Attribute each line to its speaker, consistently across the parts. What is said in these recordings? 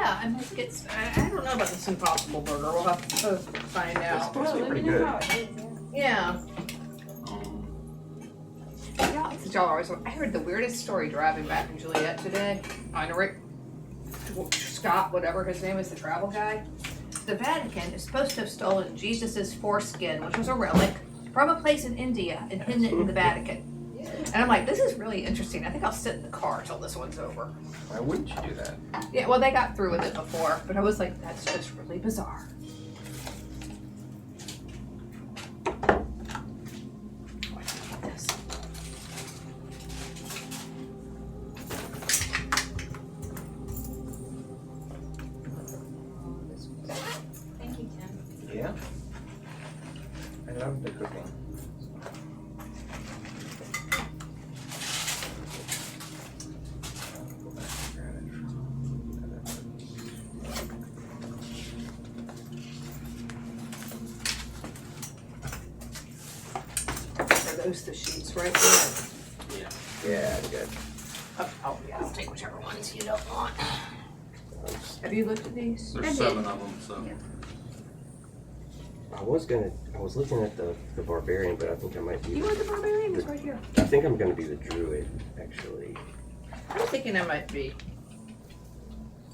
Speaker 1: Yeah, I'm like, it's, I don't know about this Impossible Burger. We'll have to find out.
Speaker 2: It's supposed to be pretty good.
Speaker 1: Yeah. Y'all always, I heard the weirdest story driving back from Juliet today. Heinrich Scott, whatever his name is, the travel guy. The Vatican is supposed to have stolen Jesus' foreskin, which was a relic, from a place in India and hidden it in the Vatican. And I'm like, this is really interesting. I think I'll sit in the car till this one's over.
Speaker 2: Why wouldn't you do that?
Speaker 1: Yeah, well, they got through with it before, but I was like, that's just really bizarre. This.
Speaker 3: Thank you, Tim.
Speaker 2: Yeah. I love the cooking.
Speaker 1: Are those the sheets right there?
Speaker 2: Yeah, good.
Speaker 1: Oh, yeah, I'll take whichever ones you don't want. Have you looked at these?
Speaker 4: There's 7 of them, so.
Speaker 1: Yeah.
Speaker 5: I was looking at the barbarian, but I think I might be.
Speaker 1: You want the barbarian? It's right here.
Speaker 5: I think I'm gonna be the druid, actually.
Speaker 1: I was thinking I might be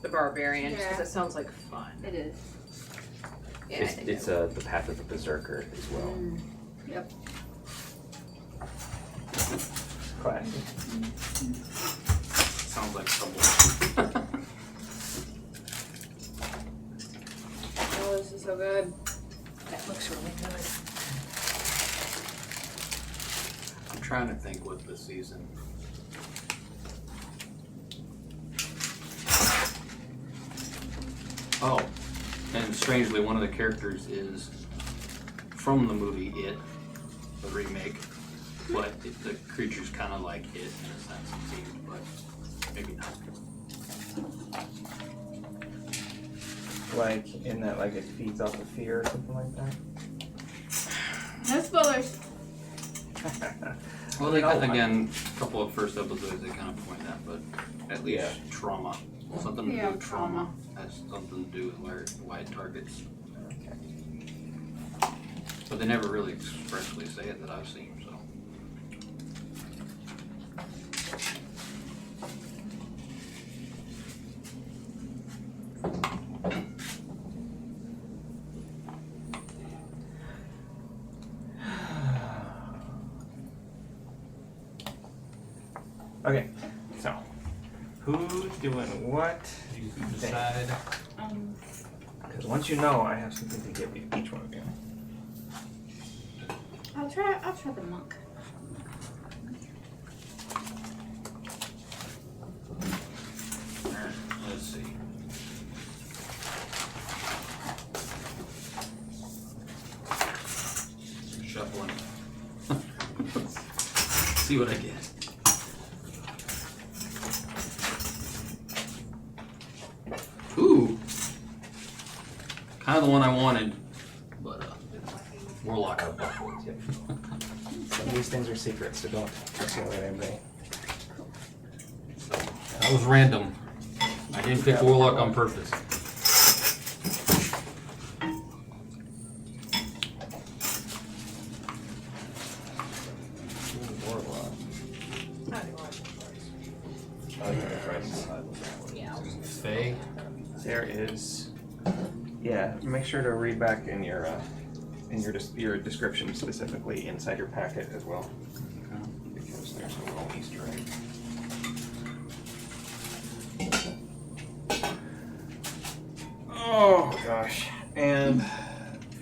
Speaker 1: the barbarian, just because
Speaker 3: Yeah.
Speaker 1: it sounds like fun.
Speaker 3: It is.
Speaker 1: Yeah,
Speaker 5: It's
Speaker 1: I think
Speaker 5: it's
Speaker 1: I will.
Speaker 5: the path of the berserker as well.
Speaker 1: Yep.
Speaker 2: Classic.
Speaker 4: Sounds like trouble.
Speaker 3: Oh, this is so good.
Speaker 1: That looks really good.
Speaker 4: I'm trying to think what the season. Oh, and strangely, one of the characters is from the movie It, the remake, but the creature's kind of like It in a sense, it seems, but maybe not.
Speaker 2: Like in that, like it feeds off of fear or something like that.
Speaker 3: No spoilers.
Speaker 4: Well, they got, again, a couple of first episodes they kind of point at, but at least
Speaker 2: Yeah.
Speaker 4: trauma. Something to
Speaker 3: Yeah,
Speaker 4: do with trauma.
Speaker 3: trauma.
Speaker 4: Has something to do with why it targets.
Speaker 2: Okay.
Speaker 4: But they never really expressly say it that I've seen, so.
Speaker 2: Okay, so who's doing what?
Speaker 4: You can decide.
Speaker 2: Because once you know, I have something to give you, each one of you.
Speaker 3: I'll try the monk.
Speaker 4: Alright, let's see. Shuffling. See what I get. Ooh! Kind of the one I wanted, but Warlock.
Speaker 2: Some of these things are secrets, so don't share with anybody.
Speaker 4: That was random. I didn't pick Warlock on purpose.
Speaker 2: Warlock. Oh, yeah, that's right.
Speaker 1: Yeah.
Speaker 4: Faye.
Speaker 2: There is. Yeah, make sure to read back in your your description specifically inside your packet as well, because there's a little Easter egg. Oh gosh! And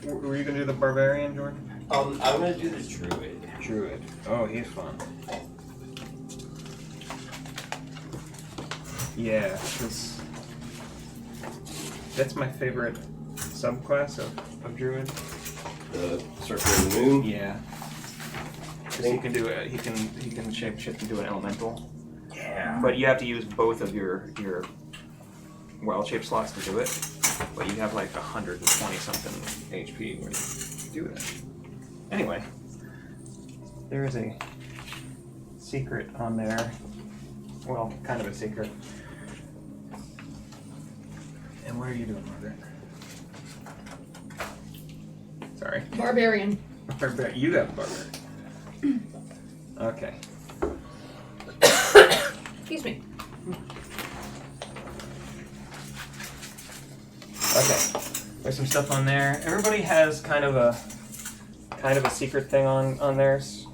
Speaker 2: were you gonna do the barbarian, Jordan?
Speaker 5: I'm gonna do the druid.
Speaker 2: Druid. Oh, he's fun. Yeah, that's my favorite subclass of druid.
Speaker 5: The circular moon.
Speaker 2: Yeah. Because he can do it. He can shapeshift into an elemental.
Speaker 5: Yeah.
Speaker 2: But you have to use both of your wild shape slots to do it. But you have like 120 something HP when you do that. Anyway, there is a secret on there. Well, kind of a secret. what are you doing, Margaret? Sorry.
Speaker 3: Barbarian.
Speaker 2: You got barbarian. Okay.
Speaker 1: Excuse me.
Speaker 2: Okay. There's some stuff on there. Everybody has kind of a secret thing on theirs.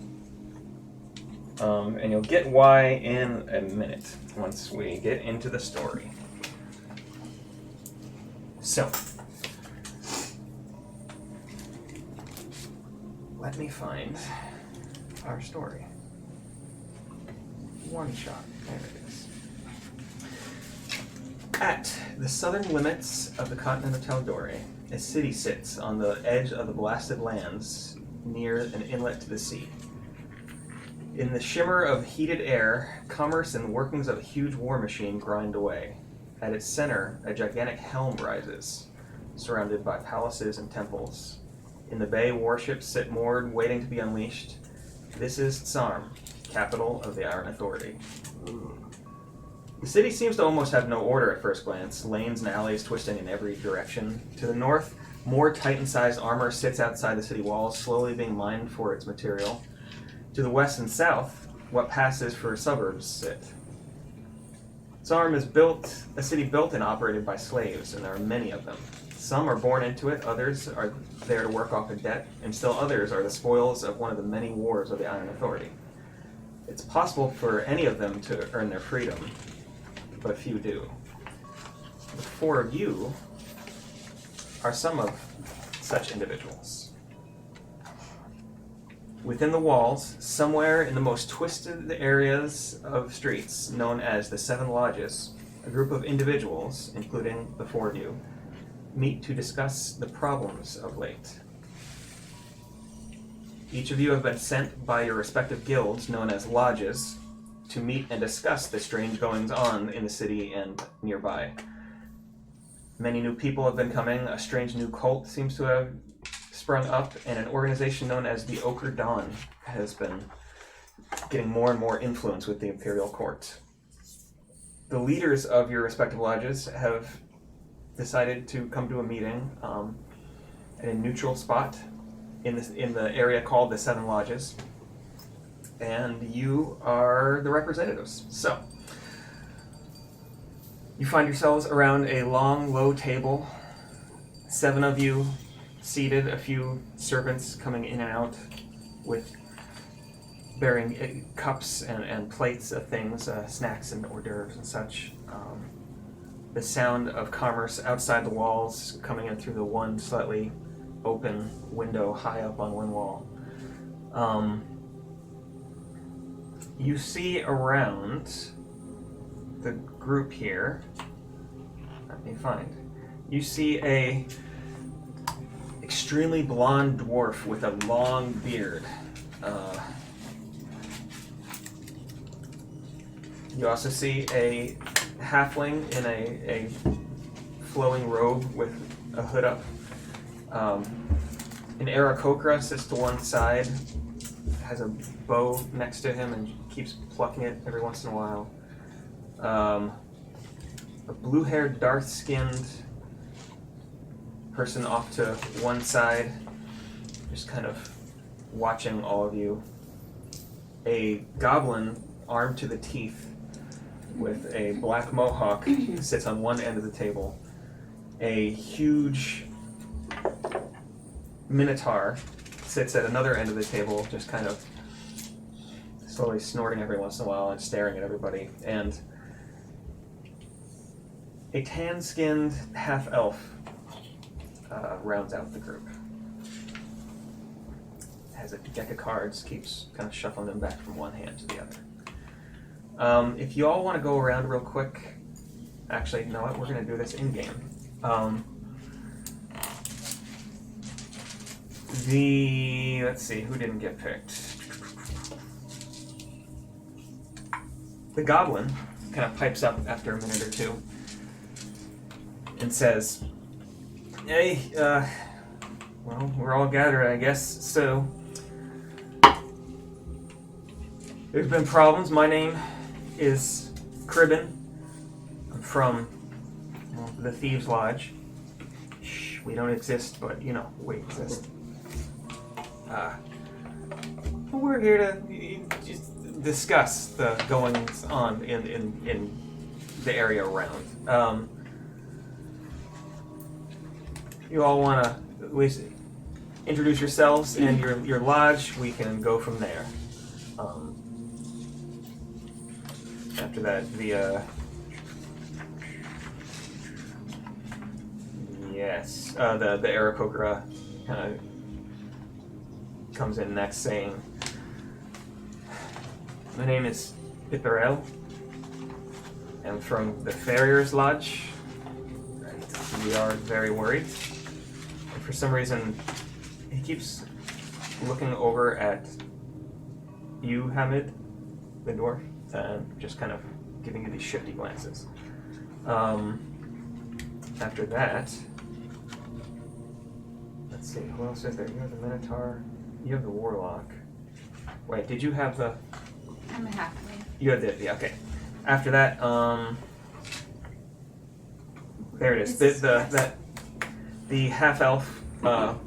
Speaker 2: And you'll get why in a minute once we get into the story. So, let me find our story. One shot. There it is. At the southern limits of the continent of Taldore, a city sits on the edge of the blasted lands near an inlet to the sea. In the shimmer of heated air, commerce and the workings of a huge war machine grind away. At its center, a gigantic helm rises, surrounded by palaces and temples. In the bay, warships sit moored, waiting to be unleashed. This is Tsarm, capital of the Iron Authority. The city seems to almost have no order at first glance, lanes and alleys twisting in every direction. To the north, more Titan-sized armor sits outside the city walls, slowly being mined for its material. To the west and south, what passes for suburbs sit. Tsarm is a city built and operated by slaves, and there are many of them. Some are born into it, others are there to work off a debt, and still others are the spoils of one of the many wars of the Iron Authority. It's possible for any of them to earn their freedom, but few do. The four of you are some of such individuals. Within the walls, somewhere in the most twisted areas of streets known as the Seven Lodges, a group of individuals, including the four of you, meet to discuss the problems of late. Each of you have been sent by your respective guilds, known as lodges, to meet and discuss the strange goings-on in the city and nearby. Many new people have been coming, a strange new cult seems to have sprung up, and an organization known as the Ochre Dawn has been getting more and more influence with the Imperial Court. The leaders of your respective lodges have decided to come to a meeting at a neutral spot in the area called the Seven Lodges, and you are the representatives. So, you find yourselves around a long, low table, 7 of you seated, a few servants coming in and out with bearing cups and plates of things, snacks and hors d'oeuvres and such. The sound of commerce outside the walls coming in through the one slightly open window high up on one wall. You see around the group here, let me find, you see a extremely blonde dwarf with a long beard. You also see a halfling in a flowing robe with a hood up. An Aarakocra sits to one side, has a bow next to him and keeps plucking it every once in a while. A blue-haired, dark-skinned person off to one side, just kind of watching all of you. A goblin armed to the teeth with a black mohawk sits on one end of the table. A huge minotaur sits at another end of the table, just kind of slowly snorting every once in a while and staring at everybody. And a tan-skinned half-elf rounds out the group. Has a deck of cards, keeps kind of shuffling them back from one hand to the other. If you all want to go around real quick, actually, you know what, we're going to do this in-game. Let's see, who didn't get picked? The goblin kind of pipes up after a minute or two and says, "Hey, well, we're all gathered, I guess, so there's been problems. My name is Cribbin. I'm from the Thieves' Lodge. Shh, we don't exist, but you know, we exist. We're here to just discuss the goings on in the area around. You all want to at least introduce yourselves and your lodge. We can go from there. After that, the Aarakocra kind of comes in next, saying, "My name is Piperel. I'm from the Farrier's Lodge, and we are very worried. And for some reason, he keeps looking over at you, Hamid, the dwarf, and just kind of giving you these shifty glances. After that, let's see, who else is there? You have the Minotaur, you have the Warlock. Wait, did you have the...
Speaker 3: I'm a halfling.
Speaker 2: You had the... Yeah, okay. After that, there it is. The half-elf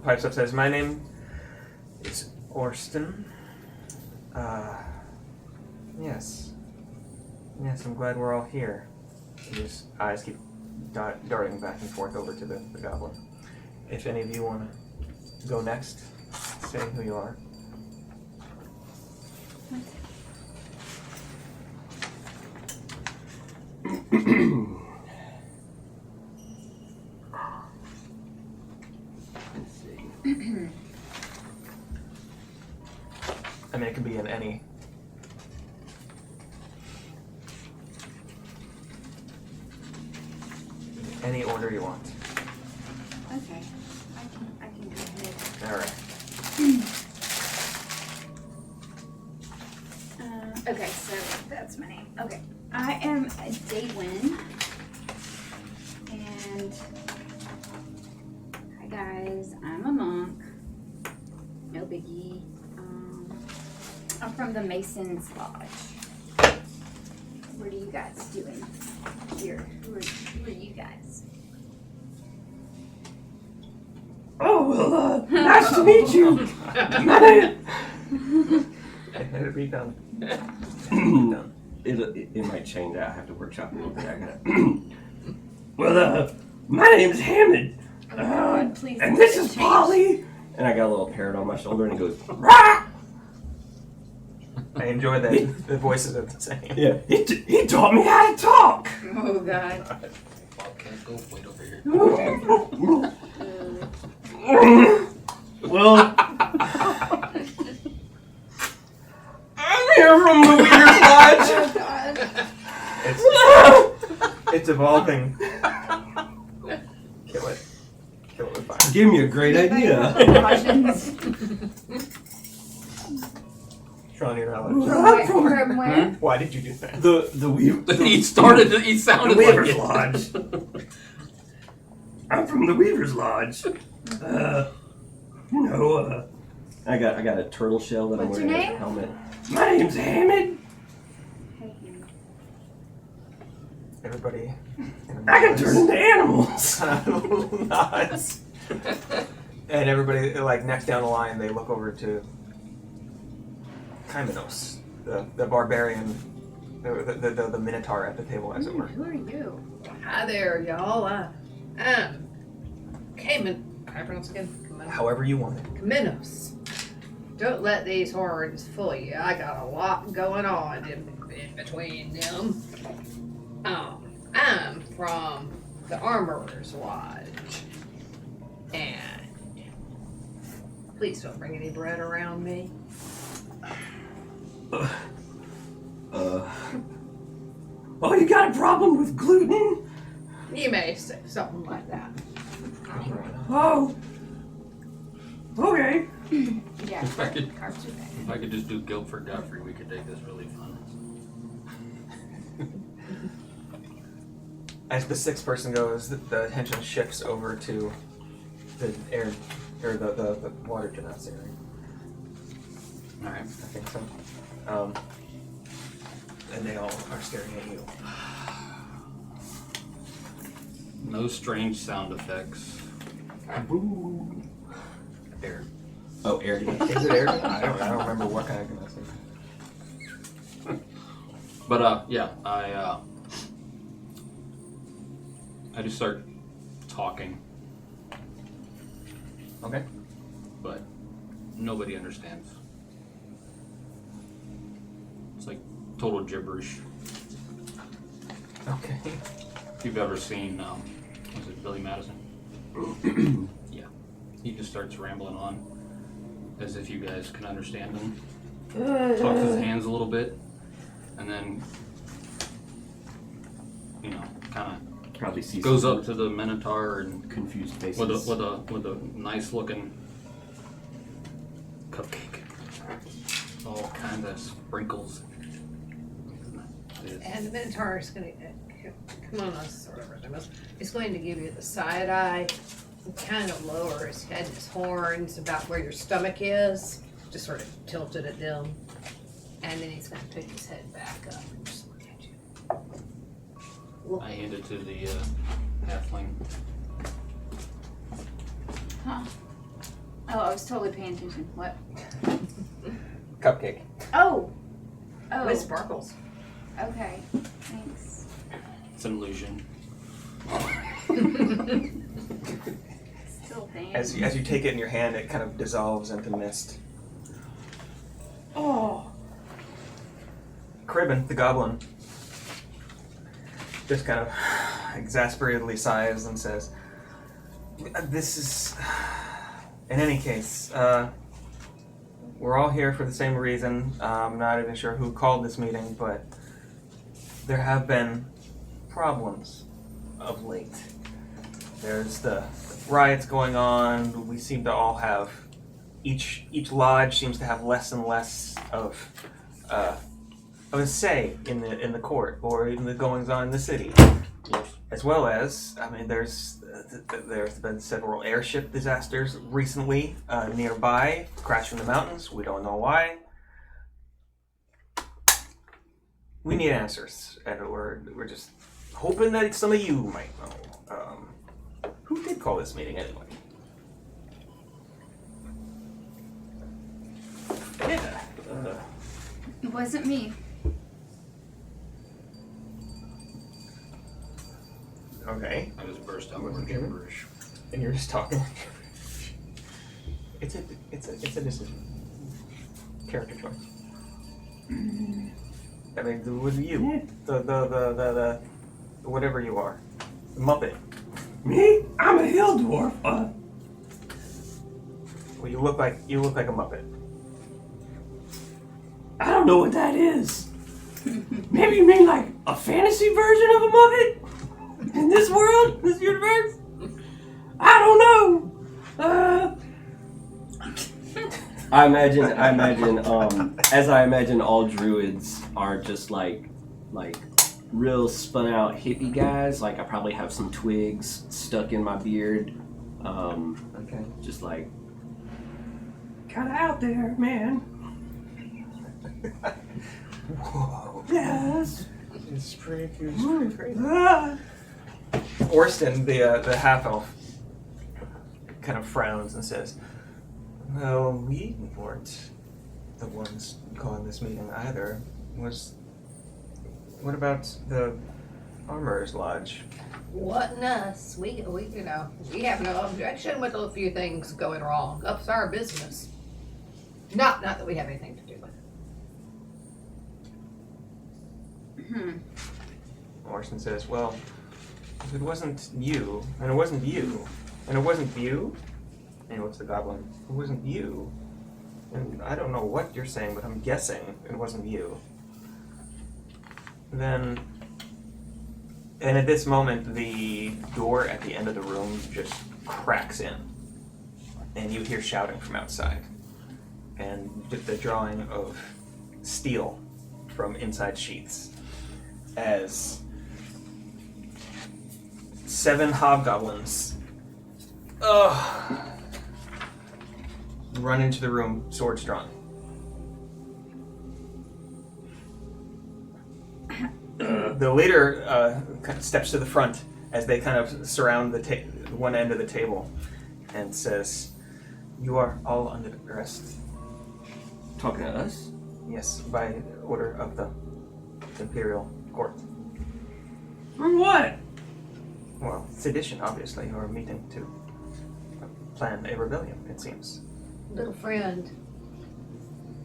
Speaker 2: pipes up, says, "My name is Orsten. Yes, I'm glad we're all here." And his eyes keep darting back and forth over to the goblin. If any of you want to go next, saying who you are.
Speaker 5: Let's see.
Speaker 2: I mean, it could be in any order you want.
Speaker 3: Okay. I can go ahead.
Speaker 2: All right.
Speaker 3: Okay, so that's my name. Okay. I am Daywin. And hi guys, I'm a monk. No biggie. I'm from the Mason's Lodge. What are you guys doing here? Who are you guys?
Speaker 5: Oh, well, nice to meet you. My name...
Speaker 2: It'll be done.
Speaker 5: It might change. I have to workshop a little bit. I gotta... Well, my name's Hamid.
Speaker 3: Oh God, please.
Speaker 5: And this is Polly. And I got a little parrot on my shoulder, and he goes, "Rah!"
Speaker 2: I enjoy that the voices are the same.
Speaker 5: Yeah, he taught me how to talk.
Speaker 3: Oh God.
Speaker 4: Bobcat, go wait over here.
Speaker 5: Well, I'm here from the Weird Lodge.
Speaker 3: Oh God.
Speaker 2: It's evolving. Kill it with fire.
Speaker 5: Give me a great idea.
Speaker 3: Cautions.
Speaker 2: Sean, you're not
Speaker 3: From where?
Speaker 2: Why did you do that?
Speaker 5: The Weaver.
Speaker 4: He sounded like
Speaker 5: Weaver's
Speaker 4: it.
Speaker 5: Lodge. I'm from the Weaver's Lodge. I got a turtle shell that
Speaker 3: What's
Speaker 5: I'm
Speaker 3: your
Speaker 5: wearing as a
Speaker 3: name?
Speaker 5: helmet. My name's Hamid.
Speaker 2: Everybody.
Speaker 5: I can turn into animals.
Speaker 2: Nods. And everybody, like, next down the line, they look over to Kymenos, the barbarian, the Minotaur at the table, as it were.
Speaker 3: Who are you?
Speaker 1: Hi there, y'all. I'm Cayman. Can I pronounce it again?
Speaker 2: However you want it.
Speaker 1: Kamenos. Don't let these horns fool you. I got a lot going on in between them. I'm from the Armorer's Lodge. And please don't bring any bread around me.
Speaker 5: Oh, you got a problem with gluten?
Speaker 1: You may say something like that.
Speaker 5: Oh. Okay.
Speaker 3: Yeah.
Speaker 4: If I could-
Speaker 3: Carbs are bad.
Speaker 4: If I could just do guilt for Godfrey, we could take this really fun.
Speaker 2: As the sixth person goes, the attention shifts over to the air, or the water genasi area.
Speaker 4: Alright.
Speaker 2: I think so. And they all are staring at you.
Speaker 4: No strange sound effects.
Speaker 2: Air.
Speaker 5: Oh, air damage.
Speaker 2: Is it air? I don't remember what kind of gun this is.
Speaker 4: But yeah, I just start talking,
Speaker 2: Okay.
Speaker 4: but nobody understands. It's like total gibberish.
Speaker 2: Okay.
Speaker 4: If you've ever seen, was it Billy Madison? Yeah. He just starts rambling on as if you guys can understand him. Talks his hands a little bit, and then, you know, kind
Speaker 5: Probably
Speaker 4: of
Speaker 5: sees
Speaker 4: goes up to the Minotaur and
Speaker 5: confused faces.
Speaker 4: with a nice looking cupcake. All kinds of sprinkles.
Speaker 1: And the Minotaur is going to, come on us, or whatever his name is, he's going to give you the side eye, kind of lower his head and his horns about where your stomach is, just sort of tilted at them. And then he's going to pick his head back up and just look at you.
Speaker 4: I hand it to the halfling.
Speaker 3: Huh. Oh, I was totally paying attention. What?
Speaker 2: Cupcake.
Speaker 3: Oh! Oh.
Speaker 1: With sparkles.
Speaker 3: Okay. Thanks.
Speaker 4: It's an illusion.
Speaker 3: Still thanks.
Speaker 2: As you take it in your hand, it kind of dissolves into mist. Oh. Cribben, the goblin, just kind of exasperatedly sighs and says, "This is, in any case, we're all here for the same reason. I'm not even sure who called this meeting, but there have been problems of late. There's the riots going on. We seem to all have, each lodge seems to have less and less of a say in the court or in the goings on in the city. As well as, I mean, there's been several airship disasters recently nearby, crashed in the mountains. We don't know why. We need answers, and we're just hoping that some of you might know. Who did call this meeting anyway? Yeah.
Speaker 3: It wasn't me.
Speaker 2: Okay.
Speaker 4: I just burst out with gibberish.
Speaker 2: And you're just talking. It's a decision. Character choice. I mean, with you, the whatever you are, the Muppet.
Speaker 5: Me? I'm a hill dwarf.
Speaker 2: Well, you look like a Muppet.
Speaker 5: I don't know what that is. Maybe you mean like a fantasy version of a Muppet? In this world? This universe? I don't know. I imagine, as I imagine all druids are just like real spun out hippie guys. Like I probably have some twigs stuck in my beard.
Speaker 2: Okay.
Speaker 5: Just like, kind of out there, man.
Speaker 2: Whoa.
Speaker 5: Yes.
Speaker 2: It's pretty crazy. Orsten, the half elf, kind of frowns and says, "Well, we weren't the ones calling this meeting either. What about the Armorer's Lodge?"
Speaker 1: Wasn't us. We have no objection with a few things going wrong. Up's our business. Not that we have anything to do with it.
Speaker 2: Orson says, "Well, if it wasn't you, and it wasn't you, and it wasn't you," and he looks at the goblin, "it wasn't you, and I don't know what you're saying, but I'm guessing it wasn't you. Then," and at this moment, the door at the end of the room just cracks in, and you hear shouting from outside, and the drawing of steel from inside sheaths, as 7 hobgoblins run into the room, swords drawn. The leader kind of steps to the front as they kind of surround the one end of the table, and says, "You are all under arrest."
Speaker 5: Talking to us?
Speaker 2: Yes, by order of the Imperial Court.
Speaker 5: For what?
Speaker 2: Well, sedition, obviously, or meeting to plan a rebellion, it seems.
Speaker 1: Little friend,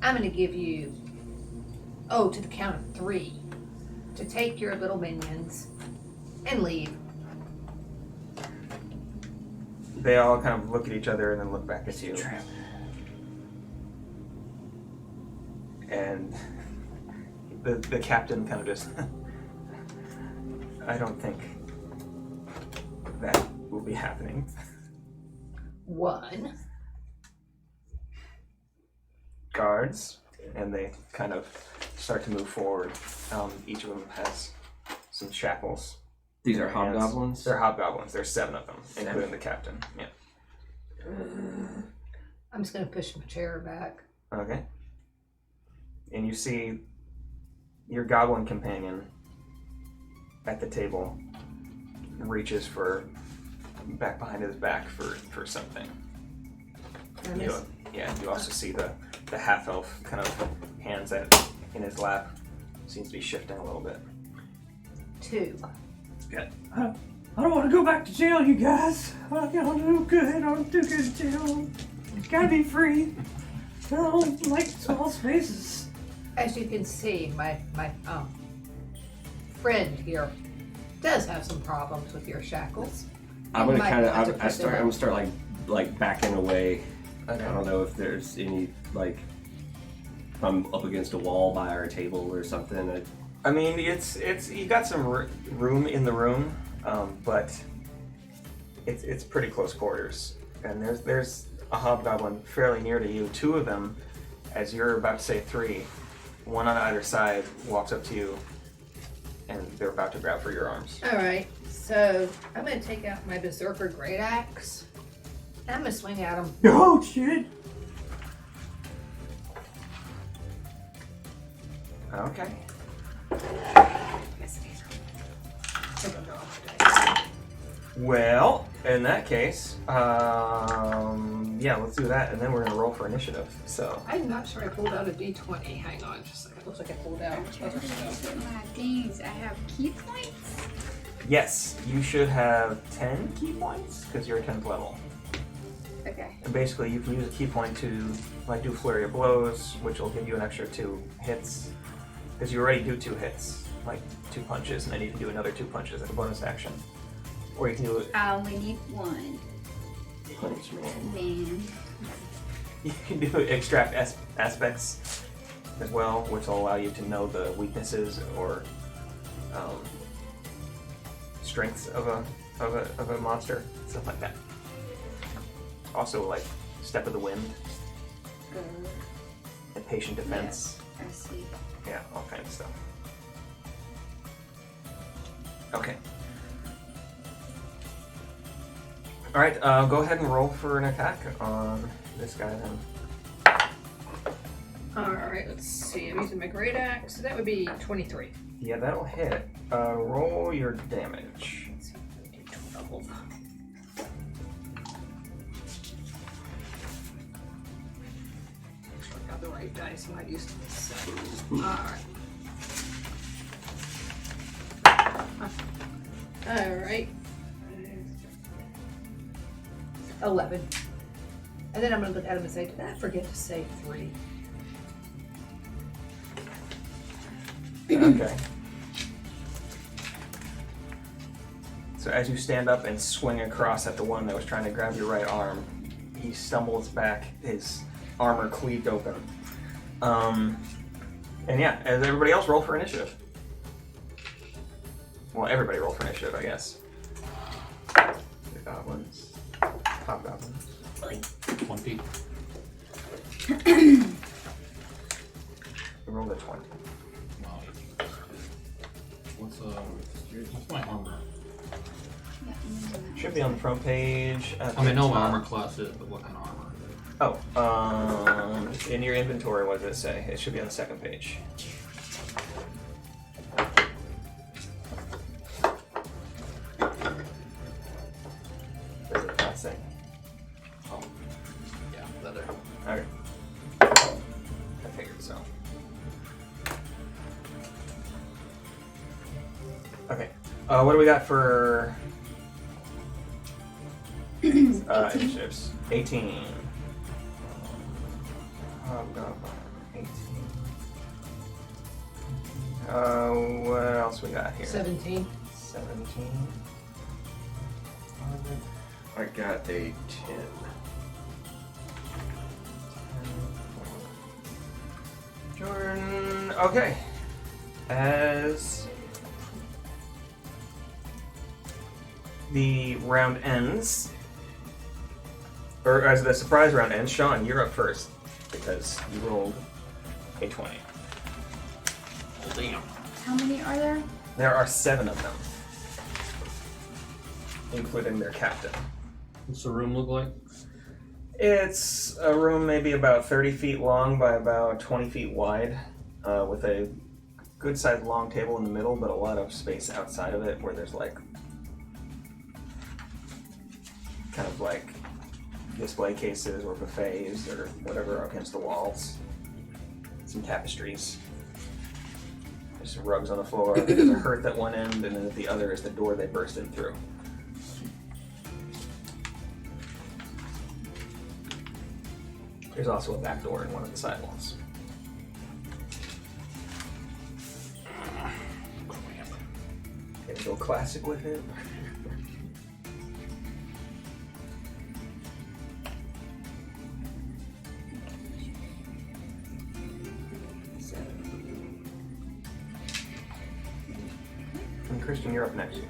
Speaker 1: I'm gonna give you, to the count of 3, to take your little minions and leave.
Speaker 2: They all kind of look at each other and then look back at you. And the captain kind of just, I don't think that will be happening.
Speaker 1: 1.
Speaker 2: Guards, and they kind of start to move forward. Each of them has some shackles.
Speaker 5: These are hobgoblins?
Speaker 2: They're hobgoblins. There's 7 of them, including the captain. Yeah.
Speaker 1: I'm just gonna push my chair back.
Speaker 2: Okay. And you see your goblin companion at the table reaches for back behind his back for something. You also see the half elf kind of hands in his lap. Seems to be shifting a little bit.
Speaker 1: 2.
Speaker 5: I don't want to go back to jail, you guys. I don't do good. I don't do good in jail. Gotta be free. I don't like small spaces.
Speaker 1: As you can see, my friend here does have some problems with your shackles.
Speaker 5: I'm gonna
Speaker 1: Might
Speaker 5: kind
Speaker 1: have to
Speaker 5: of.
Speaker 1: push them
Speaker 5: I'm gonna start like backing away.
Speaker 2: Okay.
Speaker 5: I don't know if there's any like. If I'm up against a wall by our table or something.
Speaker 2: I mean, it's you got some room in the room, but it's pretty close quarters. And there's a hobgoblin fairly near to you. 2 of them, as you're about to say 3, one on either side walks up to you, and they're about to grab for your arms.
Speaker 1: All right, so I'm gonna take out my berserker great axe. And I'm gonna swing at him.
Speaker 5: Oh shit!
Speaker 2: Okay. Well, in that case, let's do that, and then we're gonna roll for initiative. So
Speaker 1: I'm not sure I pulled out a D20. Hang on, just a second. Looks like I pulled out other stuff.
Speaker 3: Look at my things. I have key points.
Speaker 2: yes, you should have 10 key points because you're at 10th level.
Speaker 3: Okay.
Speaker 2: And basically, you can use a key point to do flurry of blows, which will give you an extra 2 hits because you already do 2 hits, like 2 punches, and then you can do another 2 punches as a bonus action. Or you can do
Speaker 3: I only need 1.
Speaker 5: Punch man.
Speaker 3: Then
Speaker 2: you can do extract aspects as well, which will allow you to know the weaknesses or strengths of a monster, stuff like that. Also, like Step of the Wind and Patient Defense.
Speaker 3: I see.
Speaker 2: Yeah, all kinds of stuff. Okay. All right, go ahead and roll for an attack on this guy then.
Speaker 1: Alright, let's see. I'm using my great axe. So that would be 23.
Speaker 2: Yeah, that'll hit. Roll your damage.
Speaker 1: Let's see if I do 12. Actually, I got the right dice. I might use 7. Alright. Alright. 11. And then I'm going to look at him and say, did I forget to say 3?
Speaker 2: Okay. So as you stand up and swing across at the one that was trying to grab your right arm, he stumbles back, his armor cleaved open. And yeah, as everybody else, roll for initiative. Well, everybody roll for initiative, I guess. The goblins. Hobgoblins.
Speaker 4: 20.
Speaker 2: Roll a 20.
Speaker 4: Wow. What's my armor?
Speaker 2: Should be on the front page.
Speaker 4: I mean, I know my armor class is, but what kind of armor?
Speaker 2: In your inventory, what does it say? It should be on the second page. What do we got for
Speaker 3: 18.
Speaker 2: initiatives? 18. Oh, God. 18. What else we got here?
Speaker 1: 17.
Speaker 2: 17.
Speaker 5: I got a 10.
Speaker 2: Jordan. Okay. As the round ends, or as the surprise round ends, Sean, you're up first because you rolled a 20.
Speaker 4: Oh, damn.
Speaker 3: How many are there?
Speaker 2: There are 7 of them, including their captain.
Speaker 4: What's the room look like?
Speaker 2: It's a room maybe about 30 feet long by about 20 feet wide, with a good-sized long table in the middle, but a lot of space outside of it where there's like kind of like display cases or buffets or whatever against the walls. Some tapestries. There's some rugs on the floor. There's a hearth at one end, and then at the other is the door they burst in through. There's also a back door in one of the side walls. Gonna go classic with it. And Christian, you're up next.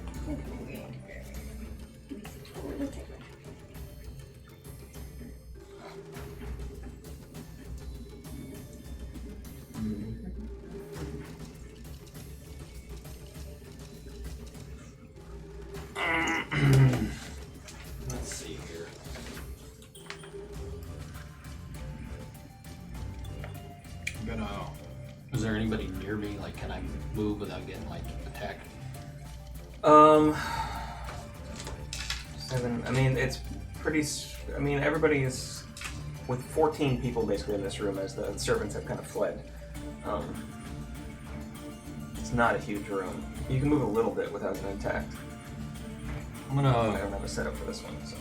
Speaker 4: Let's see here. I'm gonna. Is there anybody near me? Like, can I move without getting like attacked?
Speaker 2: 7. I mean, it's pretty. I mean, everybody is with 14 people basically in this room as the servants have kind of fled. It's not a huge room. You can move a little bit without getting attacked.
Speaker 4: I'm
Speaker 2: I
Speaker 4: gonna.
Speaker 2: don't have a setup for this one, so.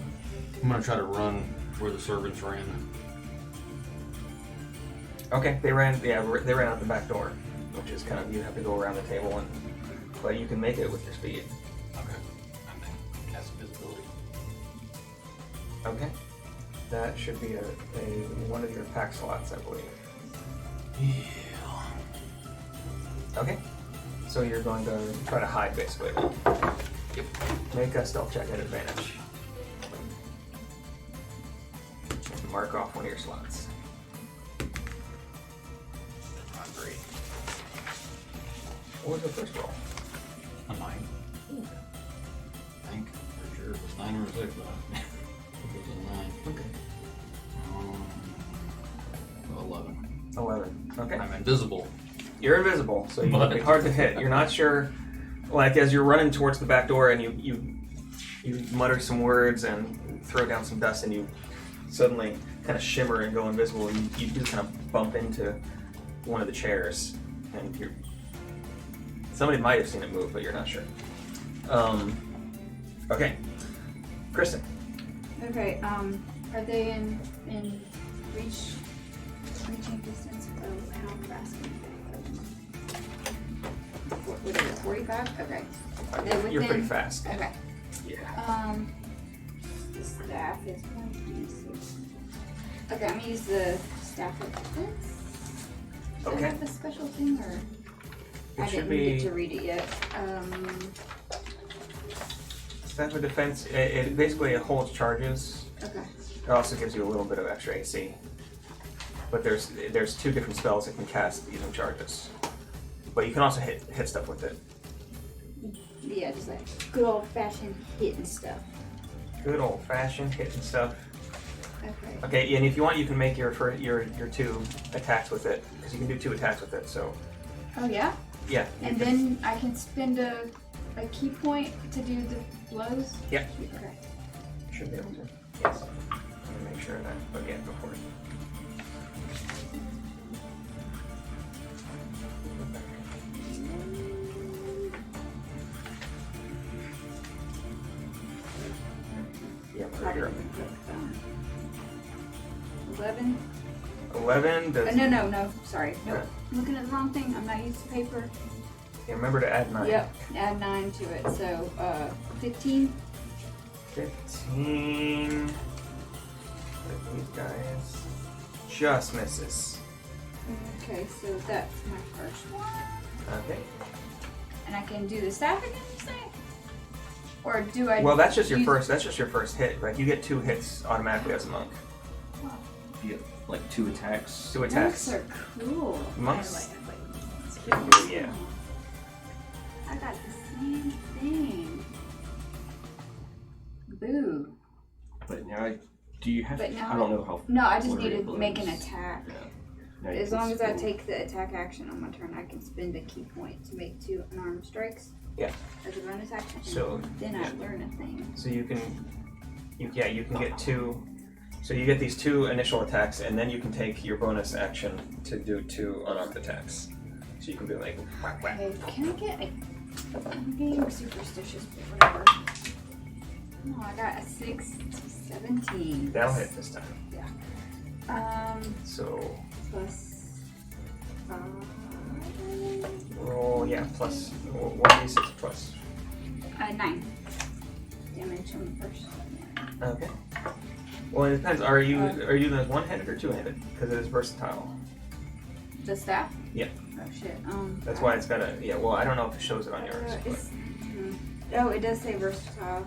Speaker 4: I'm gonna try to run where the servants ran.
Speaker 2: Okay, they ran. Yeah, they ran out the back door, which is kind of you have to go around the table and. But you can make it with your speed.
Speaker 4: Okay. And then cast visibility.
Speaker 2: Okay. That should be a one of your pack slots, I believe.
Speaker 4: Yeah.
Speaker 2: Okay. So you're going to try to hide, basically.
Speaker 4: Yep.
Speaker 2: Make a stealth check at advantage. Mark off one of your slots.
Speaker 4: Not great.
Speaker 2: What was the first roll?
Speaker 4: A 9. I think. For sure. It was 9 or a 6, but I think it was a 9.
Speaker 2: Okay.
Speaker 4: 11.
Speaker 2: 11. Okay.
Speaker 4: I'm invisible.
Speaker 2: You're invisible, so you'll be hard to hit. You're not sure, like as you're running towards the back door and you mutter some words and throw down some dust and you suddenly kind of shimmer and go invisible. You do kind of bump into one of the chairs and somebody might have seen it move, but you're not sure. Okay. Kristen.
Speaker 3: Okay, are they in reaching distance of how fast can they go? What is it, 45? Okay. Are they
Speaker 2: You're
Speaker 3: within-
Speaker 2: pretty fast.
Speaker 3: Okay.
Speaker 2: Yeah.
Speaker 3: The staff is going to use okay, I'm gonna use the staff of defense. Does
Speaker 2: Okay.
Speaker 3: it have a special thing or?
Speaker 2: It
Speaker 3: I
Speaker 2: should
Speaker 3: didn't get
Speaker 2: be
Speaker 3: to read it yet.
Speaker 2: staff of defense. It basically holds charges.
Speaker 3: Okay.
Speaker 2: It also gives you a little bit of extra AC. But there's 2 different spells that can cast using charges. But you can also hit stuff with it.
Speaker 3: Yeah, just like good old fashioned hitting stuff.
Speaker 2: Good old fashioned hitting stuff.
Speaker 3: Okay.
Speaker 2: Okay, and if you want, you can make your 2 attacks with it because you can do 2 attacks with it. So
Speaker 3: Oh yeah?
Speaker 2: yeah. you
Speaker 3: And
Speaker 2: can-
Speaker 3: then I can spend a key point to do the blows?
Speaker 2: Yeah.
Speaker 3: Okay.
Speaker 2: Should be able to. Yes. Let me make sure of that again before. You're up.
Speaker 3: 11.
Speaker 2: 11 does.
Speaker 3: No. Sorry. Nope.
Speaker 2: Okay.
Speaker 3: I'm looking at the wrong thing. I'm not used to paper.
Speaker 2: Yeah, remember to add 9.
Speaker 3: Yep. Add 9 to it. So 15.
Speaker 2: 15. These guys just misses.
Speaker 3: Okay, so that's my first one.
Speaker 2: Okay.
Speaker 3: And I can do the staff again, you say? Or do I?
Speaker 2: Well, that's just your
Speaker 3: use-
Speaker 2: first. That's just your first hit. Like you get 2 hits automatically as a monk.
Speaker 5: You get like 2 attacks.
Speaker 2: 2 attacks.
Speaker 3: Monks are cool.
Speaker 2: Monks. Yeah.
Speaker 3: I got the same thing. Boo.
Speaker 5: But now, do you have?
Speaker 3: But now
Speaker 5: I don't know how.
Speaker 3: No, I just
Speaker 5: what
Speaker 3: need
Speaker 5: it
Speaker 3: to make an
Speaker 5: blows.
Speaker 3: attack.
Speaker 5: Yeah. Now you
Speaker 3: As
Speaker 5: can
Speaker 3: long as I
Speaker 5: spend-
Speaker 3: take the attack action on my turn, I can spend a key point to make 2 unarmed strikes.
Speaker 2: Yeah.
Speaker 3: As a bonus action.
Speaker 2: So,
Speaker 3: then I learn a thing.
Speaker 2: So you can get 2. So you get these 2 initial attacks, and then you can take your bonus action to do 2 unarmed attacks. So you can be like whack whack.
Speaker 3: Okay, can I get a... I'm being superstitious, but whatever. Oh, I got a 6 to 17.
Speaker 2: That'll hit this time. So
Speaker 3: Plus 5.
Speaker 2: roll plus 1d6 plus.
Speaker 3: 9 damage on the first one.
Speaker 2: Okay. Well, it depends. Are you the 1-handed or 2-handed? Because it is versatile.
Speaker 3: The staff?
Speaker 2: Yeah.
Speaker 3: Oh shit.
Speaker 2: That's why it's got a Well, I don't know if it shows it on yours. But.
Speaker 3: Oh, it does say versatile.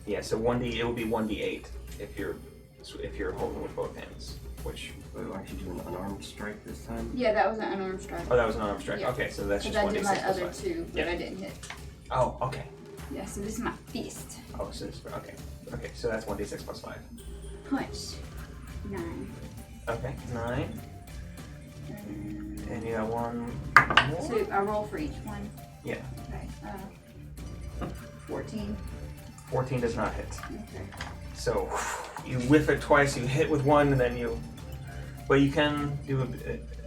Speaker 2: Yeah. So it will be 1d8 if you're holding with both hands. Which.
Speaker 5: We'll actually do an unarmed strike this time.
Speaker 3: Yeah, that was an unarmed strike.
Speaker 2: Oh, that was an unarmed strike.
Speaker 3: Yeah.
Speaker 2: Okay, so that's just
Speaker 3: I
Speaker 2: 1d6
Speaker 3: did my
Speaker 2: plus
Speaker 3: other
Speaker 2: 5.
Speaker 3: 2, but
Speaker 2: Yeah.
Speaker 3: I didn't hit.
Speaker 2: Oh, okay.
Speaker 3: Yeah, so this is my fist.
Speaker 2: Oh, so this, okay. Okay, so that's 1d6 plus 5.
Speaker 3: Punch. 9.
Speaker 2: Okay, 9. And you got 1 more?
Speaker 3: So I roll for each one.
Speaker 2: Yeah.
Speaker 3: Okay. 14.
Speaker 2: 14 does not hit.
Speaker 3: Okay.
Speaker 2: So you whiff it twice, you hit with 1, and then you... But you can do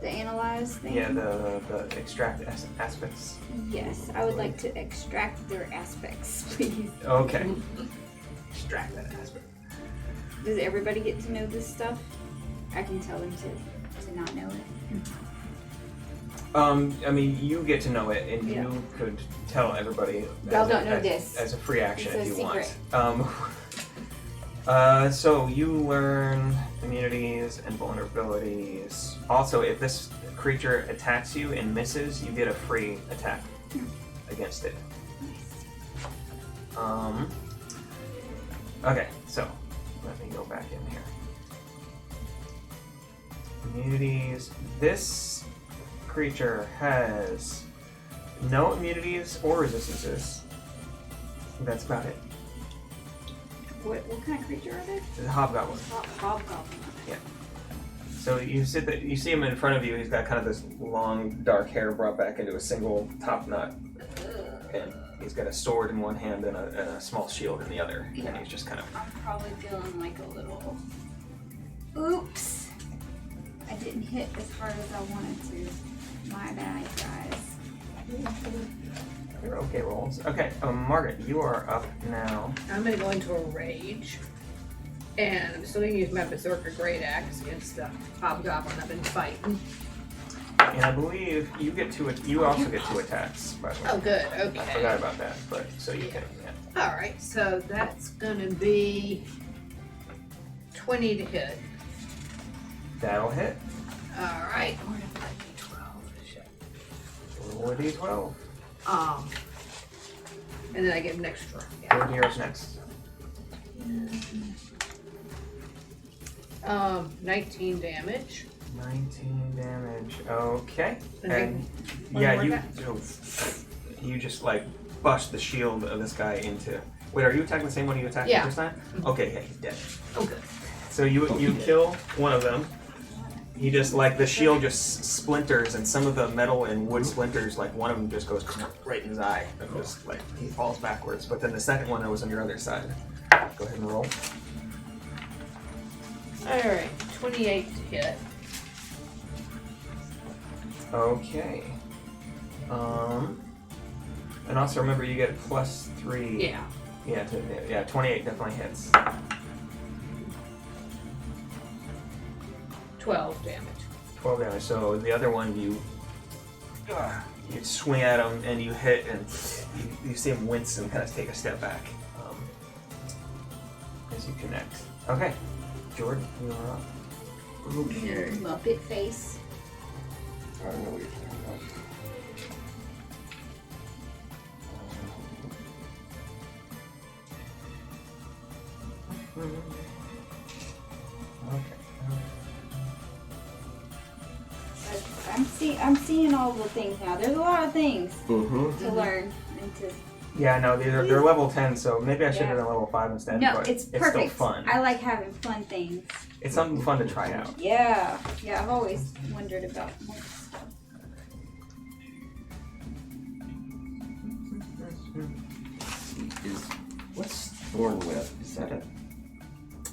Speaker 3: The analyze thing?
Speaker 2: the extract aspects.
Speaker 3: Yes, I would like to extract their aspects, please.
Speaker 2: Okay. Extract that aspect.
Speaker 3: Does everybody get to know this stuff? I can tell them to not know it.
Speaker 2: I mean, you get to know it, and
Speaker 3: Yeah.
Speaker 2: you could tell everybody.
Speaker 3: Y'all don't know this.
Speaker 2: As a free action
Speaker 3: It's
Speaker 2: if
Speaker 3: a
Speaker 2: you
Speaker 3: secret.
Speaker 2: want. So you learn immunities and vulnerabilities. Also, if this creature attacks you and misses, you get a free attack against it. Okay, so let me go back in here. Immunities. This creature has no immunities or resistances. That's about it.
Speaker 3: What kind of creature are they?
Speaker 2: It's a hobgoblin.
Speaker 3: Hobgoblin.
Speaker 2: So you see him in front of you. He's got kind of this long, dark hair brought back into a single top knot, and he's got a sword in one hand and a small shield in the other.
Speaker 3: Yeah.
Speaker 2: And he's just kind of.
Speaker 3: I'm probably feeling like a little... Oops! I didn't hit as hard as I wanted to. My bad, guys.
Speaker 2: They're okay rolls. Okay, Margaret, you are up now.
Speaker 1: I'm gonna go into a rage. And I'm still gonna use my Berserker Great Axe against the hobgoblin I've been fighting.
Speaker 2: And I believe you also get 2 attacks, by the way.
Speaker 1: Oh, good,
Speaker 2: I
Speaker 1: okay.
Speaker 2: forgot about that, but so you can. Yeah.
Speaker 1: Alright, so that's gonna be 20 to hit.
Speaker 2: That'll hit.
Speaker 1: Alright, I'm gonna put D12. Shit.
Speaker 2: Roll a d12.
Speaker 1: And then I get an extra.
Speaker 2: Good, yours next.
Speaker 1: 19 damage.
Speaker 2: 19 damage. Okay.
Speaker 1: Okay.
Speaker 2: And
Speaker 1: One
Speaker 2: yeah,
Speaker 1: more
Speaker 2: you just like bust the shield of this guy into. Wait, are you attacking the same one you attacked
Speaker 1: Yeah.
Speaker 2: the first time? Okay, yeah, he's dead.
Speaker 1: Oh, good.
Speaker 2: So you kill one of them. He just like the shield just splinters, and some of the metal and wood splinters, like one of them just goes right in his eye, and just like he falls backwards. But then the second one that was on your other side. Go ahead and roll.
Speaker 1: Alright, 28 to hit.
Speaker 2: Okay. And also remember you get +3.
Speaker 1: Yeah.
Speaker 2: Yeah, 28 definitely hits.
Speaker 1: 12 damage.
Speaker 2: 12 damage. So the other one, you swing at him and you hit, and you see him wince and kind of take a step back as you connect. Okay, Jordan, you are up.
Speaker 5: Okay.
Speaker 3: Muppet face.
Speaker 5: I don't know what you're talking about.
Speaker 3: I'm seeing all the things now. There's a lot of things
Speaker 5: Mm-hmm.
Speaker 3: to learn and to.
Speaker 2: Yeah, no, they're level 10, so maybe I should have done level 5 instead.
Speaker 3: No,
Speaker 2: but
Speaker 3: it's
Speaker 2: still
Speaker 3: perfect.
Speaker 2: fun.
Speaker 3: I like having fun things.
Speaker 2: It's something fun to try out.
Speaker 3: Yeah, I've always wondered about more stuff.
Speaker 5: What's Thorn Whip? Is that a?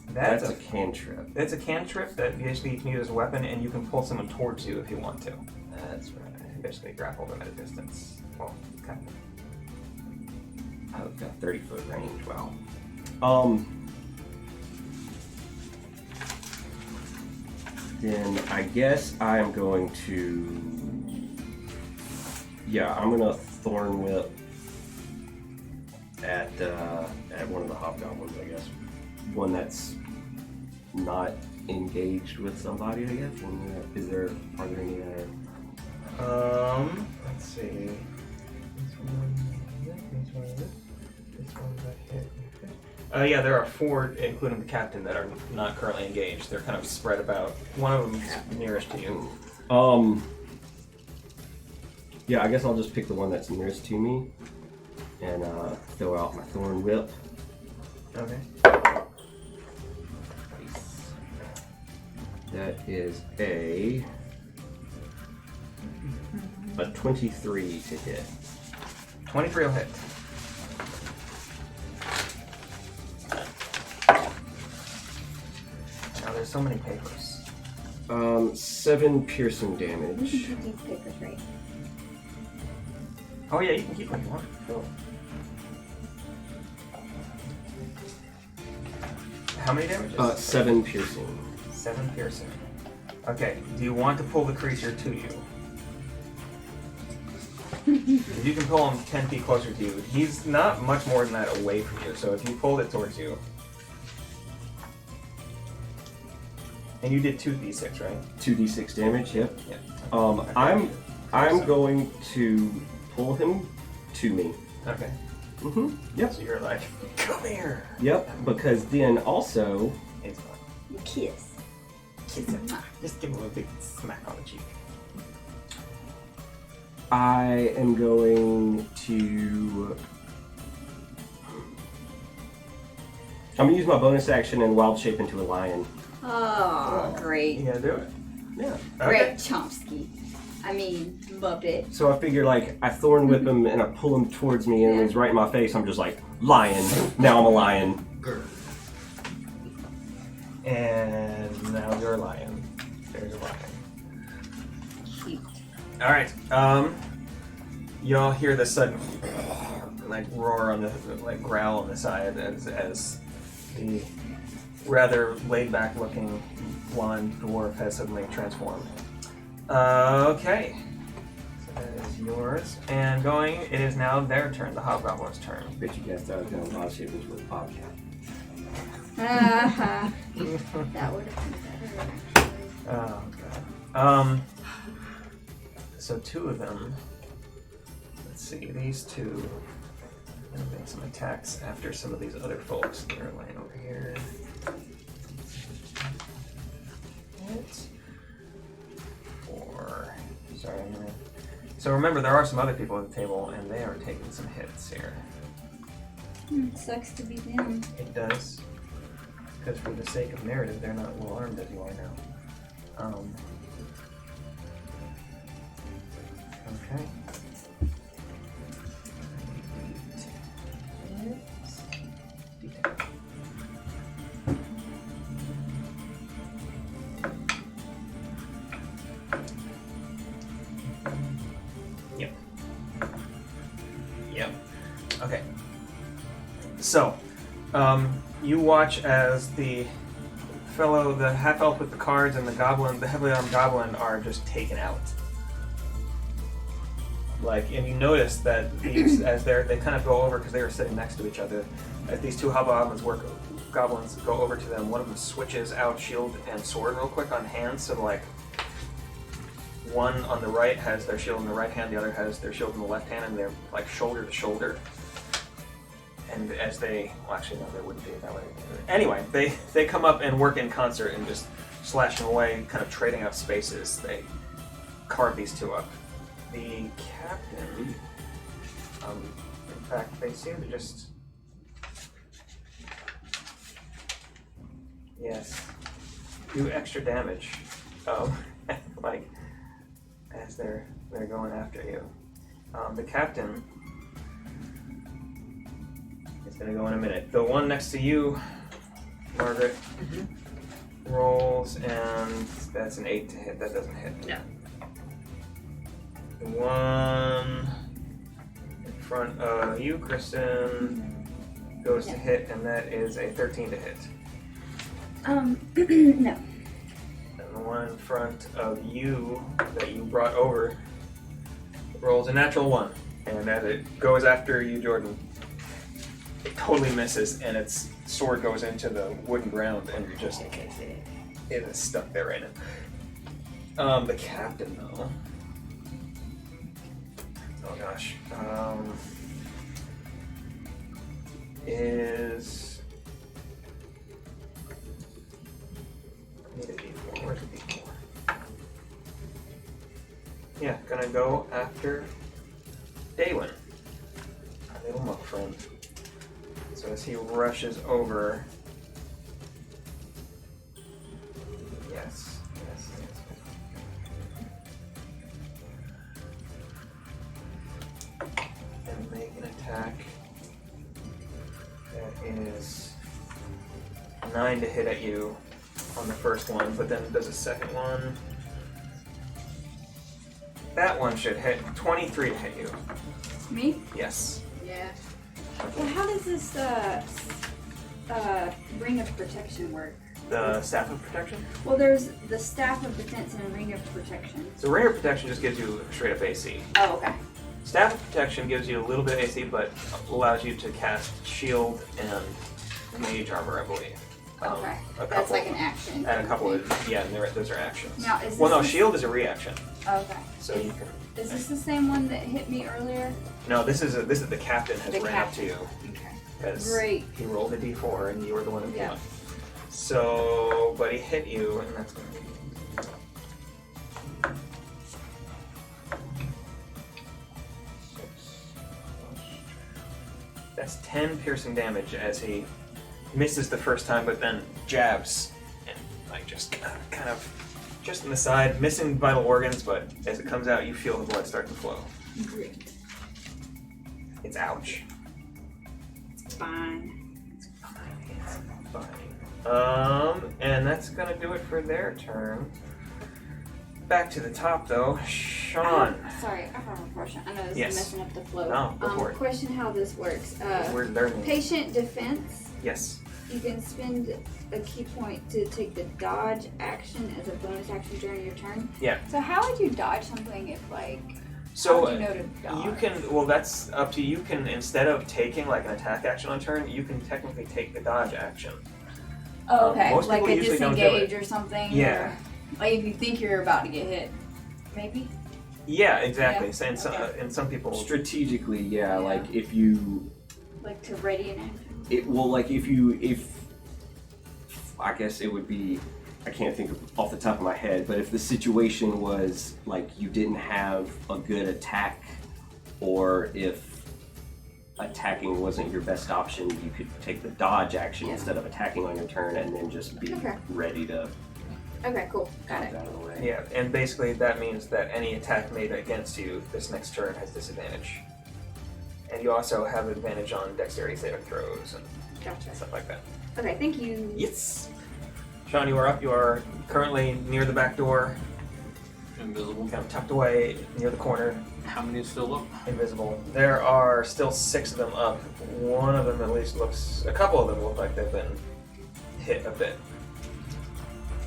Speaker 2: That's
Speaker 5: a cantrip.
Speaker 2: It's a cantrip that basically you can use as a weapon, and you can pull someone towards you if you want to.
Speaker 5: That's right.
Speaker 2: Basically grapple them at a distance. Well, kind of.
Speaker 5: I've got 30-foot range. Wow. Then I guess I'm going to. Yeah, I'm gonna Thorn Whip at one of the hobgoblins. I guess one that's not engaged with somebody. I guess. Are there any that are?
Speaker 2: Let's see. This one got hit. Yeah, there are 4, including the captain, that are not currently engaged. They're kind of spread about. One of them is nearest to you.
Speaker 5: Yeah, I guess I'll just pick the one that's nearest to me and throw out my Thorn Whip.
Speaker 2: Okay.
Speaker 5: That is a 23 to hit.
Speaker 2: 23 will hit. Now there's so many papers.
Speaker 5: 7 piercing
Speaker 3: You
Speaker 5: damage.
Speaker 3: can keep these papers, right?
Speaker 2: Oh yeah, you can keep what you want. Cool. How many damages?
Speaker 5: 7 piercing.
Speaker 2: 7 piercing. Okay, do you want to pull the creature to you? If you can pull him 10 feet closer to you, he's not much more than that away from you, so if you pulled it towards you... And you did 2d6, right?
Speaker 5: 2d6 damage, yep.
Speaker 2: Yeah.
Speaker 5: I'm going to pull him to me.
Speaker 2: Okay.
Speaker 5: Mm-hmm. Yep.
Speaker 2: So you're like, come here!
Speaker 5: Yep, because then also...
Speaker 2: It's fine.
Speaker 3: You kiss.
Speaker 2: Kiss him. Just give him a big smack on the cheek.
Speaker 5: I am going to... I'm going to use my bonus action and wild shape into a lion.
Speaker 3: Oh, great.
Speaker 2: You gonna do it?
Speaker 5: Yeah.
Speaker 3: Great, Chomsky. I mean, Muppet.
Speaker 5: So I figure, like, I Thorn Whip him and I pull him towards me, and when he's right in my face, I'm just like, lion. Now I'm a lion.
Speaker 2: And now you're a lion. There's a lion.
Speaker 3: Cute.
Speaker 2: Alright, you all hear the sudden like roar on the like growl on the side as the rather laid back looking blonde dwarf has suddenly transformed. Okay. So that is yours. And going, it is now their turn, the hobgoblin's turn.
Speaker 5: Bet you guys thought I was going to wild shape into a bobcat.
Speaker 3: That would have been better, actually.
Speaker 2: Oh god. So 2 of them. Let's see, these 2. I'm gonna make some attacks after some of these other folks that are laying over here. Hit. 4. Sorry, I'm gonna. So remember, there are some other people at the table, and they are taking some hits here.
Speaker 3: Sucks to be them.
Speaker 2: It does. Because for the sake of narrative, they're not well armed as you are now. Okay. Yep. Okay. So, you watch as the half elf with the cards and the heavily armed goblin are just taken out. And you notice that these, as they kind of go over because they were sitting next to each other, as these two goblins go over to them. One of them switches out shield and sword real quick on hands, so one on the right has their shield in the right hand, the other has their shield in the left hand, and they're shoulder to shoulder. And as they wouldn't be that way. Anyway, they come up and work in concert and just slashing away, kind of trading out spaces. They carve these two up. The captain, in fact, they seem to just, do extra damage, as they're going after you. The captain is going to go in a minute. The one next to you, Margaret, rolls, and that's an 8 to hit. That doesn't hit.
Speaker 1: No.
Speaker 2: The one in front of you, Kristen, goes to hit, and that is a 13 to hit.
Speaker 3: No.
Speaker 2: And the one in front of you that you brought over rolls a natural 1. And as it goes after you, Jordan, it totally misses, and its sword goes into the wooden ground, and you're just, it is stuck there right now. The captain, though. Oh gosh. Is. I need a D4. Where's the D4? Yeah, gonna go after Daylin. Our little monk friend. So as he rushes over. Yes. And make an attack that is 9 to hit at you on the first one, but then does a second one. That one should hit 23 to hit you.
Speaker 3: Me?
Speaker 2: Yes.
Speaker 3: Yeah. Well, how does this ring of protection work?
Speaker 2: The staff of protection?
Speaker 3: Well, there's the staff of defense and a ring of protection.
Speaker 2: So ring of protection just gives you straight up AC.
Speaker 3: Oh, okay.
Speaker 2: Staff of protection gives you a little bit of AC, but allows you to cast shield and mage armor, I believe.
Speaker 3: Okay.
Speaker 2: A
Speaker 3: That's
Speaker 2: couple,
Speaker 3: like an action.
Speaker 2: and a couple of those are actions.
Speaker 3: Now, is
Speaker 2: Well, no,
Speaker 3: this
Speaker 2: shield is a reaction,
Speaker 3: Okay.
Speaker 2: so you can.
Speaker 3: Is this the same one that hit me earlier?
Speaker 2: No, this is the captain has
Speaker 3: The
Speaker 2: ran up to you
Speaker 3: Okay.
Speaker 2: because
Speaker 3: Great.
Speaker 2: he rolled a D4 and you were the one who
Speaker 3: Yeah.
Speaker 2: won. So, but he hit you, and that's going to be. That's 10 piercing damage as he misses the first time, but then jabs and just kind of just in the side, missing vital organs, but as it comes out, you feel the blood start to flow.
Speaker 3: Great.
Speaker 2: It's ouch.
Speaker 3: It's fine.
Speaker 2: It's fine. And that's gonna do it for their turn. Back to the top though, Sean.
Speaker 3: Sorry, I have a question. I know this
Speaker 2: Yes.
Speaker 3: is messing up the flow.
Speaker 2: No, go for it.
Speaker 3: Question how this works.
Speaker 2: We're learning.
Speaker 3: Patient defense.
Speaker 2: Yes.
Speaker 3: You can spend a key point to take the dodge action as a bonus action during your turn.
Speaker 2: Yeah.
Speaker 3: So how would you dodge something if how
Speaker 2: So
Speaker 3: would you know to dodge?
Speaker 2: you can. Well, that's up to you. Can instead of taking like an attack action on turn, you can technically take the dodge action.
Speaker 3: Oh, okay.
Speaker 2: most
Speaker 3: Like
Speaker 2: people
Speaker 3: a
Speaker 2: usually don't do
Speaker 3: disengage
Speaker 2: it.
Speaker 3: or something?
Speaker 2: Yeah.
Speaker 3: Or, like if you think you're about to get hit. Maybe?
Speaker 2: Yeah, exactly.
Speaker 3: Yeah.
Speaker 2: So, and some people.
Speaker 5: Strategically, yeah,
Speaker 3: Yeah.
Speaker 5: like if you,
Speaker 3: Like to ready an action?
Speaker 5: if I guess it would be, I can't think of off the top of my head, but if the situation was like you didn't have a good attack, or if attacking wasn't your best option, you could take the dodge action
Speaker 3: Yeah.
Speaker 5: instead of attacking on your turn, and then just be
Speaker 3: Okay.
Speaker 5: ready to
Speaker 3: Okay, cool. Got it.
Speaker 5: out of the way.
Speaker 2: Yeah, and basically that means that any attack made against you this next turn has disadvantage. And you also have advantage on dexterity saving throws and
Speaker 3: Gotcha.
Speaker 2: stuff like that.
Speaker 3: Okay, thank you.
Speaker 2: Yes! Sean, you are up. You are currently near the back door.
Speaker 4: Invisible.
Speaker 2: kind of tucked away near the corner,
Speaker 4: How many is still up?
Speaker 2: invisible. There are still 6 of them up. One of them at least looks, a couple of them look like they've been hit a bit.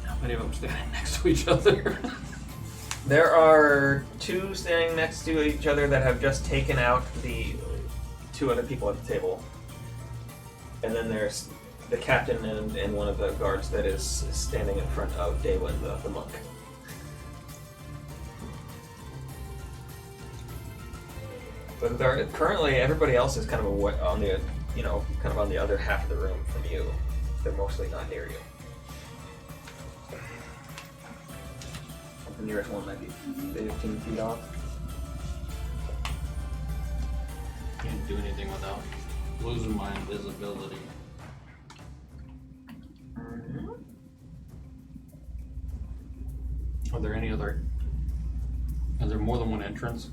Speaker 4: How many of them standing next to each other?
Speaker 2: There are 2 standing next to each other that have just taken out the 2 other people at the table. And then there's the captain and one of the guards that is standing in front of Daywin, the monk. But currently, everybody else is kind of on the, kind of on the other half of the room from you. They're mostly not near you. The nearest one might be 15 feet off.
Speaker 4: Can't do anything without losing my invisibility. Are there any other? Is there more than one entrance?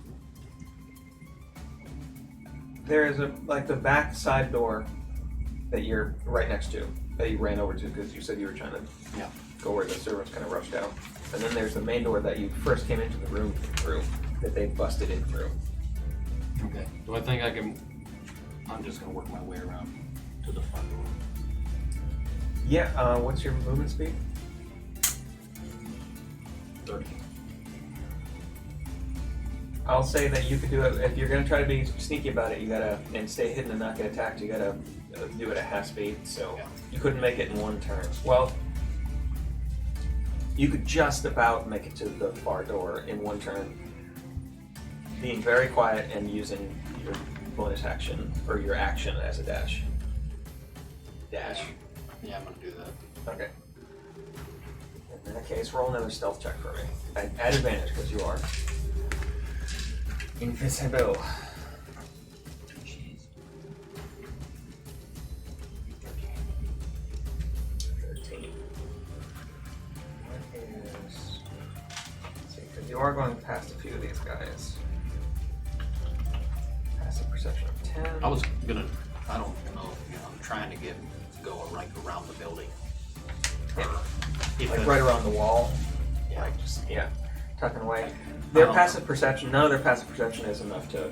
Speaker 2: There is the back side door that you're right next to, that you ran over to because you said you were trying to go where the servants kind of rushed out. And then there's the main door that you first came into the room through, that they busted in through.
Speaker 4: Okay. Do I think I can? I'm just gonna work my way around to the front door.
Speaker 2: Yeah, what's your movement speed?
Speaker 4: 30.
Speaker 2: I'll say that you could do it, if you're going to try to be sneaky about it, you gotta, and stay hidden and not get attacked, you gotta do it at half speed, so you couldn't make it in one turn. Well, you could just about make it to the far door in one turn, being very quiet and using your bonus action, or your action as a dash. Dash.
Speaker 4: Yeah, I'm gonna do that.
Speaker 2: Okay. In that case, roll another stealth check for me. At advantage, because you are invisible.
Speaker 4: Jeez.
Speaker 2: 13. What is... Let's see, because you are going past a few of these guys. Passive perception of 10.
Speaker 4: I was gonna. I don't know. I'm trying to go right around the building.
Speaker 2: Like right around the wall.
Speaker 4: Yeah.
Speaker 2: Like just, tucking away. Their passive perception, none of their passive perception is enough to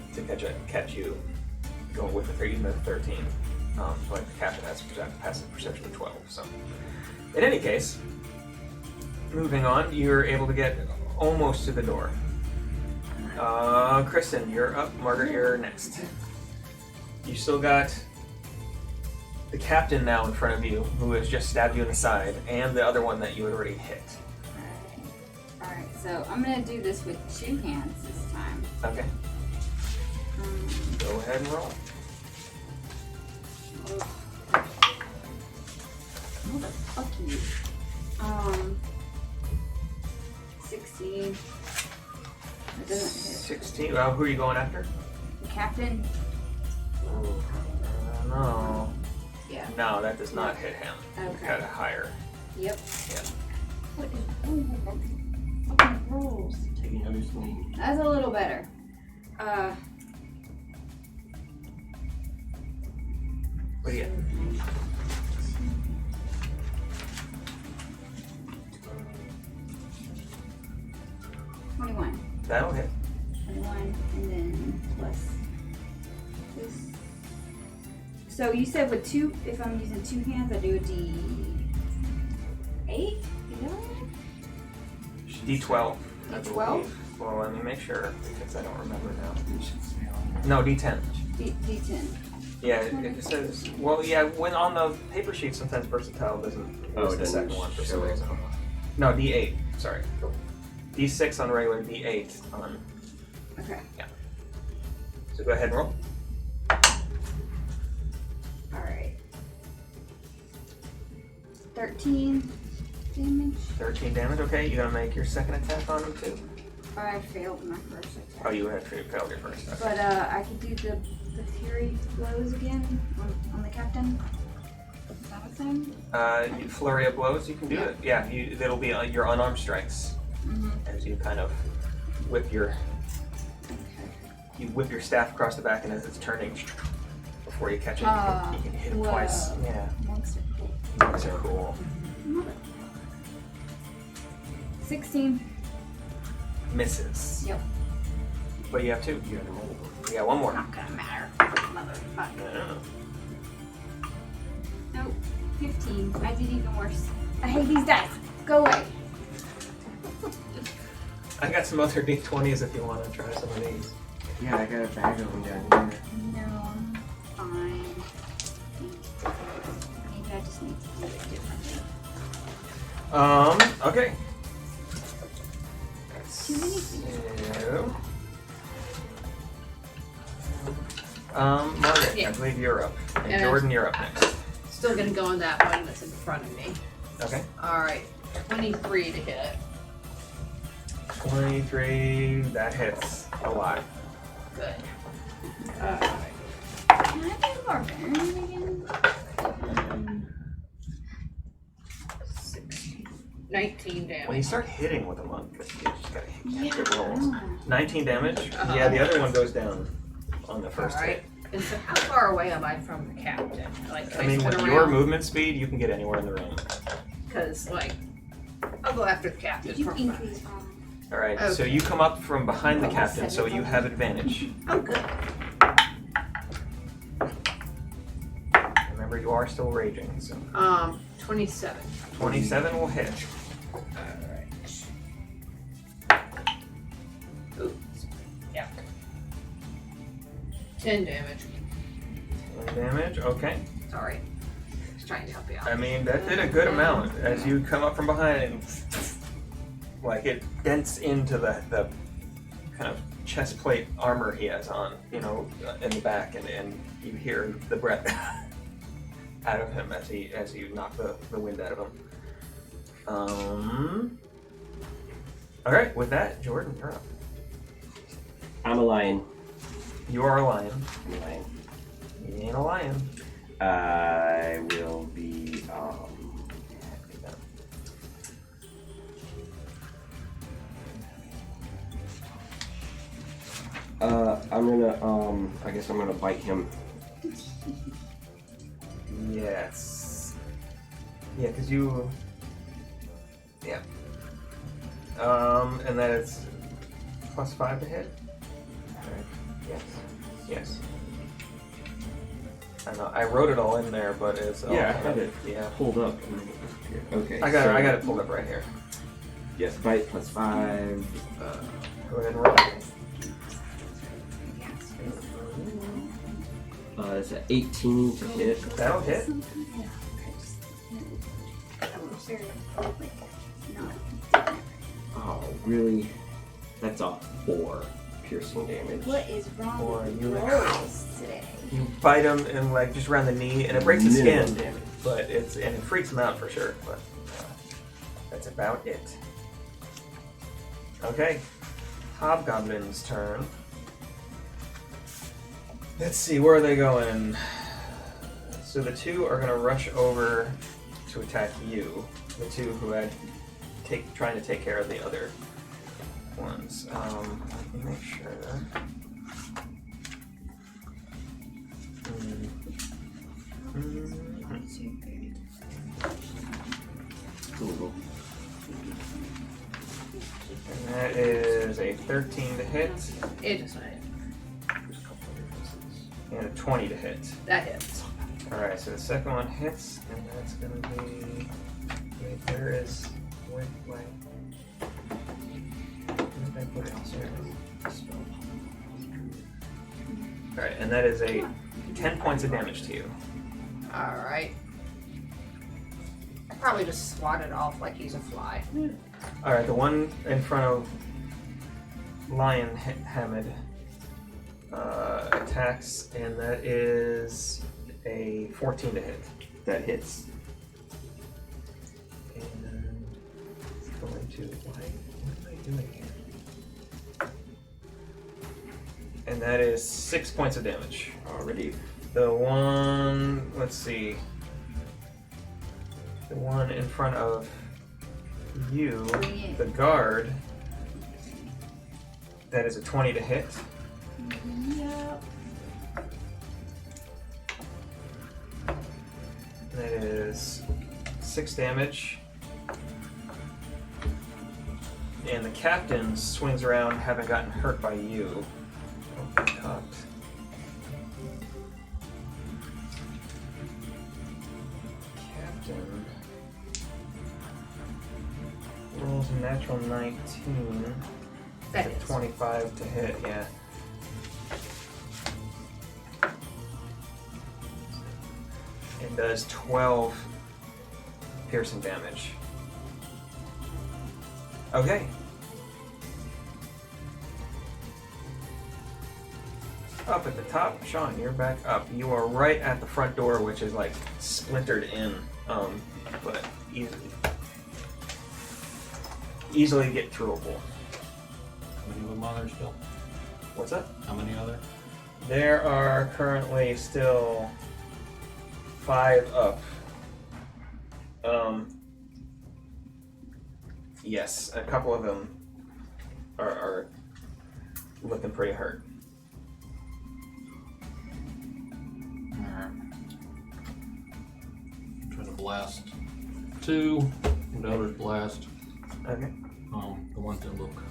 Speaker 2: catch you going with the even at 13. Like the captain has passive perception of 12. So, in any case, moving on, you're able to get almost to the door. Kristen, you're up. Margaret, you're next. You still got the captain now in front of you, who has just stabbed you in the side, and the other one that you had already hit.
Speaker 3: Alright, so I'm gonna do this with 2 hands this time.
Speaker 2: Okay. Go ahead and roll.
Speaker 3: Fuck you. 16. That doesn't hit.
Speaker 2: 16. Who are you going after?
Speaker 3: The captain.
Speaker 2: No.
Speaker 1: Yeah.
Speaker 2: No, that does not hit him.
Speaker 3: Okay.
Speaker 2: Got a higher.
Speaker 3: Yep.
Speaker 2: Yeah.
Speaker 3: What is fucking rolls?
Speaker 4: Taking heavy swing.
Speaker 3: That's a little better.
Speaker 2: What do you get? That'll hit.
Speaker 3: 21, and then plus this. So you said with 2, if I'm using 2 hands, I do a D8?
Speaker 2: D12.
Speaker 3: D12?
Speaker 2: Well, let me make sure, because I don't remember now. No, D10.
Speaker 3: D10.
Speaker 2: Yeah, it says, well, yeah, when on the paper sheet, sometimes versatile doesn't list the second one for some reason. No, D8, sorry. D6 on regular, D8 on...
Speaker 3: Okay.
Speaker 2: Yeah. So go ahead and roll.
Speaker 3: Alright. 13 damage.
Speaker 2: 13 damage, okay. You gonna make your second attack on him too?
Speaker 3: I failed my first attack.
Speaker 2: Oh, you had failed your first attack.
Speaker 3: But I could do the fury blows again on the captain. Is that a thing?
Speaker 2: Flurry of blows, you can do it. Yeah, it'll be your unarmed strikes.
Speaker 3: Mm-hmm.
Speaker 2: As you kind of whip your staff across the back, and as it's turning, before you catch it, you can hit it twice. Yeah.
Speaker 3: Monster.
Speaker 2: Monster cool.
Speaker 3: 16.
Speaker 2: misses.
Speaker 3: Yep.
Speaker 2: But you have 2.
Speaker 5: You have to roll.
Speaker 2: You got 1 more.
Speaker 3: Not gonna matter. Motherfucker.
Speaker 2: Yeah.
Speaker 3: Nope. 15. I did even worse. I hate these dice. Go away.
Speaker 2: I got some other D20s if you want to try some of these.
Speaker 5: Yeah, I got a bag of them down here.
Speaker 3: No, I'm fine. Maybe I just need to do it differently.
Speaker 2: Okay.
Speaker 3: Too many things.
Speaker 2: So, Margaret,
Speaker 1: Yeah.
Speaker 2: I believe you're up. And
Speaker 1: Yeah.
Speaker 2: Jordan, you're up next.
Speaker 1: Still gonna go on that one that's in front of me.
Speaker 2: Okay.
Speaker 1: Alright, 23 to hit.
Speaker 2: 23, that hits a lot.
Speaker 1: Good. Alright.
Speaker 3: Can I do barbarian again?
Speaker 1: 16. 19
Speaker 2: When you
Speaker 1: damage.
Speaker 2: start hitting with a monk, you just gotta hit
Speaker 3: Yeah.
Speaker 2: good rolls. 19 damage?
Speaker 1: Uh-huh.
Speaker 2: Yeah, the other one goes down on the first
Speaker 1: Alright.
Speaker 2: hit.
Speaker 1: And so how far away am I from the captain? Like, can
Speaker 2: I mean,
Speaker 1: spin
Speaker 2: with
Speaker 1: around?
Speaker 2: your movement speed, you can get anywhere in the room.
Speaker 1: Because, like, I'll go after the captain
Speaker 3: Did you
Speaker 1: from
Speaker 3: increase
Speaker 2: Alright, so
Speaker 1: Okay.
Speaker 2: you come up from behind the captain, so you have advantage.
Speaker 1: Oh, good.
Speaker 2: Remember, you are still raging, so.
Speaker 1: 27.
Speaker 2: 27 will hit.
Speaker 1: Alright. Oops. Yeah. 10 damage.
Speaker 2: 10 damage, okay.
Speaker 1: Sorry. Just trying to help you out.
Speaker 2: I mean, that did a good amount. As you come up from behind and like it dents into the kind of chest plate armor he has on, in the back, and you hear the breath out of him as you knock the wind out of him. All right, with that, Jordan, you're up.
Speaker 5: I'm a lion.
Speaker 2: You are a lion.
Speaker 5: I'm a lion.
Speaker 2: You ain't a lion.
Speaker 5: I will be, I'm gonna, I guess I'm gonna bite him.
Speaker 2: Yes. Yeah, because you. Yeah. And that is +5 to hit. Alright. Yes. Yes. I know. I wrote it all in there, but it's.
Speaker 5: Yeah, I have it
Speaker 2: Yeah.
Speaker 5: pulled up. Okay.
Speaker 2: I got it pulled up right here.
Speaker 5: Yes, bite +5.
Speaker 2: Go ahead and roll.
Speaker 5: It's an 18 to hit.
Speaker 2: That'll hit.
Speaker 5: Oh, really? That's a 4 piercing damage.
Speaker 3: What is wrong
Speaker 2: Or
Speaker 3: with
Speaker 2: you-
Speaker 3: the rolls today?
Speaker 2: You bite him and like just around the knee, and it breaks the
Speaker 5: Minimum
Speaker 2: skin.
Speaker 5: damage.
Speaker 2: But it freaks him out for sure. But that's about it. Okay, Hobgoblin's turn. Let's see, where are they going? So the 2 are gonna rush over to attack you. The 2 who had trying to take care of the other ones. Let me make sure.
Speaker 5: Cool.
Speaker 2: And that is a 13 to hit
Speaker 1: It does not hit.
Speaker 2: and a 20 to hit.
Speaker 1: That hits.
Speaker 2: Alright, so the second one hits, and that's gonna be. Wait, there is. Wait. Where did I put it? Alright, and that is a 10 points of damage to you.
Speaker 1: Alright. I probably just swat it off like he's a fly.
Speaker 2: Alright, the one in front of Lion Hamid attacks, and that is a 14 to hit.
Speaker 5: That hits.
Speaker 2: And going to what am I doing here? And that is 6 points of damage.
Speaker 5: Already.
Speaker 2: The one, let's see, the one in front of you, the guard, that is a 20 to hit.
Speaker 3: Yep.
Speaker 2: That is 6 damage. And the captain swings around, having gotten hurt by you. Oh, cocked. Captain rolls a natural 19.
Speaker 1: That
Speaker 2: With a
Speaker 1: is.
Speaker 2: 25 to hit, yeah. It does 12 piercing damage. Okay. Up at the top, Sean, you're back up. You are right at the front door, which is like splintered in, but easily get throughable.
Speaker 4: How many of them are there still?
Speaker 2: What's up?
Speaker 4: How many are there?
Speaker 2: There are currently still 5 up. Yes, a couple of them are looking pretty hurt.
Speaker 4: Alright. Try to blast 2. The others blast.
Speaker 2: Okay.
Speaker 4: The ones that look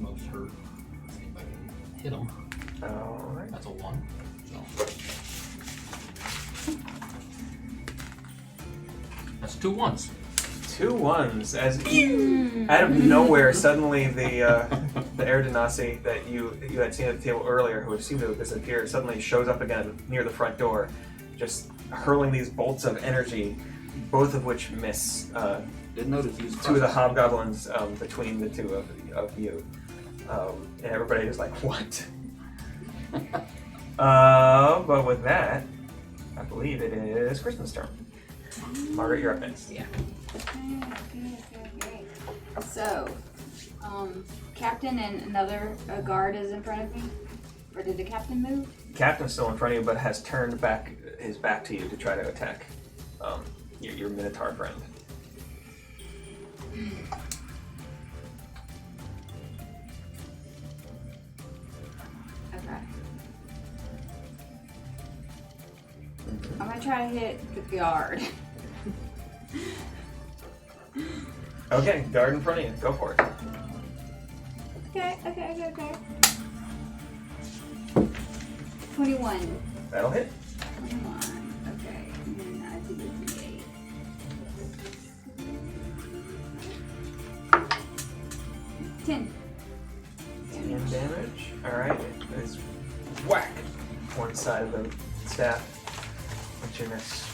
Speaker 4: most hurt. See if I can hit them.
Speaker 2: Alright.
Speaker 4: That's a 1. So. That's 2 1s.
Speaker 2: 2 1s as out of nowhere. Suddenly, the Air Genasi that you had seen at the table earlier, who seemed to have disappeared, suddenly shows up again near the front door, just hurling these bolts of energy, both of which miss.
Speaker 4: Didn't notice these.
Speaker 2: 2 of the hobgoblins between the 2 of you, and everybody is like, "What?" But with that, I believe it is Christmas turn. Margaret, you're up next.
Speaker 1: Yeah.
Speaker 3: Okay. So, captain and another guard is in front of me? Or did the captain move?
Speaker 2: Captain's still in front of you, but has turned back his back to you to try to attack your Minotaur friend.
Speaker 3: Okay. I'm gonna try to hit the guard.
Speaker 2: Okay, guard in front of you. Go for it.
Speaker 3: Okay. 21.
Speaker 2: That'll hit.
Speaker 3: 21. Okay. And then I do the D8. 10.
Speaker 2: 10 damage. Alright, it is whack. One side of the staff. What's your next?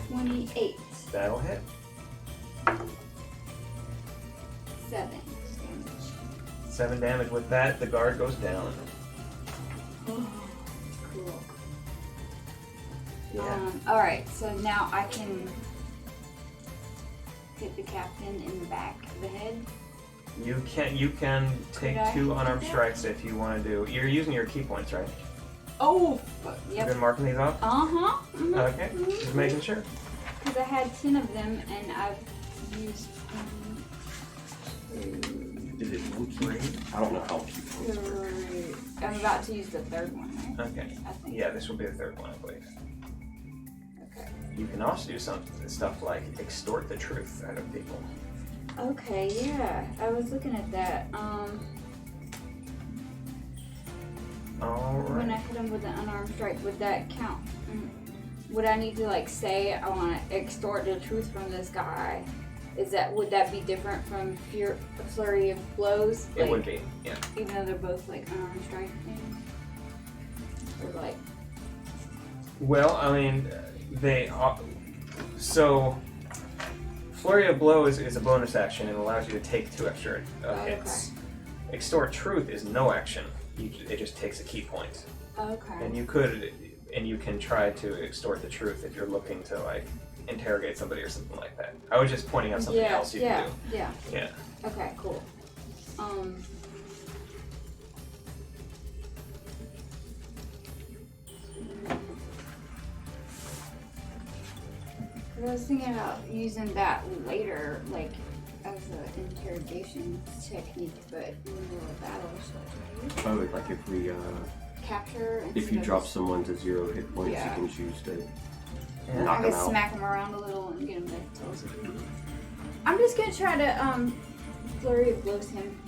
Speaker 3: 28.
Speaker 2: That'll hit.
Speaker 3: 7.
Speaker 2: 7 damage. With that, the guard goes down.
Speaker 3: Oh, cool.
Speaker 2: Yeah.
Speaker 3: Alright, so now I can hit the captain in the back of the head.
Speaker 2: You can take
Speaker 3: Could I
Speaker 2: 2
Speaker 3: hit
Speaker 2: unarmed
Speaker 3: that?
Speaker 2: strikes if you want to do. You're using your key points, right?
Speaker 3: Oh,
Speaker 2: You've
Speaker 3: yep.
Speaker 2: been marking these off?
Speaker 3: Uh-huh.
Speaker 2: Okay, just making sure.
Speaker 3: Because I had 10 of them and I've used
Speaker 5: Is it 1 key? I don't know how key points work.
Speaker 3: 3. I'm about to use the 3rd one, right?
Speaker 2: Okay.
Speaker 3: I think.
Speaker 2: Yeah, this will be the 3rd one, I believe.
Speaker 3: Okay.
Speaker 2: You can also do stuff like extort the truth out of people.
Speaker 3: Okay, yeah. I was looking at that. When I
Speaker 2: Alright.
Speaker 3: hit him with an unarmed strike, would that count? Would I need to like say I want to extort the truth from this guy? Would that be different from flurry of blows?
Speaker 2: It would be, yeah.
Speaker 3: Even though they're both like unarmed strike things? Or like,
Speaker 2: Well, I mean, they are, so Flurry of Blow is a bonus action and allows you to take 2 extra hits. Extort Truth is no action. It just takes a key point.
Speaker 3: okay.
Speaker 2: And you can try to extort the truth if you're looking to like interrogate somebody or something like that. I was just pointing out something else you can do.
Speaker 3: Yeah.
Speaker 2: Yeah.
Speaker 3: Okay, cool. I was thinking about using that later, like as an interrogation technique, but in the middle of battle, so
Speaker 5: Oh, like if we
Speaker 3: capture.
Speaker 5: if
Speaker 3: instead
Speaker 5: you
Speaker 3: of
Speaker 5: drop
Speaker 3: just-
Speaker 5: someone to 0 hit points,
Speaker 3: Yeah.
Speaker 5: you can choose to
Speaker 2: Yeah.
Speaker 5: knock
Speaker 3: I
Speaker 5: them
Speaker 3: can
Speaker 5: out.
Speaker 3: smack them around a little and get them to tell us. I'm just gonna try to Flurry of blows him.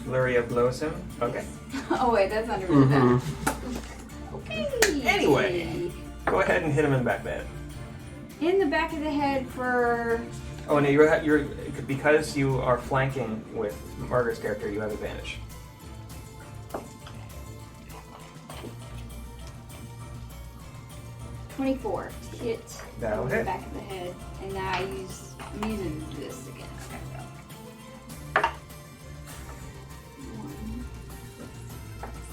Speaker 2: Flurry of blows him. Okay.
Speaker 3: Oh wait, that's under really bad.
Speaker 5: Mm-hmm.
Speaker 3: Okay.
Speaker 2: Anyway. Go ahead and hit him in the back of the head.
Speaker 3: In the back of the head for.
Speaker 2: Oh, no, you're because you are flanking with Margaret's character, you have advantage.
Speaker 3: 24 to hit
Speaker 2: That'll
Speaker 3: in the
Speaker 2: hit.
Speaker 3: back of the head, and now I'm using this again. Okay, go. 1,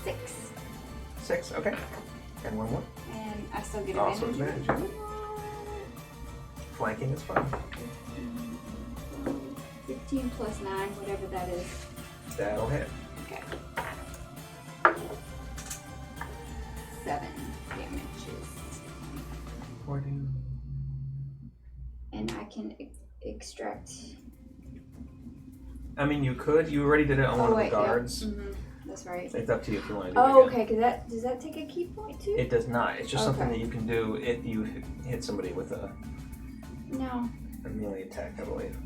Speaker 3: 6,
Speaker 2: 6, okay. And one more.
Speaker 3: and I still get
Speaker 2: Also
Speaker 3: advantage.
Speaker 2: advantage. Flanking is fun.
Speaker 3: 15 plus 9, whatever that is.
Speaker 2: That'll hit.
Speaker 3: Okay. 7 damages.
Speaker 2: 40.
Speaker 3: And I can extract.
Speaker 2: I mean, you could. You already did it on one of the guards.
Speaker 3: Yep. That's right.
Speaker 2: It's up to you if you want to do it
Speaker 3: Oh,
Speaker 2: again.
Speaker 3: okay. Does that take a key point too?
Speaker 2: It does not. It's just something
Speaker 3: Okay.
Speaker 2: that you can do if you hit somebody with a
Speaker 3: No.
Speaker 2: melee attack, I believe.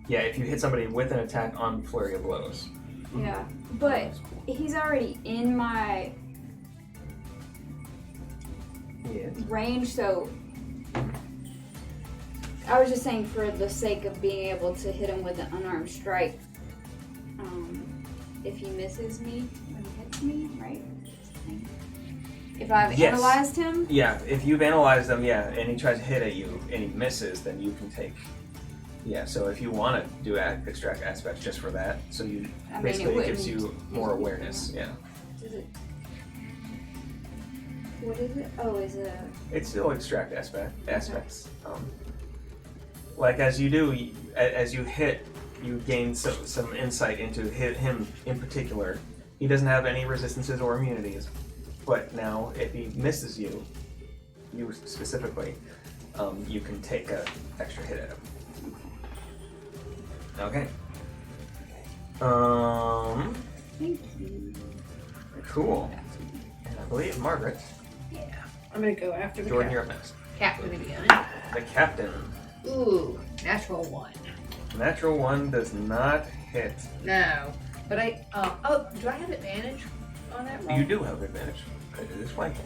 Speaker 2: Yeah, if you hit somebody with an attack on Flurry of Blows.
Speaker 3: Yeah, but he's already in my
Speaker 2: Yeah.
Speaker 3: range, so I was just saying for the sake of being able to hit him with an unarmed strike, if he misses me when he hits me, right? If I've
Speaker 2: Yes.
Speaker 3: analyzed him,
Speaker 2: Yeah, if you've analyzed them, yeah, and he tries to hit at you and he misses, then you can take. Yeah, so if you want to do extract aspects just for that, so you
Speaker 3: I mean,
Speaker 2: basically
Speaker 3: it
Speaker 2: it gives you
Speaker 3: wouldn't-
Speaker 2: more awareness. Yeah,
Speaker 3: is it? What is it? Oh, is it?
Speaker 2: it's still extract aspects. Like as you do, as you hit, you gain some insight into him in particular. He doesn't have any resistances or immunities, but now if he misses you specifically, you can take a extra hit at him. Okay.
Speaker 3: Thank you.
Speaker 2: Cool. And I believe Margaret.
Speaker 1: Yeah. I'm gonna go after the
Speaker 2: Jordan, you're up next.
Speaker 1: captain again.
Speaker 2: The captain.
Speaker 1: Ooh, natural 1.
Speaker 2: Natural 1 does not hit.
Speaker 1: No. But I, do I have advantage on that roll?
Speaker 2: You do have advantage because it is flanking,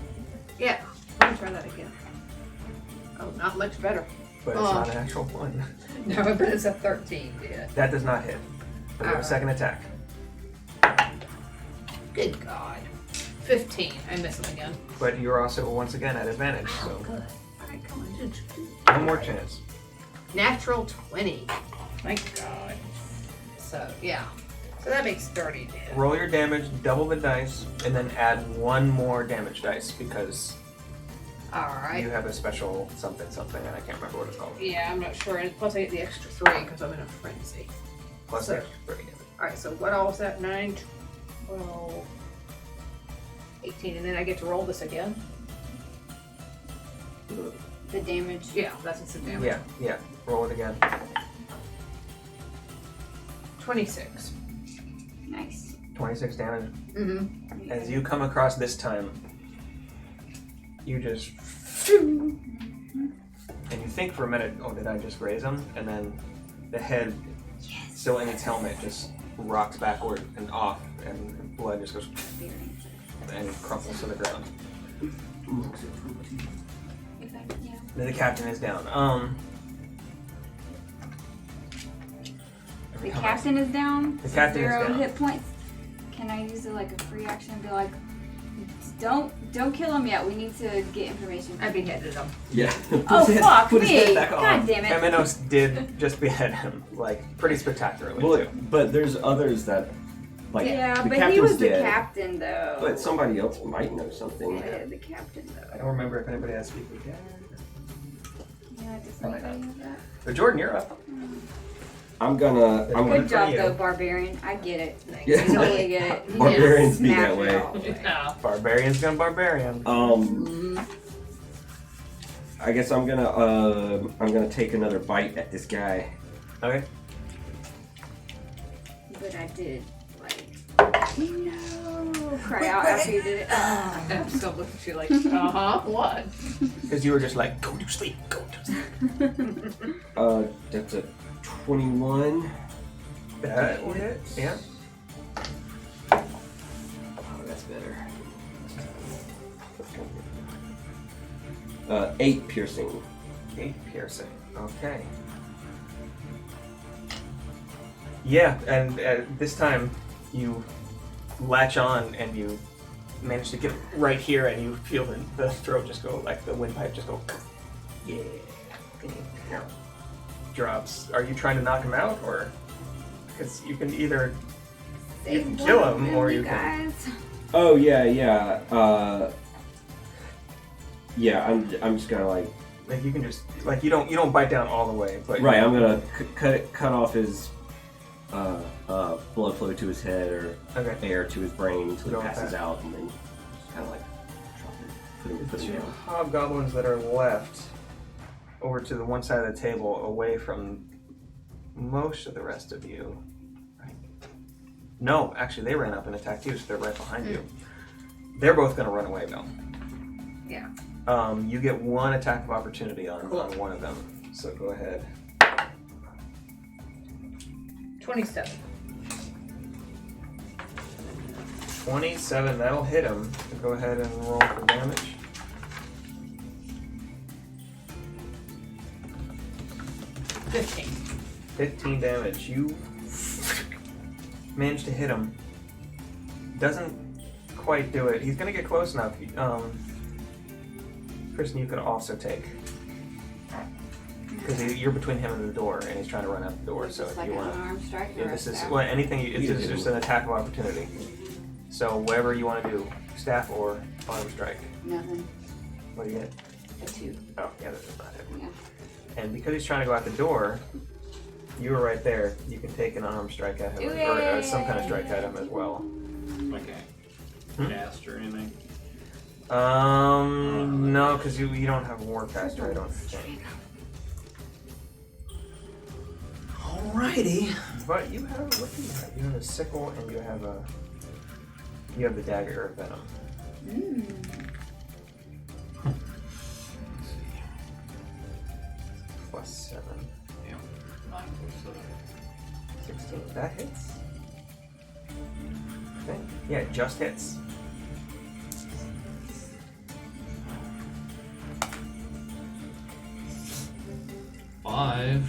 Speaker 1: Yeah. Let me try that again. Oh, not much better.
Speaker 2: but it's not a natural 1.
Speaker 1: No, but it's a 13, yeah.
Speaker 2: That does not hit. For your
Speaker 1: Alright.
Speaker 2: second attack.
Speaker 1: Good God. 15. I miss him again.
Speaker 2: But you're also once again at advantage,
Speaker 1: Oh,
Speaker 2: so
Speaker 1: good. Alright, come on.
Speaker 2: one more chance.
Speaker 1: Natural 20. Thank God. So, yeah. So that makes 30 to hit.
Speaker 2: Roll your damage, double the dice, and then add one more damage dice because
Speaker 1: Alright.
Speaker 2: you have a special something, and I can't remember what it's called.
Speaker 1: Yeah, I'm not sure. And plus I get the extra 3 because I'm in a frenzy.
Speaker 2: Plus
Speaker 1: So-
Speaker 2: extra 30 damage.
Speaker 1: Alright, so what all was that? 9, 12, 18. And then I get to roll this again?
Speaker 3: The damage.
Speaker 1: Yeah, that's what's the damage.
Speaker 2: Yeah. Roll it again.
Speaker 1: 26.
Speaker 3: Nice.
Speaker 2: 26 damage.
Speaker 1: Mm-hmm.
Speaker 2: As you come across this time, you just and you think for a minute, oh, did I just raise him? And then the head, still in its helmet, just rocks backward and off, and blood just goes and crumples to the ground.
Speaker 3: Yeah.
Speaker 2: Then the captain is down.
Speaker 3: The captain is down.
Speaker 2: The captain is
Speaker 3: 0
Speaker 2: down.
Speaker 3: hit points. Can I use it like a free action and be like, don't kill him yet. We need to get information.
Speaker 1: I beheaded him.
Speaker 5: Yeah.
Speaker 3: Oh fuck
Speaker 5: Put his head
Speaker 3: me!
Speaker 5: back on.
Speaker 3: God damn it!
Speaker 2: Temenos did just behead him, like pretty spectacularly
Speaker 5: Well,
Speaker 2: too.
Speaker 5: but there's others that, like,
Speaker 3: Yeah,
Speaker 5: the
Speaker 3: but he
Speaker 5: captain's
Speaker 3: was the
Speaker 5: dead,
Speaker 3: captain though.
Speaker 5: but somebody else might know something.
Speaker 3: Yeah, the captain
Speaker 2: I
Speaker 3: though.
Speaker 2: don't remember if anybody has speak again.
Speaker 3: Yeah, does
Speaker 2: Probably
Speaker 3: anybody have that?
Speaker 2: But Jordan, you're up.
Speaker 5: I'm gonna
Speaker 3: Good job
Speaker 2: you.
Speaker 3: though, barbarian. I get it.
Speaker 5: Yeah.
Speaker 3: I totally get it. You
Speaker 5: Barbarians
Speaker 3: just
Speaker 5: be that
Speaker 3: smash
Speaker 5: way.
Speaker 3: it all the
Speaker 1: Yeah.
Speaker 2: Barbarian's gonna barbarian.
Speaker 5: I guess I'm gonna take another bite at this guy.
Speaker 2: Okay.
Speaker 3: But I did no cry out after you did it.
Speaker 1: I'm still looking at you like, what?
Speaker 2: Because you were just like, go to sleep, go to sleep.
Speaker 5: That's a 21.
Speaker 2: That will hit. Yeah.
Speaker 5: Oh, that's better. 8 piercing.
Speaker 2: 8 piercing. Okay. Yeah, and this time you latch on and you manage to get right here, and you feel the throat just go, like the windpipe just go, yeah. And he drops. Are you trying to knock him out, or because you can either
Speaker 3: Save
Speaker 2: kill
Speaker 3: one
Speaker 2: him,
Speaker 3: of
Speaker 2: or
Speaker 3: them,
Speaker 2: you can.
Speaker 3: guys.
Speaker 5: Oh yeah. Yeah, I'm just gonna like.
Speaker 2: Like you can just like you don't bite down all the way, but
Speaker 5: Right, I'm gonna cut off his blood flow to his head or
Speaker 2: Okay.
Speaker 5: air to his brain until
Speaker 2: Go
Speaker 5: he
Speaker 2: with
Speaker 5: passes
Speaker 2: that.
Speaker 5: out, and then kind of like drop it, put
Speaker 2: The
Speaker 5: him
Speaker 2: two
Speaker 5: down.
Speaker 2: hobgoblins that are left over to the one side of the table, away from most of the rest of you. Right? No, actually, they ran up and attacked you, so they're right behind you. They're both going to run away, though.
Speaker 1: Yeah.
Speaker 2: You get one attack of opportunity on one of them, so go ahead.
Speaker 1: 27.
Speaker 2: 27, that'll hit him. So go ahead and roll for damage. 15 damage. You manage to hit him. Doesn't quite do it. He's gonna get close enough. Person you could also take. Because you're between him and the door, and he's trying to run out the door. So
Speaker 3: It's
Speaker 2: if
Speaker 3: like
Speaker 2: you
Speaker 3: an
Speaker 2: want
Speaker 3: arm strike.
Speaker 2: to, this is anything. It's just an attack of opportunity. So whatever you want to do, staff or arm strike.
Speaker 3: Nothing.
Speaker 2: What do you get?
Speaker 3: A 2.
Speaker 2: Oh, yeah, that's not it.
Speaker 3: Yeah.
Speaker 2: And because he's trying to go out the door, you were right there. You can take an arm strike at him, or some kind of strike at him as well.
Speaker 4: Like a cast or anything.
Speaker 2: No, because you don't have Warcaster, I don't think.
Speaker 4: Alrighty.
Speaker 2: But you have, what do you have? You have a sickle and you have the dagger of venom. Plus 7.
Speaker 4: Yeah. 9 plus
Speaker 2: 16. That hits? I think. Yeah, it just hits.
Speaker 4: Five.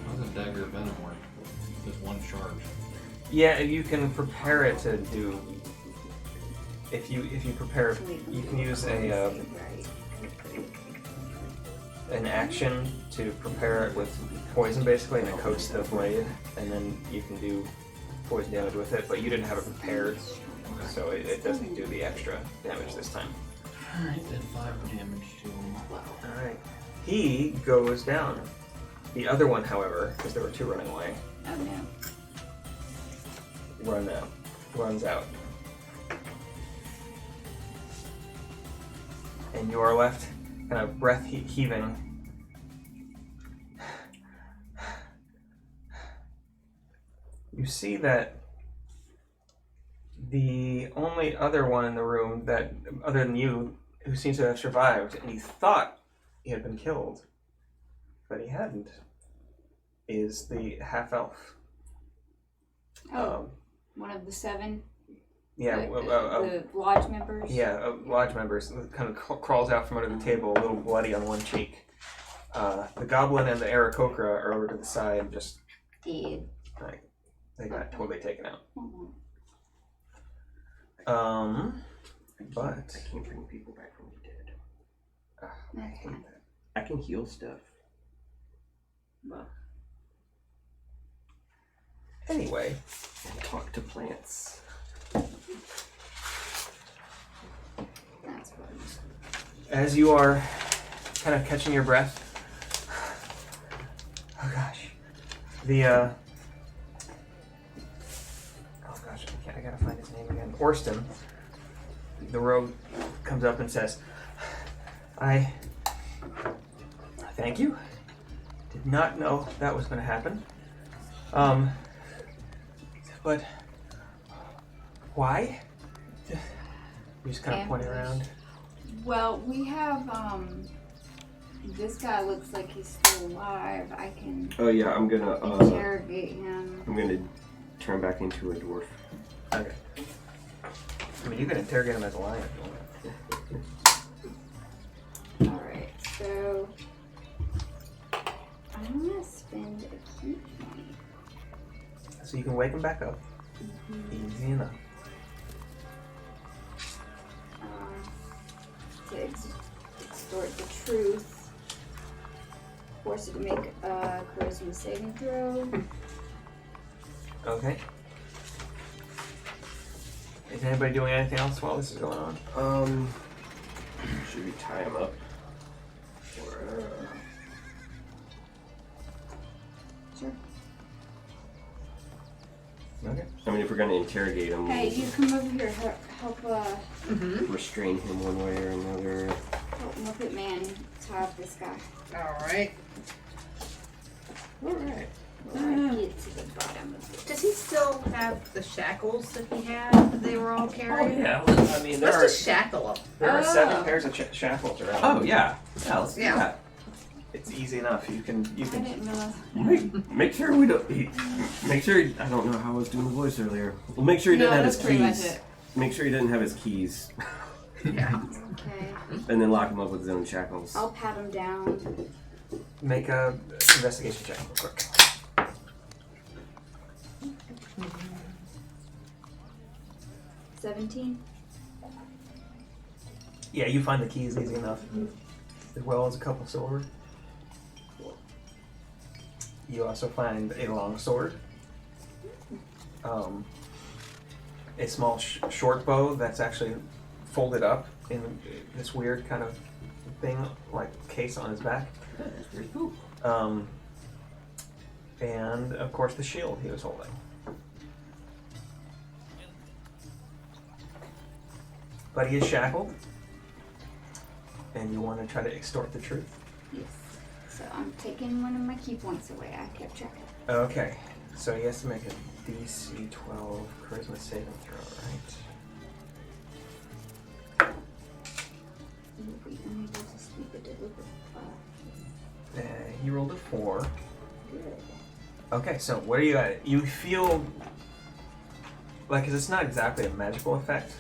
Speaker 4: How does a dagger of venom work? Just one charge.
Speaker 2: Yeah, you can prepare it to do. If you prepare, you can use an action to prepare it with poison, basically, and it coats the blade, and then you can do poison damage with it. But you didn't have it prepared, so it doesn't do the extra damage this time.
Speaker 4: Alright, then 5 damage to him.
Speaker 2: All right, he goes down. The other one, however, because there were 2 running away,
Speaker 3: Oh no.
Speaker 2: runs out. And you are left kind of breath heaving. You see that the only other one in the room that, other than you, who seems to have survived, and you thought he had been killed, but he hadn't, is the half-elf.
Speaker 3: Oh, one of the 7.
Speaker 2: Yeah,
Speaker 3: The lodge members.
Speaker 2: yeah, lodge members kind of crawls out from under the table, a little bloody on one cheek. The goblin and the Aarakocra are over to the side, just
Speaker 3: Dead.
Speaker 2: like they got totally taken out.
Speaker 3: Oh,
Speaker 2: But
Speaker 5: I can't bring people back from the dead.
Speaker 2: I hate that.
Speaker 5: I can heal stuff.
Speaker 3: well,
Speaker 2: Anyway,
Speaker 5: And talk to plants.
Speaker 3: that's what it is.
Speaker 2: as you are kind of catching your breath, oh gosh, oh gosh, I gotta find his name again. Orston, the rogue, comes up and says, I thank you. Did not know that was going to happen. But why? You just kind of point
Speaker 3: Ambush.
Speaker 2: around.
Speaker 3: Well, we have, this guy looks like he's still alive. I can
Speaker 5: Oh yeah, I'm gonna
Speaker 3: interrogate him.
Speaker 5: I'm gonna turn back into a dwarf.
Speaker 2: Okay. I mean, you can interrogate him as a lion if you want.
Speaker 3: Alright, so I'm gonna spend a key point.
Speaker 2: So you can wake him back up. Easy enough.
Speaker 3: To extort the truth. Force it to make a charisma saving throw.
Speaker 2: Okay. Is anybody doing anything else while this is going on?
Speaker 5: Should we tie him up?
Speaker 3: Sure.
Speaker 2: Okay.
Speaker 5: I mean, if we're gonna interrogate him,
Speaker 3: Hey, you come over here. Help
Speaker 5: restrain him one way or another.
Speaker 3: help Muppet Man tie up this guy.
Speaker 1: Alright.
Speaker 2: Alright.
Speaker 3: Get to the bottom of it.
Speaker 1: Does he still have the shackles that he had that they were all
Speaker 2: Oh
Speaker 1: carrying?
Speaker 2: yeah. I mean, there
Speaker 1: Let's
Speaker 2: are
Speaker 1: just shackle him.
Speaker 2: 7 pairs of shackles around.
Speaker 5: Oh yeah, yeah. Let's do
Speaker 1: Yeah.
Speaker 5: that.
Speaker 2: It's easy enough. You can.
Speaker 3: I didn't realize.
Speaker 5: Make sure we don't. Make sure. I don't know how I was doing the voice earlier. Well, make sure he didn't have his
Speaker 3: that's pretty much
Speaker 5: keys.
Speaker 3: it.
Speaker 5: Make sure he didn't have his keys,
Speaker 1: Yeah.
Speaker 3: Okay.
Speaker 5: and then lock him up with his own shackles.
Speaker 3: I'll pat him down.
Speaker 2: Make a investigation check real quick.
Speaker 3: 17.
Speaker 2: Yeah, you find the keys easy enough, as well as a couple silver. You also find a long sword, a small short bow that's actually folded up in this weird kind of thing, like case on his back,
Speaker 5: That's pretty cool.
Speaker 2: and of course the shield he was holding. But he is shackled, and you want to try to extort the truth.
Speaker 3: Yes. So I'm taking one of my key points away. I kept track of.
Speaker 2: Okay, so he has to make a DC 12 charisma saving throw, right?
Speaker 3: You'll be unable to speak a deliberate thought.
Speaker 2: He rolled a 4.
Speaker 3: Good.
Speaker 2: Okay, so what are you at? You feel like, 'cause it's not exactly a magical effect.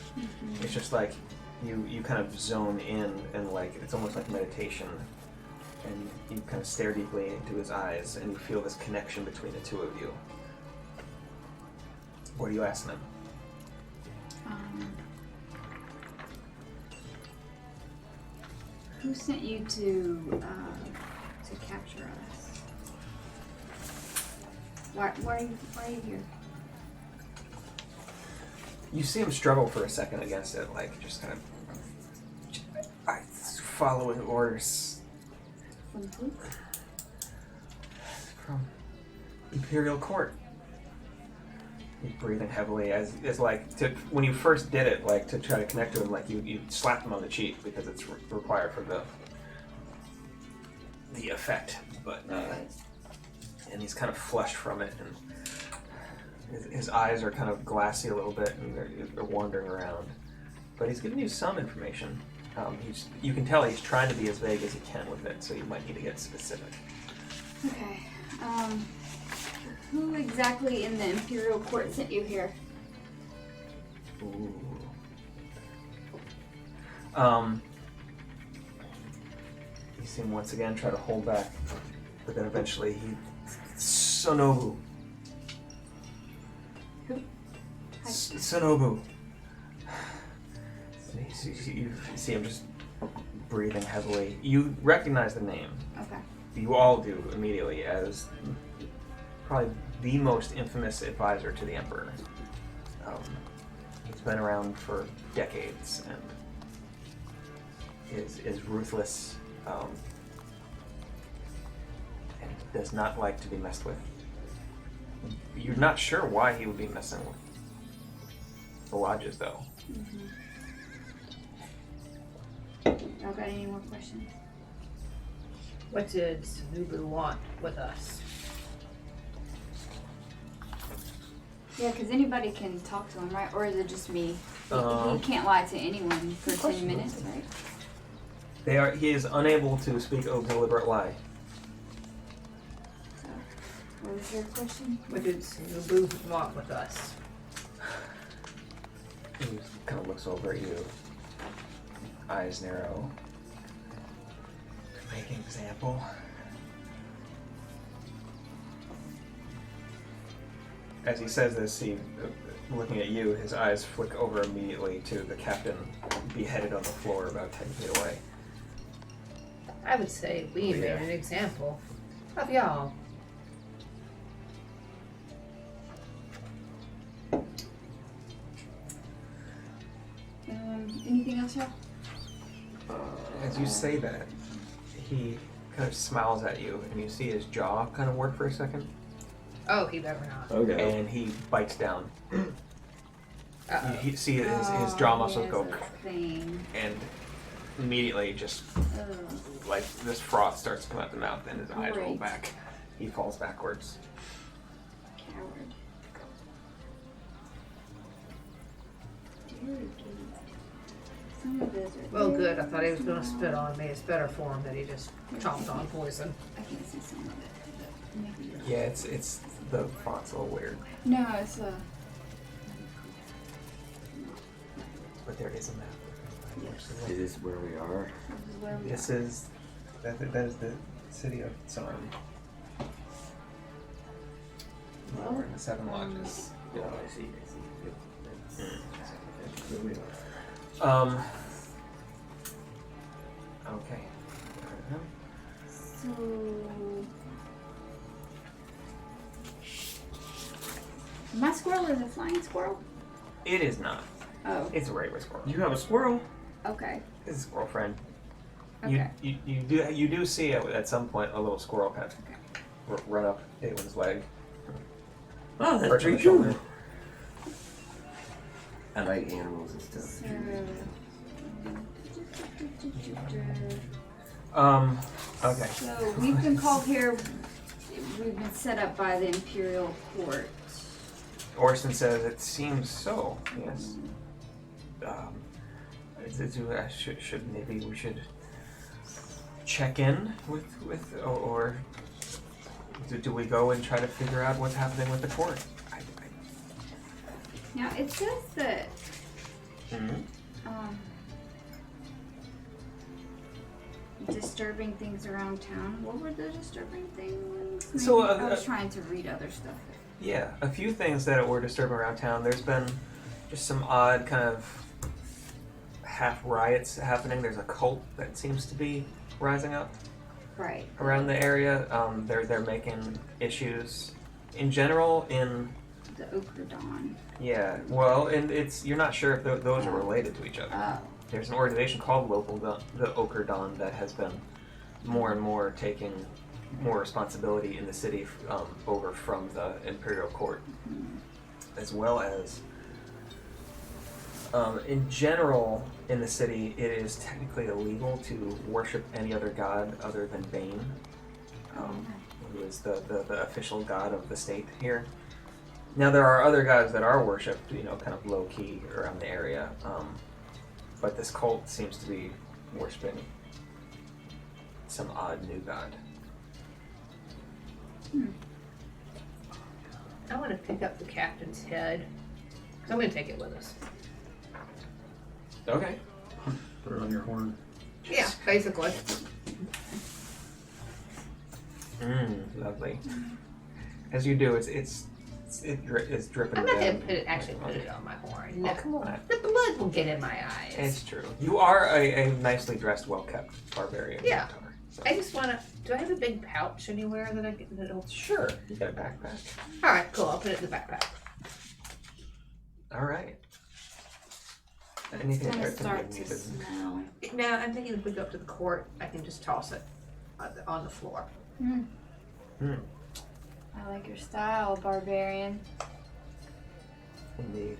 Speaker 2: It's just like you kind of zone in, and like it's almost like meditation, and you kind of stare deeply into his eyes, and you feel this connection between the two of you. What are you asking him?
Speaker 3: Who sent you to capture us? Why are you here?
Speaker 2: You see him struggle for a second against it, like just kind of following orders
Speaker 3: From who?
Speaker 2: from Imperial Court. He's breathing heavily as like to when you first did it, like to try to connect to him, like you slapped him on the cheek because it's required for the effect, but and he's kind of flushed from it, and his eyes are kind of glassy a little bit, and they're wandering around. But he's giving you some information. You can tell he's trying to be as vague as he can with it, so you might need to get specific.
Speaker 3: Okay. Who exactly in the Imperial Court sent you here?
Speaker 2: Ooh. You see him once again try to hold back, but then eventually he... Sonobu.
Speaker 3: Who?
Speaker 2: Sonobu. You see him just breathing heavily. You recognize the name.
Speaker 3: Okay.
Speaker 2: You all do immediately as probably the most infamous advisor to the Emperor. He's been around for decades and is ruthless and does not like to be messed with. You're not sure why he would be messing with the lodges, though.
Speaker 3: Y'all got any more questions?
Speaker 1: What did Nubu want with us?
Speaker 3: Yeah, because anybody can talk to him, right? Or is it just me? He
Speaker 2: Uh,
Speaker 3: can't lie to anyone for
Speaker 2: good
Speaker 3: 10
Speaker 2: question.
Speaker 3: minutes, right?
Speaker 2: He is unable to speak a deliberate lie.
Speaker 3: What was your question?
Speaker 1: What did Boo want with us?
Speaker 2: He kind of looks over at you. Eyes narrow. To make an example. As he says this, looking at you, his eyes flick over immediately to the captain beheaded on the floor about 10 feet away.
Speaker 1: I would say we made an example of y'all.
Speaker 3: Anything else, y'all?
Speaker 2: As you say that, he kind of smiles at you, and you see his jaw kind of work for a second,
Speaker 1: Oh, he better not.
Speaker 5: Okay.
Speaker 2: and he bites down.
Speaker 1: Uh-oh.
Speaker 2: You see his jaw muscles
Speaker 3: he
Speaker 2: go,
Speaker 3: has a thing.
Speaker 2: and immediately just like this froth starts to come out the mouth, and his eyes roll
Speaker 3: Great.
Speaker 2: back. He falls backwards.
Speaker 3: Coward. Dude. Some of those are
Speaker 1: Well,
Speaker 3: very
Speaker 1: good. I thought he was going to
Speaker 3: small.
Speaker 1: spit on me. It's better for him that he just chomped on poison.
Speaker 3: I can see some of it. But maybe you're-
Speaker 2: Yeah, it's the font's a little weird,
Speaker 3: No, it's
Speaker 2: but there is a map.
Speaker 3: Yes.
Speaker 5: Is this where we are?
Speaker 3: this is where we
Speaker 2: This
Speaker 3: are.
Speaker 2: is that is the city of Sun. We're in the Seven Lodges.
Speaker 5: Oh, I see. Yep. That's where we are.
Speaker 2: Okay.
Speaker 3: So my squirrel is a flying squirrel.
Speaker 2: It is not.
Speaker 3: Oh,
Speaker 2: It's a regular squirrel.
Speaker 5: You have a squirrel?
Speaker 3: okay.
Speaker 2: It's a squirrel friend.
Speaker 3: Okay.
Speaker 2: You do see at some point a little squirrel kind of run up Damon's leg.
Speaker 5: Oh, that's
Speaker 2: Perch on
Speaker 5: pretty
Speaker 2: the shoulder.
Speaker 5: cool. I like animals and stuff.
Speaker 3: So,
Speaker 2: Okay.
Speaker 3: so we've been called here. We've been set up by the Imperial Court.
Speaker 2: Orson says it seems so. Yes. Should maybe we should check in with or do we go and try to figure out what's happening with the court?
Speaker 3: Now it says that
Speaker 2: Mhm.
Speaker 3: disturbing things around town. What were the disturbing things?
Speaker 2: So,
Speaker 3: Maybe I was trying to read other stuff.
Speaker 2: Yeah, a few things that were disturbing around town. There's been just some odd kind of half riots happening. There's a cult that seems to be rising up
Speaker 3: Right.
Speaker 2: around the area. They're making issues in general in
Speaker 3: The Ochre Dawn.
Speaker 2: yeah. Well, and you're not sure if those are related to each other.
Speaker 3: Oh.
Speaker 2: There's an organization called the Ochre Dawn that has been more and more taking more responsibility in the city over from the Imperial Court, as well as in general in the city it is technically illegal to worship any other god other than Bane, who is the official god of the state here. Now there are other gods that are worshipped, kind of low key around the area, but this cult seems to be worshiping some odd new god.
Speaker 1: I want to pick up the captain's head. 'Cause I'm going to take it with us.
Speaker 2: Okay.
Speaker 4: Put it on your horn.
Speaker 1: Yeah, basically.
Speaker 2: Lovely. As you do, it's dripping
Speaker 1: I'm not
Speaker 2: down.
Speaker 1: going to actually put it on my horn. No,
Speaker 2: Oh, come on.
Speaker 1: The blood will get in my eyes.
Speaker 2: It's true. You are a nicely dressed, well-kept barbarian.
Speaker 1: Yeah.
Speaker 2: Minotaur, so.
Speaker 1: I just want to. Do I have a big pouch anywhere that I get that'll?
Speaker 2: Sure. You got a backpack.
Speaker 1: All right, cool. I'll put it in the backpack.
Speaker 2: All right. Anything
Speaker 3: Gonna
Speaker 2: else that
Speaker 3: start
Speaker 2: you
Speaker 3: to
Speaker 2: needed?
Speaker 3: smell.
Speaker 1: Now I'm thinking if we go up to the court, I can just toss it on the floor.
Speaker 3: I like your style, barbarian.
Speaker 2: Indeed.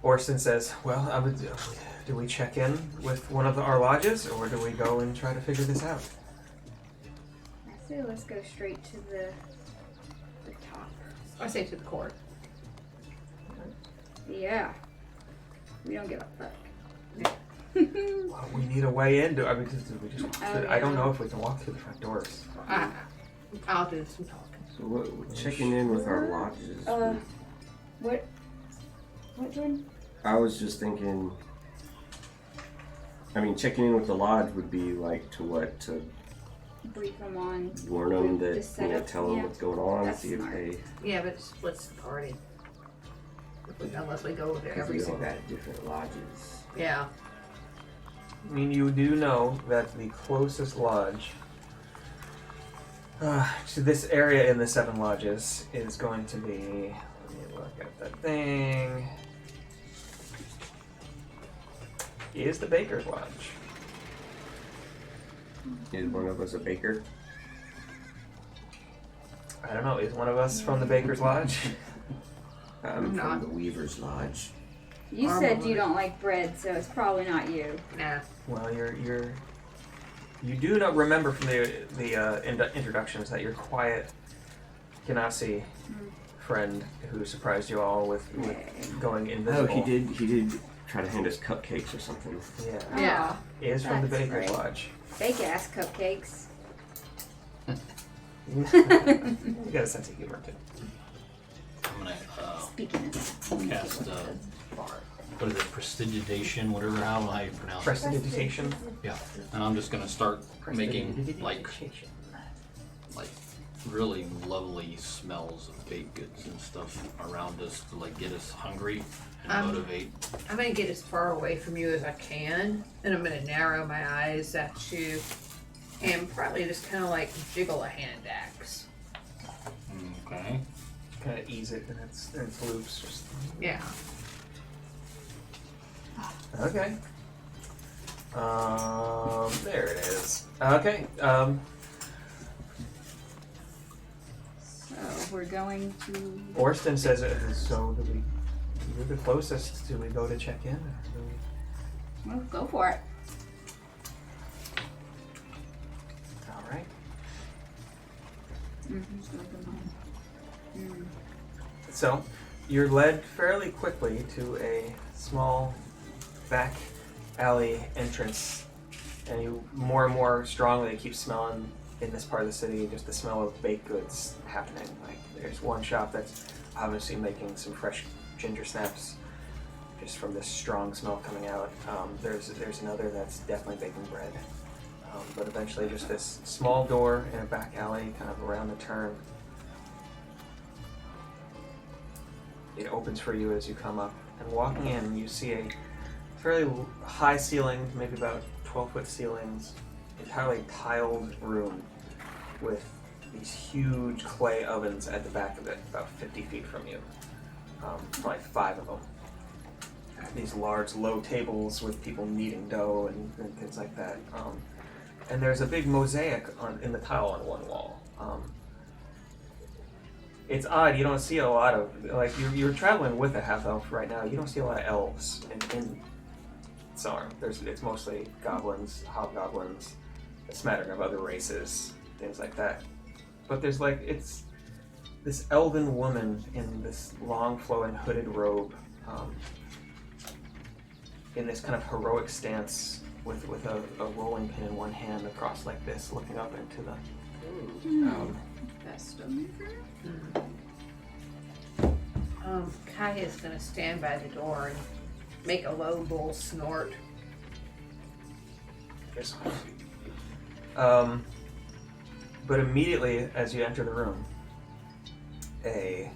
Speaker 2: Orson says, well, do we check in with one of our lodges, or do we go and try to figure this out?
Speaker 3: I say let's go straight to the top.
Speaker 1: I say to the court.
Speaker 3: Yeah. We don't give a fuck.
Speaker 2: Well, we need a way in. Do we just walk
Speaker 3: Oh,
Speaker 2: through? I don't
Speaker 3: yeah.
Speaker 2: know if we can walk through the front doors.
Speaker 1: I'll do some talking.
Speaker 5: So checking in with our lodges.
Speaker 3: What, Jordan?
Speaker 5: I was just thinking. I mean, checking in with the lodge would be like to
Speaker 3: Brief them on.
Speaker 5: warn them
Speaker 3: The
Speaker 5: that
Speaker 3: setup,
Speaker 5: tell them
Speaker 3: yeah.
Speaker 5: what's going on,
Speaker 3: That's
Speaker 5: see if
Speaker 3: smart.
Speaker 5: they.
Speaker 1: Yeah, but it splits the party. Unless we go there every
Speaker 5: we all
Speaker 1: single.
Speaker 5: got different lodges.
Speaker 1: Yeah.
Speaker 2: I mean, you do know that the closest lodge to this area in the 7 lodges is going to be. Let me look at that thing. Is the Baker's Lodge.
Speaker 5: Is one of us a baker?
Speaker 2: I don't know. Is one of us from the Baker's Lodge?
Speaker 5: I'm
Speaker 1: Not.
Speaker 5: from the Weaver's Lodge.
Speaker 3: You said you don't like bread, so it's probably not you.
Speaker 1: Nah.
Speaker 2: Well, you do not remember from the introductions that your quiet Ganassi friend who surprised you all with going invisible.
Speaker 5: Oh, he did try to hand us cupcakes or something.
Speaker 2: Yeah.
Speaker 1: Yeah.
Speaker 2: Is from the
Speaker 3: That's
Speaker 2: Baker's
Speaker 3: great.
Speaker 2: Lodge.
Speaker 3: Fake ass cupcakes.
Speaker 2: You got a sense of humor too.
Speaker 4: I'm gonna
Speaker 3: Speaking of
Speaker 4: cast what is it, prestidigitation, whatever, how you pronounce it.
Speaker 2: Prestidigitation.
Speaker 4: Yeah, and I'm just gonna start making like
Speaker 2: Prestidigitation.
Speaker 4: really lovely smells of baked goods and stuff around us to like get us hungry and motivate.
Speaker 1: I'm gonna get as far away from you as I can, and I'm gonna narrow my eyes at you, and probably just kind of like jiggle a hand axe.
Speaker 4: Okay.
Speaker 2: Kind of ease it in its loops. Just...
Speaker 1: Yeah.
Speaker 2: Okay. There it is. Okay.
Speaker 3: So we're going to.
Speaker 2: Orston says, so do we? You're the closest. Do we go to check in? Or do we...
Speaker 3: Well, go for it.
Speaker 2: All right. So, you're led fairly quickly to a small back alley entrance, and you more and more strongly keep smelling in this part of the city just the smell of baked goods happening. Like there's one shop that's obviously making some fresh ginger snaps just from this strong smell coming out. There's another that's definitely baking bread. But eventually just this small door in a back alley kind of around the turn. It opens for you as you come up, and walking in, you see a fairly high ceiling, maybe about 12-foot ceilings, entirely tiled room with these huge clay ovens at the back of it, about 50 feet from you. Probably 5 of them. These large, low tables with people kneading dough and things like that. And there's a big mosaic in the tile on one wall. It's odd, you don't see a lot of, like, you're traveling with a half-elf right now, you don't see a lot of elves in Sarm. It's mostly goblins, hobgoblins, a smattering of other races, things like that. But there's it's this elven woman in this long flowing hooded robe, in this kind of heroic stance with a rolling pin in one hand across like this, looking up into the
Speaker 1: Kaya's gonna stand by the door and make a low bull snort.
Speaker 2: But immediately as you enter the room, a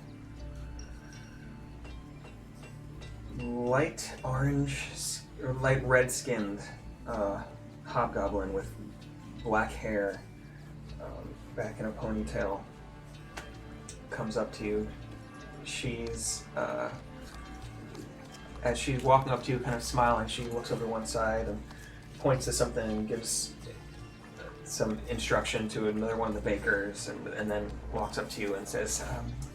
Speaker 2: light orange or light red skinned hobgoblin with black hair, back in a ponytail, comes up to you. She's as she's walking up to you, kind of smiling, she looks over one side and points to something and gives some instruction to another one of the bakers, and then walks up to you and says,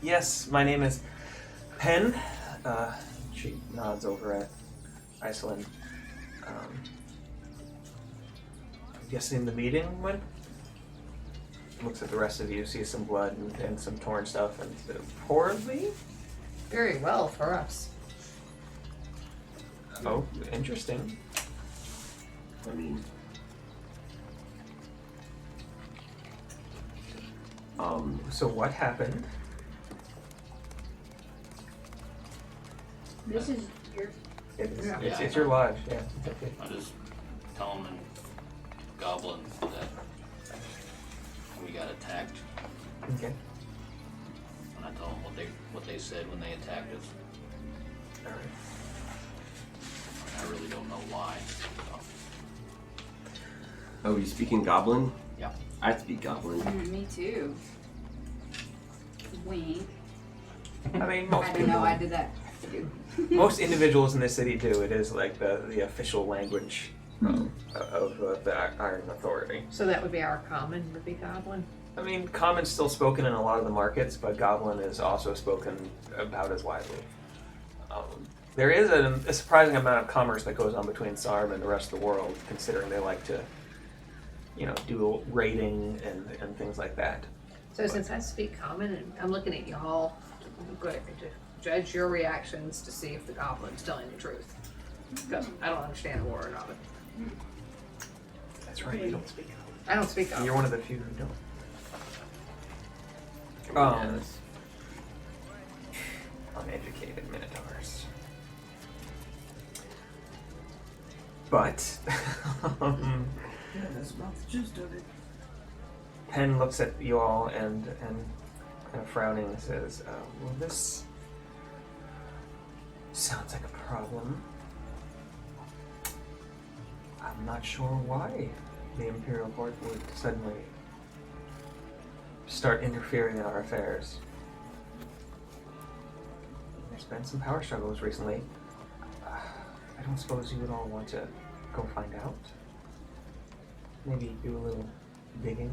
Speaker 2: yes, my name is Pen. She nods over at Iceland. I'm guessing the meeting went? Looks at the rest of you, sees some blood and some torn stuff, and says, poorly?
Speaker 1: Very well for us.
Speaker 2: Oh, interesting.
Speaker 5: I mean,
Speaker 2: So what happened?
Speaker 3: This is your.
Speaker 2: It's your lodge, yeah. It's okay.
Speaker 4: I just tell them in Goblin that we got attacked.
Speaker 2: Okay.
Speaker 4: And I tell them what they said when they attacked us.
Speaker 2: Alright.
Speaker 4: I really don't know why. So,
Speaker 5: oh, you speaking Goblin?
Speaker 4: Yeah.
Speaker 5: I speak Goblin.
Speaker 3: Me too. Wink.
Speaker 2: I mean,
Speaker 3: I
Speaker 2: most
Speaker 3: didn't know
Speaker 2: people,
Speaker 3: I did that too.
Speaker 2: most individuals in the city do. It is like the official language of the Iron Authority.
Speaker 1: So that would be our common, would be Goblin.
Speaker 2: I mean, common's still spoken in a lot of the markets, but Goblin is also spoken about as widely. There is a surprising amount of commerce that goes on between Sarm and the rest of the world, considering they like to, do raiding and things like that.
Speaker 1: So since I speak common, and I'm looking at y'all, I'm going to judge your reactions to see if the Goblin's telling the truth. Because I don't understand a word of it.
Speaker 2: That's right, you don't speak.
Speaker 1: I don't speak Goblin.
Speaker 2: You're one of the few who don't.
Speaker 5: Yes.
Speaker 2: Uneducated Minotaurs. But
Speaker 6: Yeah, that's about the gist of it.
Speaker 2: Penn looks at you all and kind of frowning and says, well, this sounds like a problem. I'm not sure why the Imperial Court would suddenly start interfering in our affairs. There's been some power struggles recently. I don't suppose you would all want to go find out? Maybe do a little digging?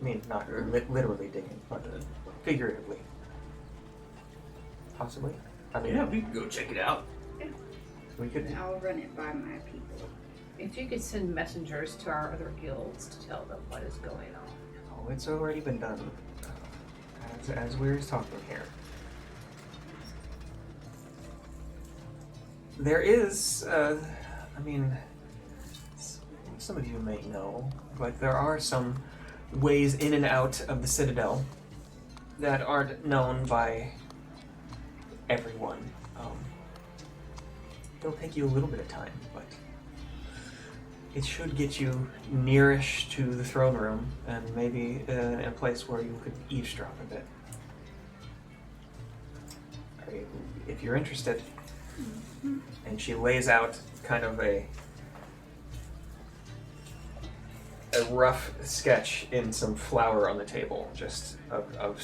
Speaker 2: I mean, not literally digging, but figuratively. Possibly. I mean,
Speaker 5: Yeah, we can go check it out.
Speaker 2: we could.
Speaker 3: I'll run it by my people.
Speaker 1: If you could send messengers to our other guilds to tell them what is going on.
Speaker 2: Oh, it's already been done. As we were talking here. There is, some of you may know, but there are some ways in and out of the Citadel that aren't known by everyone. It'll take you a little bit of time, but it should get you nearish to the throne room and maybe in a place where you could eavesdrop a bit. If you're interested. And she lays out kind of a rough sketch in some flour on the table, just of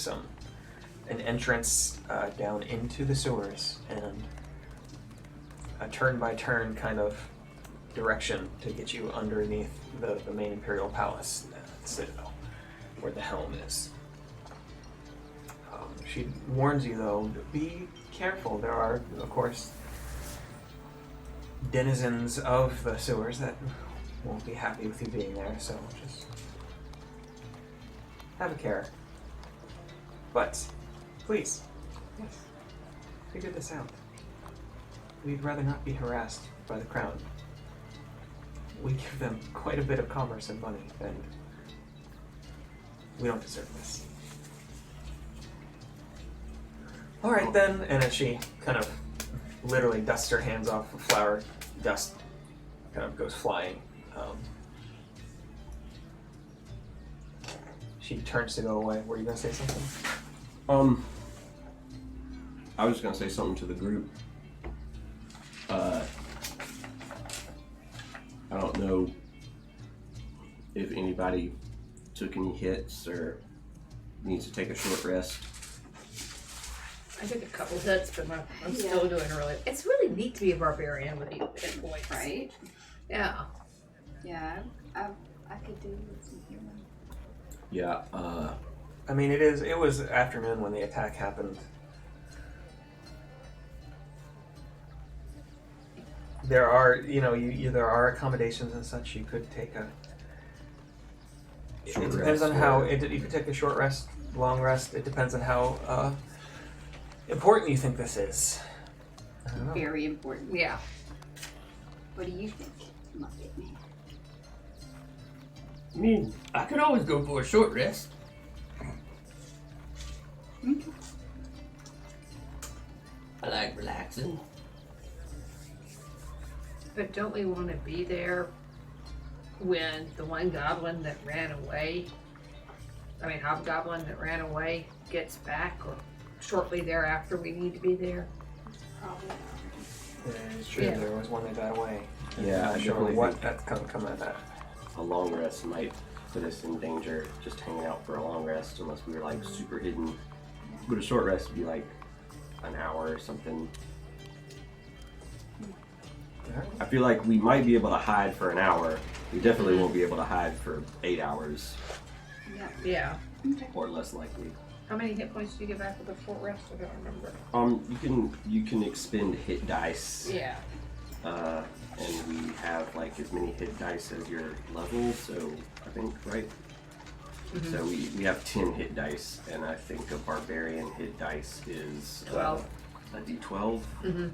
Speaker 2: an entrance down into the sewers and a turn-by-turn kind of direction to get you underneath the main Imperial Palace, Citadel, where the helm is. She warns you, though, to be careful. There are, of course, denizens of the sewers that won't be happy with you being there, so just have a care. But, please, yes, figure this out. We'd rather not be harassed by the crown. We give them quite a bit of commerce and money, and we don't deserve this. Alright then, and as she kind of literally dusts her hands off the flour, dust kind of goes flying. She turns to go away. Were you going to say something?
Speaker 5: I was gonna say something to the group. I don't know if anybody took any hits or needs to take a short rest.
Speaker 1: I took a couple hits, but I'm still doing really. It's really neat to be a barbarian with hit points,
Speaker 3: Right?
Speaker 1: Yeah.
Speaker 3: Yeah, I could do with some healing.
Speaker 5: Yeah,
Speaker 2: I mean, it was afternoon when the attack happened. There are, there are accommodations and such. You could take a. It
Speaker 5: Short
Speaker 2: depends on
Speaker 5: rest,
Speaker 2: how.
Speaker 5: yeah.
Speaker 2: You could take a short rest, long rest. It depends on how important you think this is. I don't know.
Speaker 3: Very important.
Speaker 1: Yeah.
Speaker 3: What do you think, Muppet Man?
Speaker 6: I mean, I could always go for a short rest.
Speaker 3: Okay.
Speaker 6: I like relaxing.
Speaker 1: But don't we want to be there when the one goblin that ran away, hobgoblin that ran away, gets back, or shortly thereafter we need to be there?
Speaker 3: Probably.
Speaker 2: Yeah, it's true.
Speaker 1: Yeah.
Speaker 2: There was one that got away.
Speaker 5: Yeah,
Speaker 2: I'm
Speaker 5: I
Speaker 2: not sure
Speaker 5: definitely
Speaker 2: what
Speaker 5: think
Speaker 2: that's come of that.
Speaker 5: a long rest might put us in danger just hanging out for a long rest unless we were like super hidden. But a short rest would be like an hour or something. I feel like we might be able to hide for an hour. We definitely won't be able to hide for 8 hours,
Speaker 1: Yeah.
Speaker 5: or less likely.
Speaker 1: How many hit points do you get back with a short rest? I don't remember.
Speaker 5: You can expend hit dice,
Speaker 1: Yeah.
Speaker 5: and we have like as many hit dice as your level. So I think right.
Speaker 1: Mhm.
Speaker 5: So we have 10 hit dice, and I think a barbarian hit dice is
Speaker 1: 12.
Speaker 5: A d12.
Speaker 1: Mhm.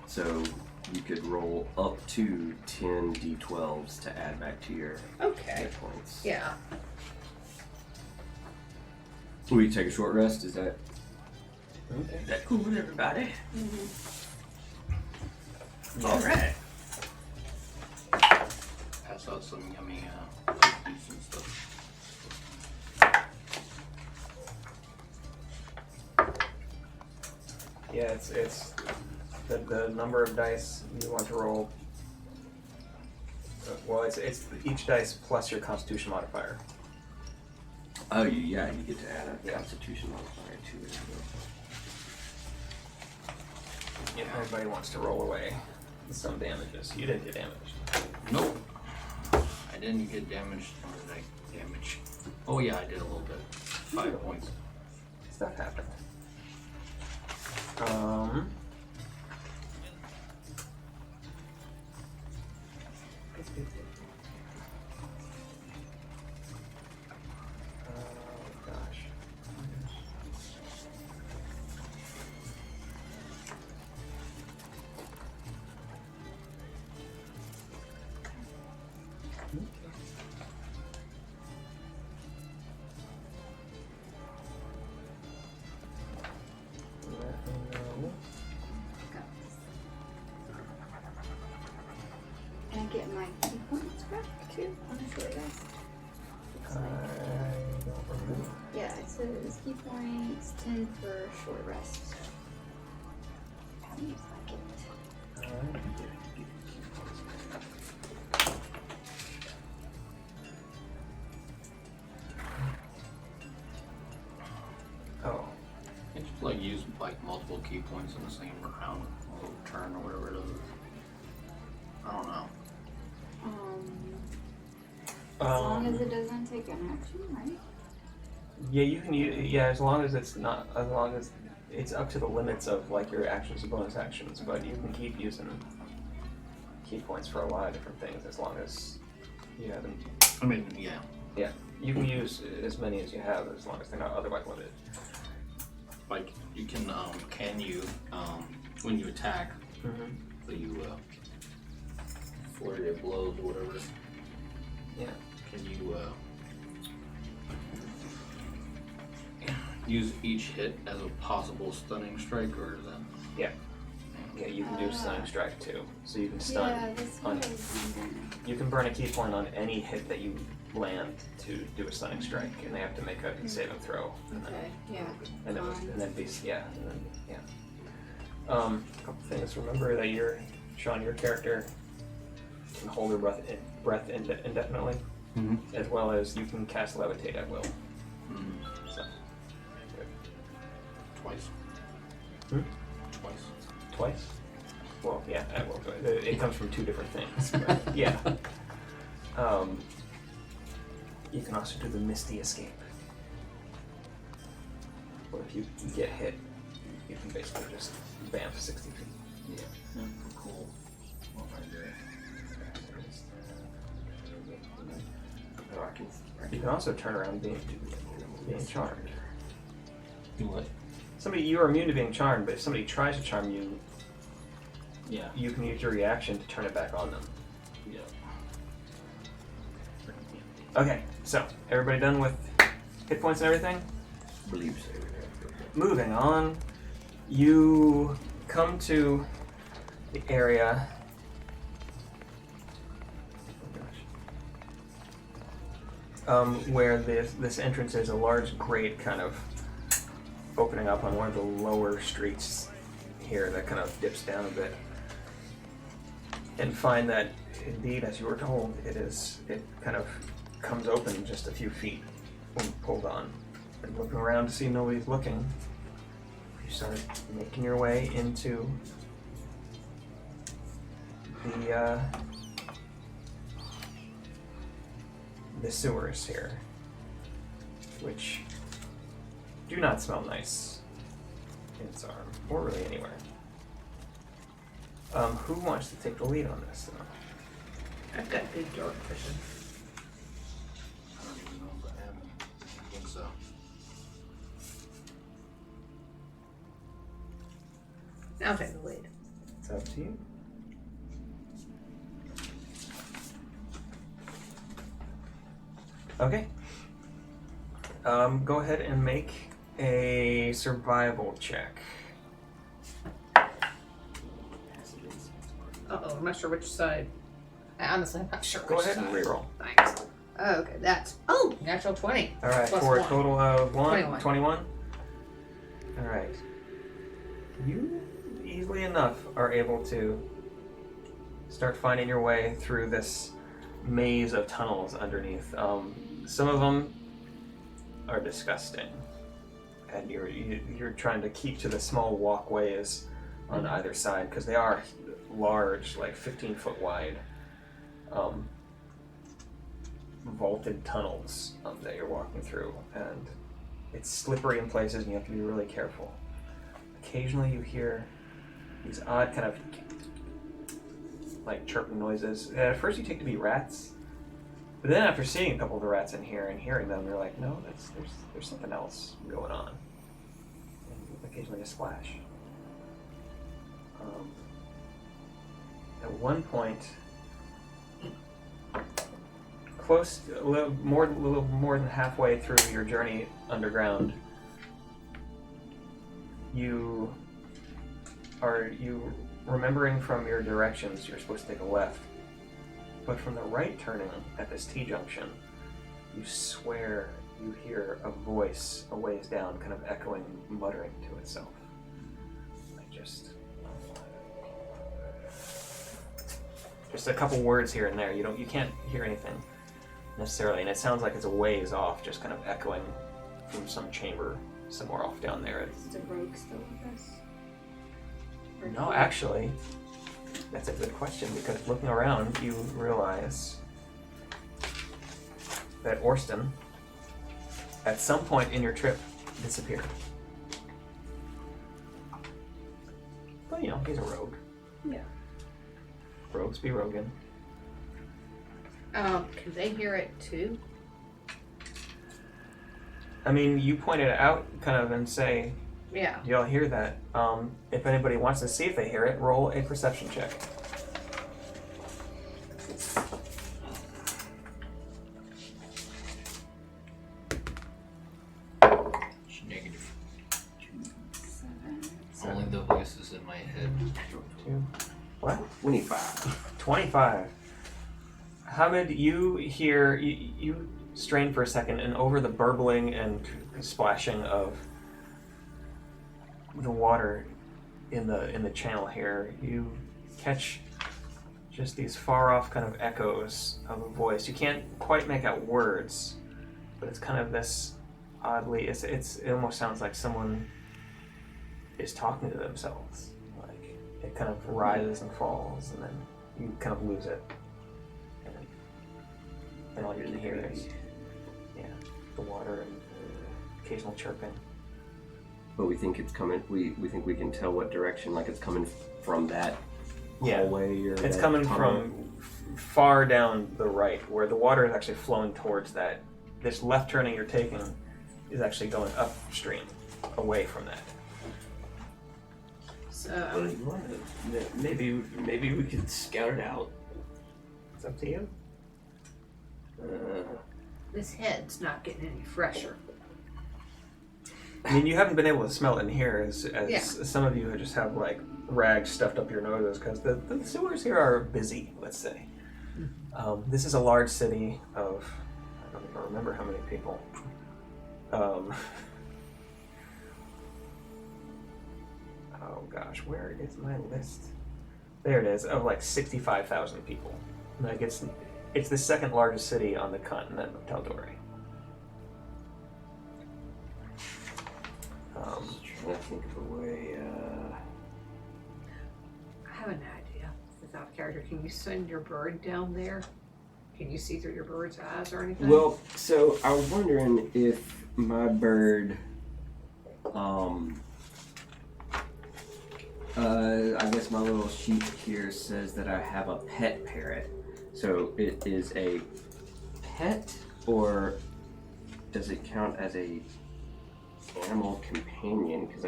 Speaker 5: So you could roll up to 10 d12s to add back to your
Speaker 1: Okay.
Speaker 5: hit points.
Speaker 1: Yeah.
Speaker 5: We take a short rest. Is that?
Speaker 2: Okay.
Speaker 6: Is that cool with everybody?
Speaker 2: Yeah.
Speaker 6: Alright.
Speaker 4: Pass out some yummy cookies and stuff.
Speaker 2: Yeah, it's the number of dice you want to roll. Well, it's each dice plus your Constitution modifier.
Speaker 5: Oh, yeah. You get to add a
Speaker 2: Yeah.
Speaker 5: Constitution modifier to it.
Speaker 2: Yeah, everybody wants to roll away some damages. You didn't get damaged.
Speaker 4: Nope. I didn't get damaged. Or did I damage? Oh yeah, I did a little bit. 5 points.
Speaker 2: Stuff happened. Oh gosh.
Speaker 3: And I get my key points back too on a short rest.
Speaker 2: I don't remember.
Speaker 3: Yeah, it says key points 10 for short rest. Seems like it.
Speaker 2: Oh,
Speaker 4: Can't you like use like multiple key points in the same round or turn or whatever it is? I don't know.
Speaker 3: As long as it doesn't take an action, right?
Speaker 2: yeah, you can use, yeah, as long as it's up to the limits of like your actions and bonus actions, but you can keep using key points for a lot of different things as long as you haven't.
Speaker 4: I mean, yeah.
Speaker 2: Yeah, you can use as many as you have as long as they're not otherwise limited.
Speaker 4: Like you can you when you attack,
Speaker 2: Mm-hmm.
Speaker 4: so you flurry of blows or whatever.
Speaker 2: Yeah.
Speaker 4: Can you use each hit as a possible stunning strike, or is that?
Speaker 2: Yeah, you can do stunning strike too. So you can stun.
Speaker 3: Yeah, that's what
Speaker 2: on,
Speaker 3: I was wondering.
Speaker 2: you can burn a key point on any hit that you land to do a stunning strike, and they have to make a saving throw. And then,
Speaker 3: Okay, yeah.
Speaker 2: and then,
Speaker 3: fine.
Speaker 2: and then be, yeah, and then, yeah. A couple things. Remember that Sean, your character can hold her breath indefinitely, as well as you can cast levitate at will. So,
Speaker 4: Twice.
Speaker 2: Hmm?
Speaker 4: Twice.
Speaker 2: twice. Well, yeah, at will. It comes from two different things. But yeah. You can also do the Misty Escape. Or if you get hit, you can basically just bamf 60 feet.
Speaker 4: Yeah. Cool. Well, I do it.
Speaker 2: Or you can also turn around being charmed.
Speaker 4: Do what?
Speaker 2: You are immune to being charmed, but if somebody tries to charm you,
Speaker 4: Yeah.
Speaker 2: you can use your reaction to turn it back on them.
Speaker 4: Yeah.
Speaker 2: Okay, so everybody done with hit points and everything?
Speaker 5: Believe so.
Speaker 2: Moving on, you come to the area. Where this entrance is a large grate kind of opening up on one of the lower streets here that kind of dips down a bit. And find that indeed, as you were told, it kind of comes open just a few feet when pulled on. And looking around to see nobody's looking, you start making your way into the sewers here, which do not smell nice in its arm, or really anywhere. Who wants to take the lead on this?
Speaker 1: I've got good dark vision.
Speaker 4: I don't even know if I have it. I think so.
Speaker 1: I'll take the lead.
Speaker 2: It's up to you. Okay. Go ahead and make a survival check.
Speaker 1: Uh-oh, I'm not sure which side. Honestly, I'm not sure
Speaker 2: Go
Speaker 1: which
Speaker 2: ahead
Speaker 1: side.
Speaker 2: and reroll.
Speaker 1: Thanks. Okay, that's... Oh! Natural 20.
Speaker 2: Alright,
Speaker 1: Plus
Speaker 2: for a
Speaker 1: one.
Speaker 2: total of
Speaker 1: 21.
Speaker 2: 21? Alright. You, easily enough, are able to start finding your way through this maze of tunnels underneath. Some of them are disgusting. And you're trying to keep to the small walkways on either side, because they are large, like 15-foot wide, vaulted tunnels that you're walking through, and it's slippery in places and you have to be really careful. Occasionally you hear these odd kind of like chirping noises. At first you take to be rats, but then after seeing a couple of the rats in here and hearing them, you're like, no, there's something else going on. And occasionally a splash. At one point, a little more than halfway through your journey underground, you remembering from your directions you're supposed to take a left, but from the right turning at this T-junction, you swear you hear a voice a ways down, kind of echoing, muttering to itself. Just a couple words here and there. You can't hear anything necessarily, and it sounds like it's a ways off, just kind of echoing from some chamber somewhere off down there.
Speaker 3: Is the rogue still with us? Or
Speaker 2: No, actually, that's a good question, because looking around, you realize that Orston, at some point in your trip, disappeared. But he's a rogue.
Speaker 3: Yeah.
Speaker 2: Rogues be roguing.
Speaker 1: Can they hear it too?
Speaker 2: I mean, you pointed it out kind of and say,
Speaker 1: Yeah.
Speaker 2: y'all hear that. If anybody wants to see if they hear it, roll a perception check.
Speaker 4: Negative.
Speaker 3: 7.
Speaker 4: Only the voices in my head.
Speaker 2: 2. What?
Speaker 5: 25.
Speaker 2: 25. Hamid, you hear, you strain for a second, and over the burbling and splashing of the water in the channel here, you catch just these far off kind of echoes of a voice. You can't quite make out words, but it's kind of this oddly, it almost sounds like someone is talking to themselves. Like it kind of rises and falls, and then you kind of lose it. And all you can hear is, the water and occasional chirping.
Speaker 5: But we think it's coming. We think we can tell what direction. Like it's coming from that hallway or
Speaker 2: It's
Speaker 5: that
Speaker 2: coming
Speaker 5: tunnel.
Speaker 2: from far down the right, where the water is actually flowing towards that. This left turning you're taking is actually going upstream, away from that.
Speaker 5: Well, you wanna- maybe we could scout it out.
Speaker 2: It's up to you.
Speaker 1: This head's not getting any fresher.
Speaker 2: I mean, you haven't been able to smell it in here, as
Speaker 1: Yeah.
Speaker 2: some of you just have like rags stuffed up your noses because the sewers here are busy. Let's say. This is a large city of, I don't even remember how many people. Oh gosh, where is my list? There it is, of like 65,000 people. Like it's the second largest city on the continent of Taldori.
Speaker 5: Just trying to think of a way.
Speaker 1: I have an idea. Without character, can you send your bird down there? Can you see through your bird's eyes or anything?
Speaker 5: Well, so I was wondering if my bird, I guess my little sheet here says that I have a pet parrot. So it is a pet, or does it count as a animal companion? Because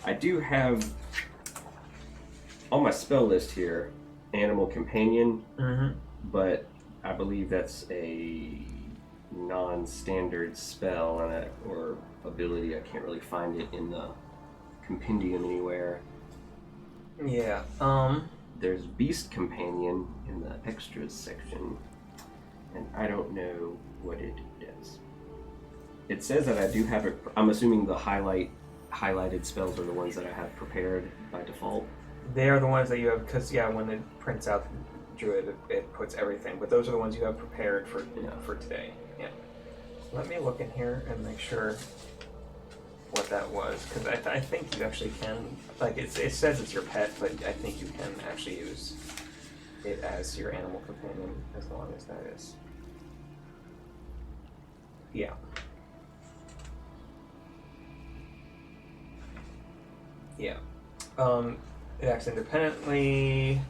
Speaker 5: I do have on my spell list here animal companion, but I believe that's a non-standard spell or ability. I can't really find it in the compendium anywhere.
Speaker 2: Yeah.
Speaker 5: There's Beast Companion in the extras section, and I don't know what it does. It says that I do have it. I'm assuming the highlighted spells are the ones that I have prepared by default.
Speaker 2: They are the ones that you have, because when it prints out Druid, it puts everything. But those are the ones you have prepared for today. Yeah. Let me look in here and make sure what that was, because I think you actually can. Like it says it's your pet, but I think you can actually use it as your animal companion as long as that is. Yeah. Yeah. It acts independently.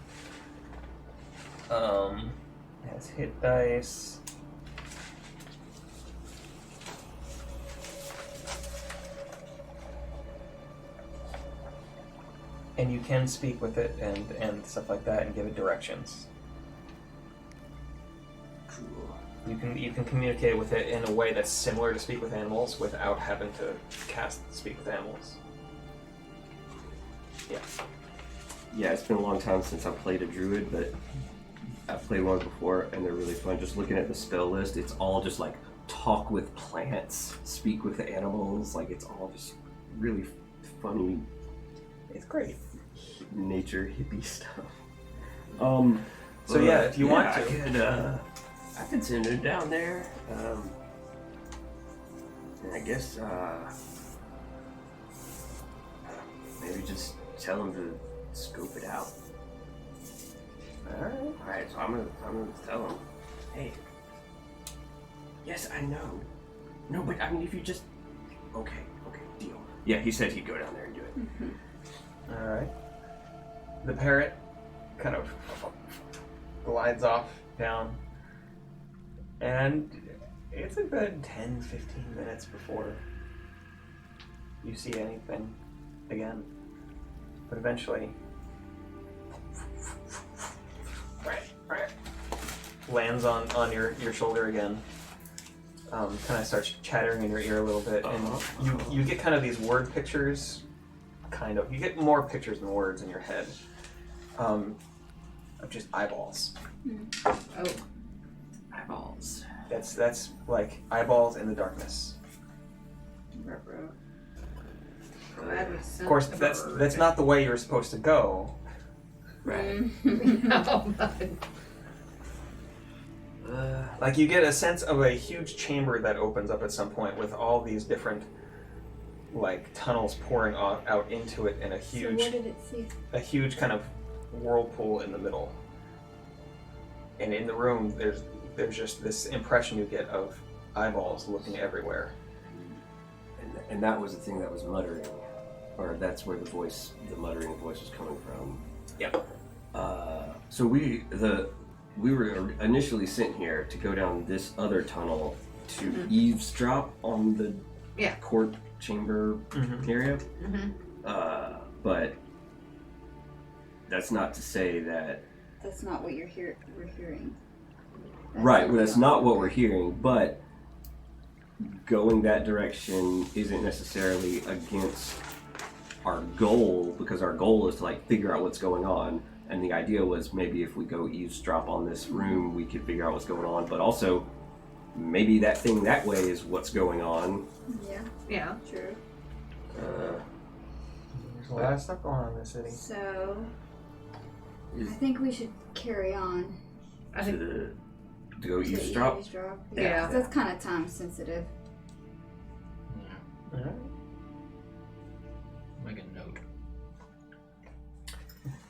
Speaker 2: It has hit dice. And you can speak with it and stuff like that and give it directions.
Speaker 5: Cool.
Speaker 2: You can communicate with it in a way that's similar to speak with animals without having to cast speak with animals. Yeah.
Speaker 5: Yeah, it's been a long time since I played a druid, but I've played one before, and they're really fun. Just looking at the spell list, it's all just like talk with plants, speak with animals. Like it's all just really funny.
Speaker 2: It's great.
Speaker 5: Nature hippie stuff.
Speaker 2: So yeah, if you want to,
Speaker 5: I could send it down there. And I guess maybe just tell them to scope it out. All right. So I'm gonna tell them, hey. Yes, I know. No, but I mean, if you just okay, deal. Yeah, he said he'd go down there and do it.
Speaker 2: all right. The parrot kind of glides off down, and it's a good 10-15 minutes before you see anything again. But eventually, lands on your shoulder again. Kind of starts chattering in your ear a little bit, and you get kind of these word pictures. You get more pictures than words in your head. Of just eyeballs.
Speaker 1: Oh.
Speaker 5: Eyeballs.
Speaker 2: That's like eyeballs in the darkness. Of course, that's not the way you're supposed to go.
Speaker 5: Right.
Speaker 1: No, but
Speaker 2: Like you get a sense of a huge chamber that opens up at some point with all these different like tunnels pouring out into it, and a huge
Speaker 3: So what did it see?
Speaker 2: a huge kind of whirlpool in the middle. And in the room, there's just this impression you get of eyeballs looking everywhere.
Speaker 5: And that was the thing that was muttering, or that's where the muttering voice was coming from.
Speaker 2: Yep.
Speaker 5: So we were initially sent here to go down this other tunnel to eavesdrop on the court chamber area. But that's not to say that.
Speaker 3: That's not what we're hearing.
Speaker 5: Right, well, that's not what we're hearing, but going that direction isn't necessarily against our goal, because our goal is to like figure out what's going on. And the idea was maybe if we go eavesdrop on this room, we could figure out what's going on. But also, maybe that thing that way is what's going on.
Speaker 3: Yeah,
Speaker 1: Yeah.
Speaker 3: true.
Speaker 2: There's a lot of stuff going on in this city.
Speaker 3: So, I think we should carry on.
Speaker 1: I think.
Speaker 5: To go eavesdrop?
Speaker 1: Yeah.
Speaker 3: 'Cause that's kind of time sensitive.
Speaker 2: Alright.
Speaker 4: Make a note.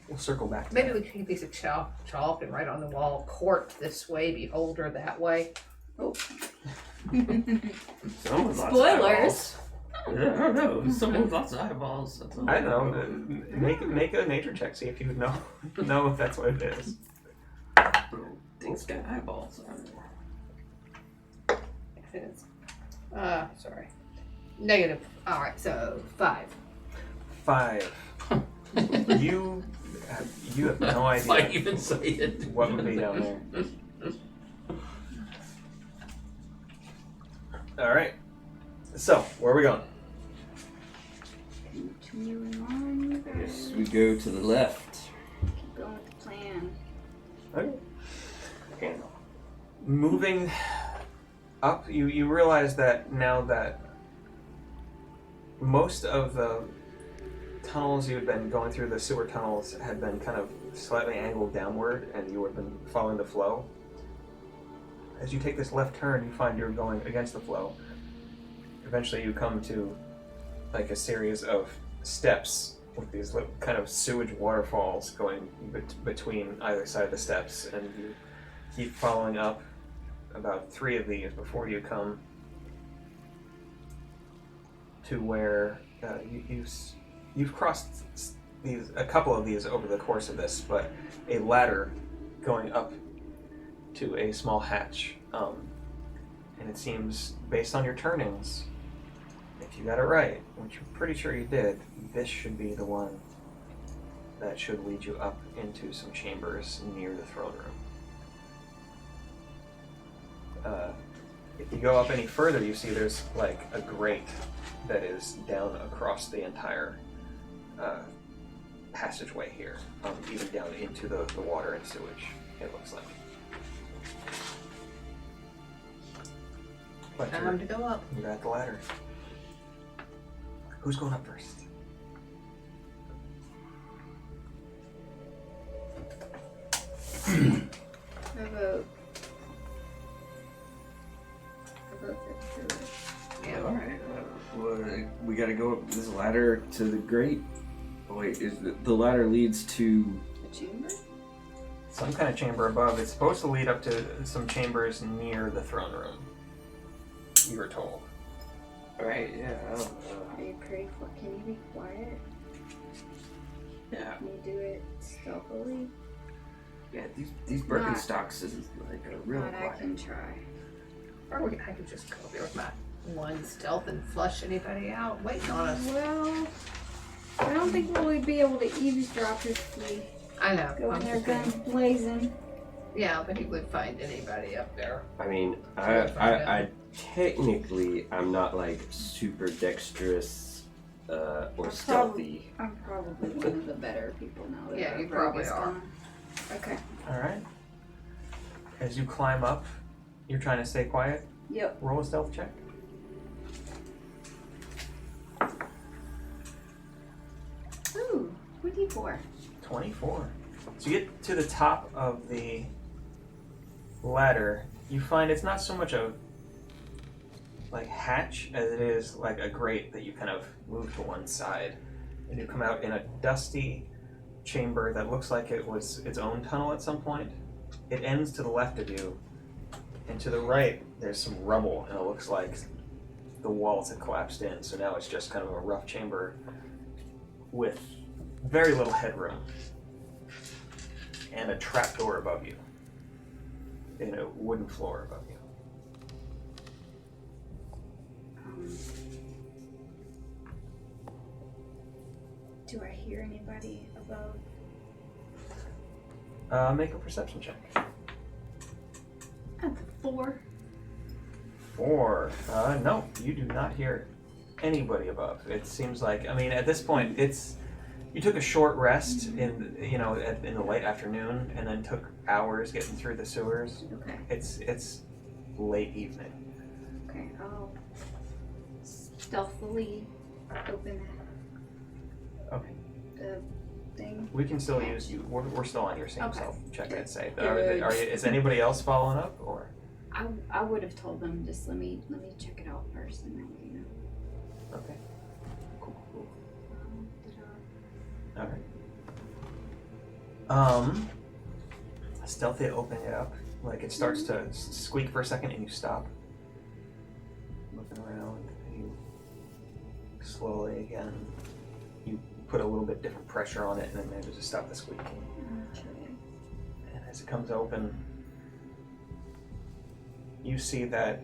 Speaker 2: We'll circle back to
Speaker 1: Maybe
Speaker 2: that.
Speaker 1: we could keep these chalk and write on the wall, court this way, beholder that way.
Speaker 3: Oh.
Speaker 5: Someone lots of
Speaker 3: Spoilers.
Speaker 5: eyeballs. I don't know. Someone with lots of eyeballs. That's all.
Speaker 2: I don't know. Make a nature check. See if you know if that's what it is.
Speaker 5: Thing's got eyeballs. I don't know.
Speaker 1: I think it's, sorry. Negative. Alright, so 5.
Speaker 2: 5. You have no
Speaker 4: Why
Speaker 2: idea
Speaker 4: even say it?
Speaker 2: what would be down there. All right. So where are we going?
Speaker 3: Continuing on, you
Speaker 5: I guess
Speaker 3: guys.
Speaker 5: we go to the left.
Speaker 3: Keep going with the plan.
Speaker 2: Okay.
Speaker 5: Okay.
Speaker 2: Moving up, you realize that now that most of the tunnels you had been going through, the sewer tunnels, had been kind of slightly angled downward, and you had been following the flow. As you take this left turn, you find you're going against the flow. Eventually you come to like a series of steps with these little kind of sewage waterfalls going between either side of the steps, and you keep following up about 3 of these before you come to where you've crossed a couple of these over the course of this, but a ladder going up to a small hatch, and it seems, based on your turnings, if you got it right, which I'm pretty sure you did, this should be the one that should lead you up into some chambers near the throne room. If you go up any further, you see there's like a grate that is down across the entire passageway here, even down into the water and sewage, it looks like. But
Speaker 1: Time to go up.
Speaker 2: you're at the ladder. Who's going up first?
Speaker 3: I vote.
Speaker 1: Yeah.
Speaker 5: All right. We got to go up this ladder to the grate. Oh, wait, is the ladder leads to?
Speaker 3: A chamber?
Speaker 2: Some kind of chamber above. It's supposed to lead up to some chambers near the throne room. You were told.
Speaker 5: Right. Yeah. I don't know.
Speaker 3: Are you pretty can you be quiet?
Speaker 5: Yeah.
Speaker 3: Can you do it stealthily?
Speaker 5: Yeah. These Birkenstocks is like a real.
Speaker 3: Not I can try.
Speaker 1: Or I could just go up there with my one stealth and flush anybody out waiting on us.
Speaker 3: Well, I don't think we'll be able to eavesdrop if we
Speaker 1: I know.
Speaker 3: go
Speaker 1: I'm
Speaker 3: in there
Speaker 1: just kidding.
Speaker 3: guns blazing.
Speaker 1: Yeah, I don't think he would find anybody up there.
Speaker 5: I mean, I technically I'm not like super dexterous or stealthy.
Speaker 3: I'm probably one of the better people now that
Speaker 1: Yeah,
Speaker 3: our
Speaker 1: you
Speaker 3: rogue
Speaker 1: probably
Speaker 3: is
Speaker 1: are.
Speaker 3: gone. Okay.
Speaker 2: Alright. As you climb up, you're trying to stay quiet.
Speaker 3: Yep.
Speaker 2: Roll a stealth check.
Speaker 3: Ooh, 24.
Speaker 2: 24. So you get to the top of the ladder. You find it's not so much a like hatch as it is like a grate that you kind of move to one side, and you come out in a dusty chamber that looks like it was its own tunnel at some point. It ends to the left of you, and to the right there's some rubble, and it looks like the walls had collapsed in, so now it's just kind of a rough chamber with very little headroom and a trapdoor above you and a wooden floor above you.
Speaker 3: Do I hear anybody above?
Speaker 2: Make a perception check.
Speaker 3: At the 4.
Speaker 2: 4. No, you do not hear anybody above. It seems like, I mean, at this point, you took a short rest in the late afternoon, and then took hours getting through the sewers.
Speaker 3: Okay.
Speaker 2: It's late evening.
Speaker 3: Okay, I'll stealthily open
Speaker 2: Okay.
Speaker 3: the thing.
Speaker 2: We can still use you. We're still on your same
Speaker 3: Okay.
Speaker 2: self check. I'd say.
Speaker 3: Good.
Speaker 2: Is anybody else following up or?
Speaker 3: I would have told them, just let me check it out first and then let you know.
Speaker 2: Okay. Cool.
Speaker 3: Did
Speaker 2: All right. Stealthy opening it up. Like it starts to squeak for a second and you stop. Looking around and you slowly again, you put a little bit different pressure on it and then manage to stop the squeaking. And as it comes open, you see that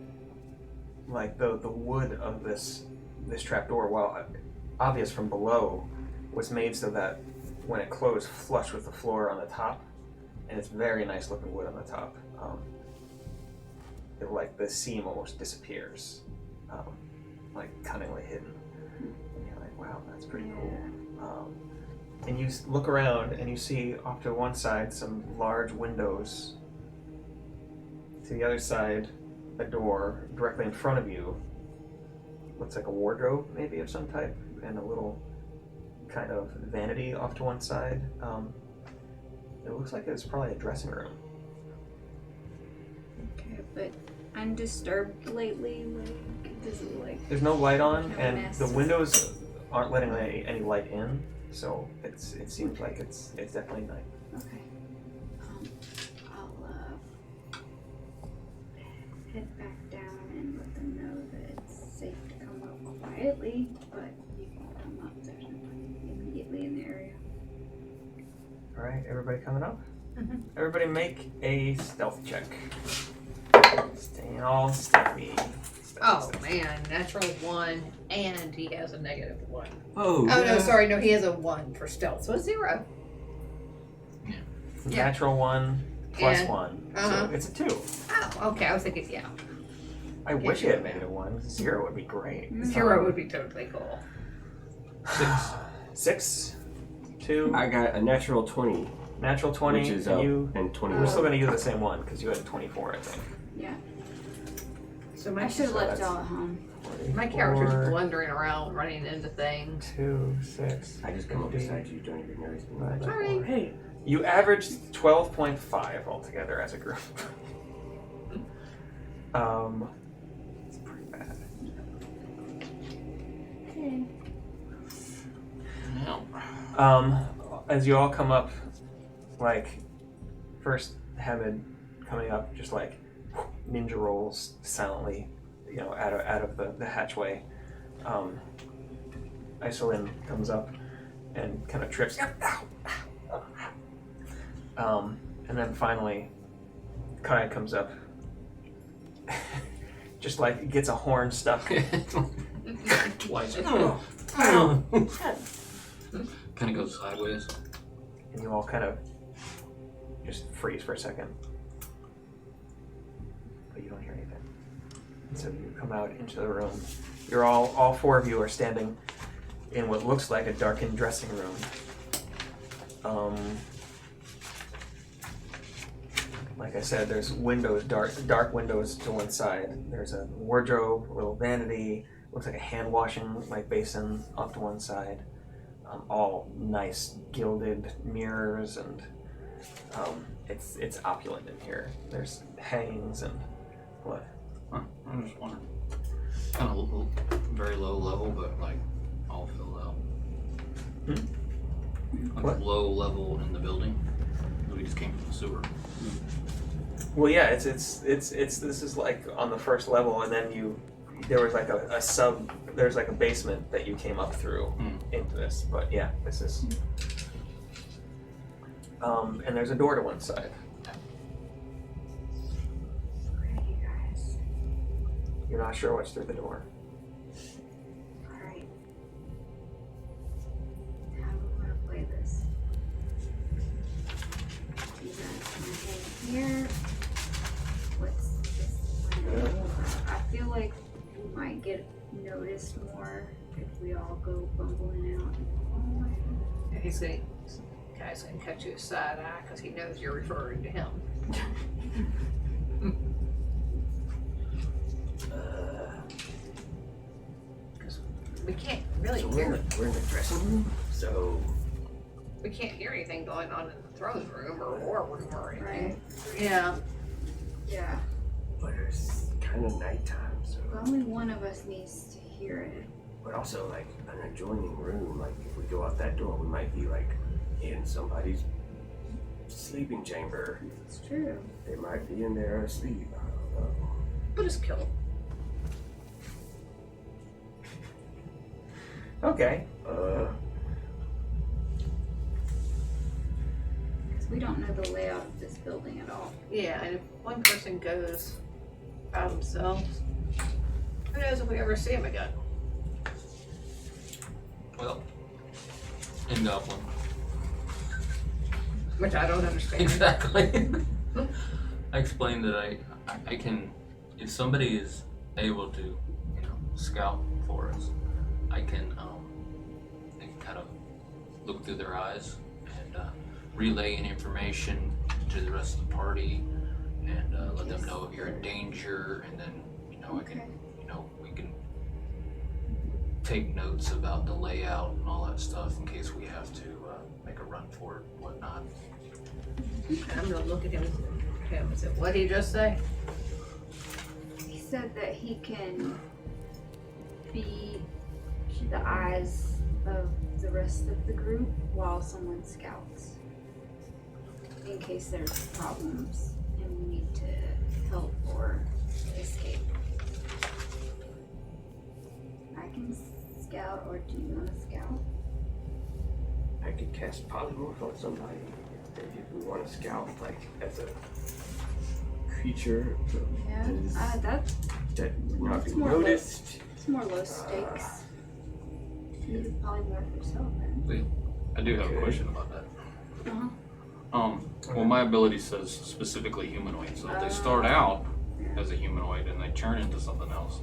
Speaker 2: like the wood of this trapdoor, while obvious from below, was made so that when it closed flush with the floor on the top, and it's very nice looking wood on the top. Like the seam almost disappears, like cunningly hidden. And you're like, wow, that's pretty cool. And you look around and you see off to one side some large windows. To the other side, a door directly in front of you. Looks like a wardrobe, maybe of some type, and a little kind of vanity off to one side. It looks like it's probably a dressing room.
Speaker 3: Okay, but undisturbed lately, like, does it like...
Speaker 2: There's no light on,
Speaker 3: Kind of
Speaker 2: and
Speaker 3: mess.
Speaker 2: the windows aren't letting any light in, so it seems like it's definitely night.
Speaker 3: Okay. I'll head back down and let them know that it's safe to come up quietly, but you can come up. There's nobody immediately in the area.
Speaker 2: All right, everybody coming up?
Speaker 1: Mhm.
Speaker 2: Everybody make a stealth check. Staying all stealthy.
Speaker 1: Oh man, natural 1, and he has a -1.
Speaker 5: Oh,
Speaker 1: Oh no,
Speaker 5: yeah.
Speaker 1: sorry, no, he has a 1 for stealth, so a 0. Yeah.
Speaker 2: Natural 1 plus
Speaker 1: And-
Speaker 2: 1,
Speaker 1: uh-huh.
Speaker 2: so it's a 2.
Speaker 1: Oh, okay, I was thinking, yeah,
Speaker 2: I wish it had -1. 0 would be great.
Speaker 1: 0 would be totally cool.
Speaker 2: 6, 2,
Speaker 5: I got a natural 20,
Speaker 2: natural 20,
Speaker 5: which is
Speaker 2: and
Speaker 5: up,
Speaker 2: you.
Speaker 5: and 20.
Speaker 2: We're still going to use the same one because you had a 24, I think.
Speaker 3: Yeah.
Speaker 1: So
Speaker 3: I
Speaker 1: my,
Speaker 3: should have
Speaker 2: So
Speaker 3: left
Speaker 2: that's-
Speaker 3: y'all at home.
Speaker 1: my character's blundering around, running into things.
Speaker 2: 2, 6.
Speaker 5: I just come up beside you, don't even notice me.
Speaker 2: Right.
Speaker 1: Sorry.
Speaker 2: Hey, you averaged 12.5 altogether as a group. It's pretty bad.
Speaker 3: Okay.
Speaker 4: Now,
Speaker 2: As you all come up, like, first Hamid coming up, just like ninja rolls silently, out of the hatchway. Isolin comes up and kind of trips. And then finally, Kai comes up, just like gets a horn stuck.
Speaker 4: twice. Kind of goes sideways.
Speaker 2: And you all kind of just freeze for a second. But you don't hear anything. And so you come out into the room. You're all 4 of you are standing in what looks like a darkened dressing room. Like I said, there's windows, dark windows to one side. There's a wardrobe, a little vanity, looks like a hand washing basin off to one side. All nice gilded mirrors, and it's opulent in here. There's hangings and what?
Speaker 4: Huh, I'm just wondering. Kind of very low level, but like all filled out. Like
Speaker 2: What?
Speaker 4: low level in the building. We just came from the sewer.
Speaker 2: Well, yeah, it's this is like on the first level, and then there was like a sub. There's like a basement that you came up through into this, but yeah, this is. And there's a door to one side.
Speaker 3: Okay, you guys.
Speaker 2: You're not sure what's through the door.
Speaker 3: Alright. How do we want to play this? Tease here. What's this? I feel like we might get noticed more if we all go bumbling out.
Speaker 1: Yeah, he's gonna, guy's gonna cut you a side eye because he knows you're referring to him. Because we can't really
Speaker 5: So
Speaker 1: hear.
Speaker 5: we're in the dressing room. So
Speaker 1: We can't hear anything going on in the throne room or war room or anything.
Speaker 3: Right.
Speaker 1: Yeah.
Speaker 3: Yeah.
Speaker 5: but it's kind of nighttime. So
Speaker 3: Only one of us needs to hear it.
Speaker 5: but also like an adjoining room. Like if we go out that door, we might be like in somebody's sleeping chamber.
Speaker 3: It's true.
Speaker 5: They might be in there asleep. I don't know.
Speaker 1: But just kill him.
Speaker 2: Okay.
Speaker 3: Because we don't know the layout of this building at all.
Speaker 1: Yeah, and if one person goes by themselves, who knows if we ever see him again?
Speaker 4: Well, in Dublin.
Speaker 1: Which I don't understand.
Speaker 4: Exactly. I explained that I can, if somebody is able to, you know, scout for us, I can kind of look through their eyes and relay any information to the rest of the party and let them know if you're in danger, and then, you know, I can, you know, we can take notes about the layout and all that stuff in case we have to make a run for it, whatnot.
Speaker 1: And I'm gonna look at him. Is it what he just say?
Speaker 3: He said that he can be the eyes of the rest of the group while someone scouts. In case there's problems and we need to help or escape. I can scout, or do you want to scout?
Speaker 5: I could cast polymorph on somebody if we want to scout, like as a creature
Speaker 3: Yeah.
Speaker 5: that would not be
Speaker 3: It's more low.
Speaker 5: noticed.
Speaker 3: It's more low stakes. You could polymorph yourself then.
Speaker 4: I do have
Speaker 5: Okay.
Speaker 4: a question about that.
Speaker 3: Uh-huh.
Speaker 4: Well, my ability says specifically humanoid, so if they start out as a humanoid and they turn into something else,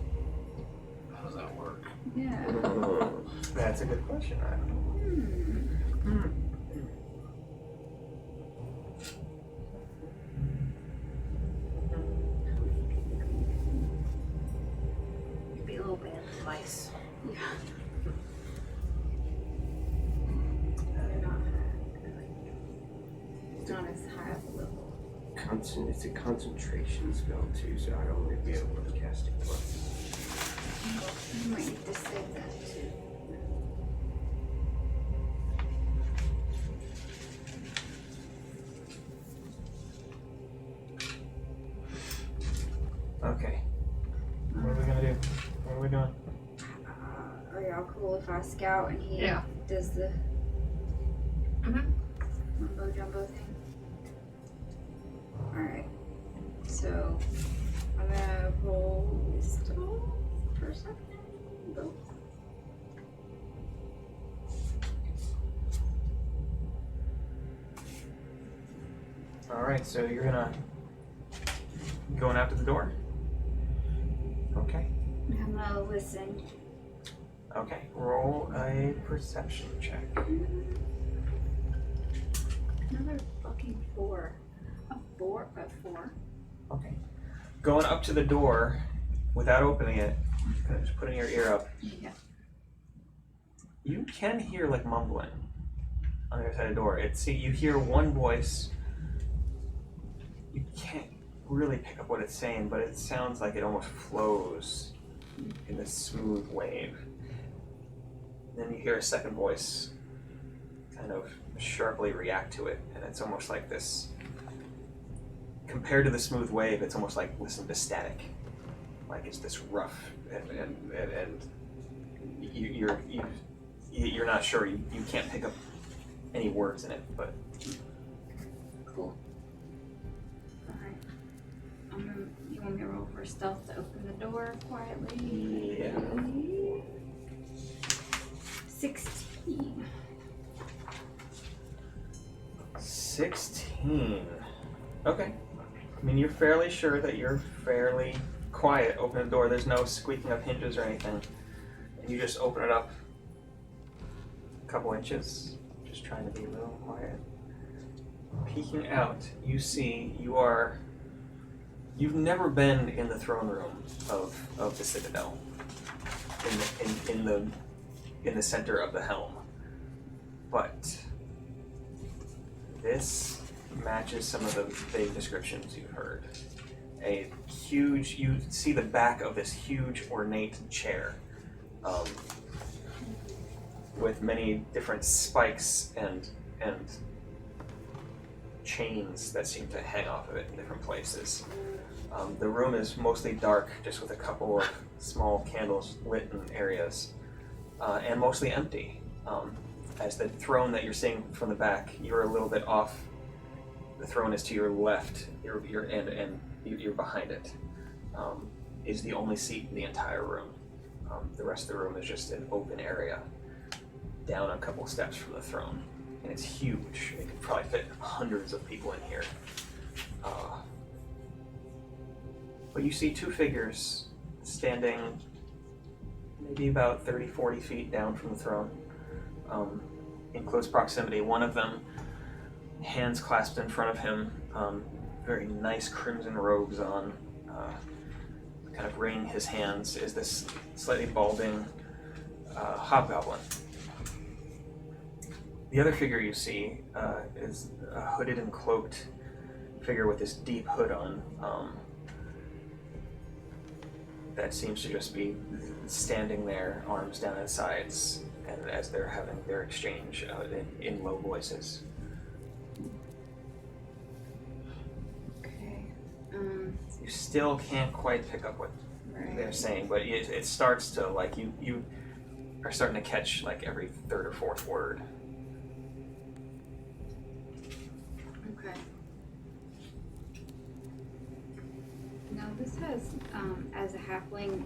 Speaker 4: how does that work?
Speaker 3: Yeah.
Speaker 2: That's a good question. I don't know.
Speaker 3: Hmm.
Speaker 1: You'd be a little bad with mice.
Speaker 3: Yeah. They're not it's not as high of a level.
Speaker 5: It's a concentration spell too, so I'd only be able to cast it once.
Speaker 3: You might need to save that too.
Speaker 2: Okay. What are we gonna do? What are we doing?
Speaker 3: Are y'all cool if I scout and he
Speaker 1: Yeah.
Speaker 3: does the
Speaker 1: Mhm.
Speaker 3: mumbo jumbo thing? Alright. So I'm gonna roll wisdom for a second. Go.
Speaker 2: All right. So you're going after the door. Okay.
Speaker 3: I'm gonna listen.
Speaker 2: Okay. Roll a perception check.
Speaker 3: Another fucking 4. A 4? A 4?
Speaker 2: Okay. Going up to the door without opening it, kind of just putting your ear up.
Speaker 3: Yeah.
Speaker 2: You can hear like mumbling on the other side of the door. You hear one voice. You can't really pick up what it's saying, but it sounds like it almost flows in this smooth wave. Then you hear a second voice kind of sharply react to it, and it's almost like this. Compared to the smooth wave, it's almost like listen to static. Like it's this rough, and you're not sure. You can't pick up any words in it, but
Speaker 3: Cool. Alright. You want me to roll for stealth to open the door quietly?
Speaker 2: yeah.
Speaker 3: 16.
Speaker 2: 16. Okay. I mean, you're fairly sure that you're fairly quiet. Open the door. There's no squeaking of hinges or anything. And you just open it up a couple inches, just trying to be a little quiet. Peeking out, you see you've never been in the throne room of the Citadel, in the center of the helm, but this matches some of the vague descriptions you've heard. You see the back of this huge ornate chair, with many different spikes and chains that seem to hang off of it in different places. The room is mostly dark, just with a couple of small candles lit in areas, and mostly empty. As the throne that you're seeing from the back, you're a little bit off. The throne is to your left, and you're behind it. Is the only seat in the entire room. The rest of the room is just an open area down a couple steps from the throne. And it's huge. It could probably fit hundreds of people in here. But you see two figures standing maybe about 30, 40 feet down from the throne, in close proximity. One of them, hands clasped in front of him, very nice crimson robes on, kind of wringing his hands, is this slightly balding hobgoblin. The other figure you see is a hooded and cloaked figure with this deep hood on, that seems to just be standing there, arms down at sides, and as they're having their exchange in low voices.
Speaker 3: Okay.
Speaker 2: You still can't quite pick up what they're saying, but it starts to, like, you are starting to catch like every third or fourth word.
Speaker 3: Okay. Now this has, as a halfling,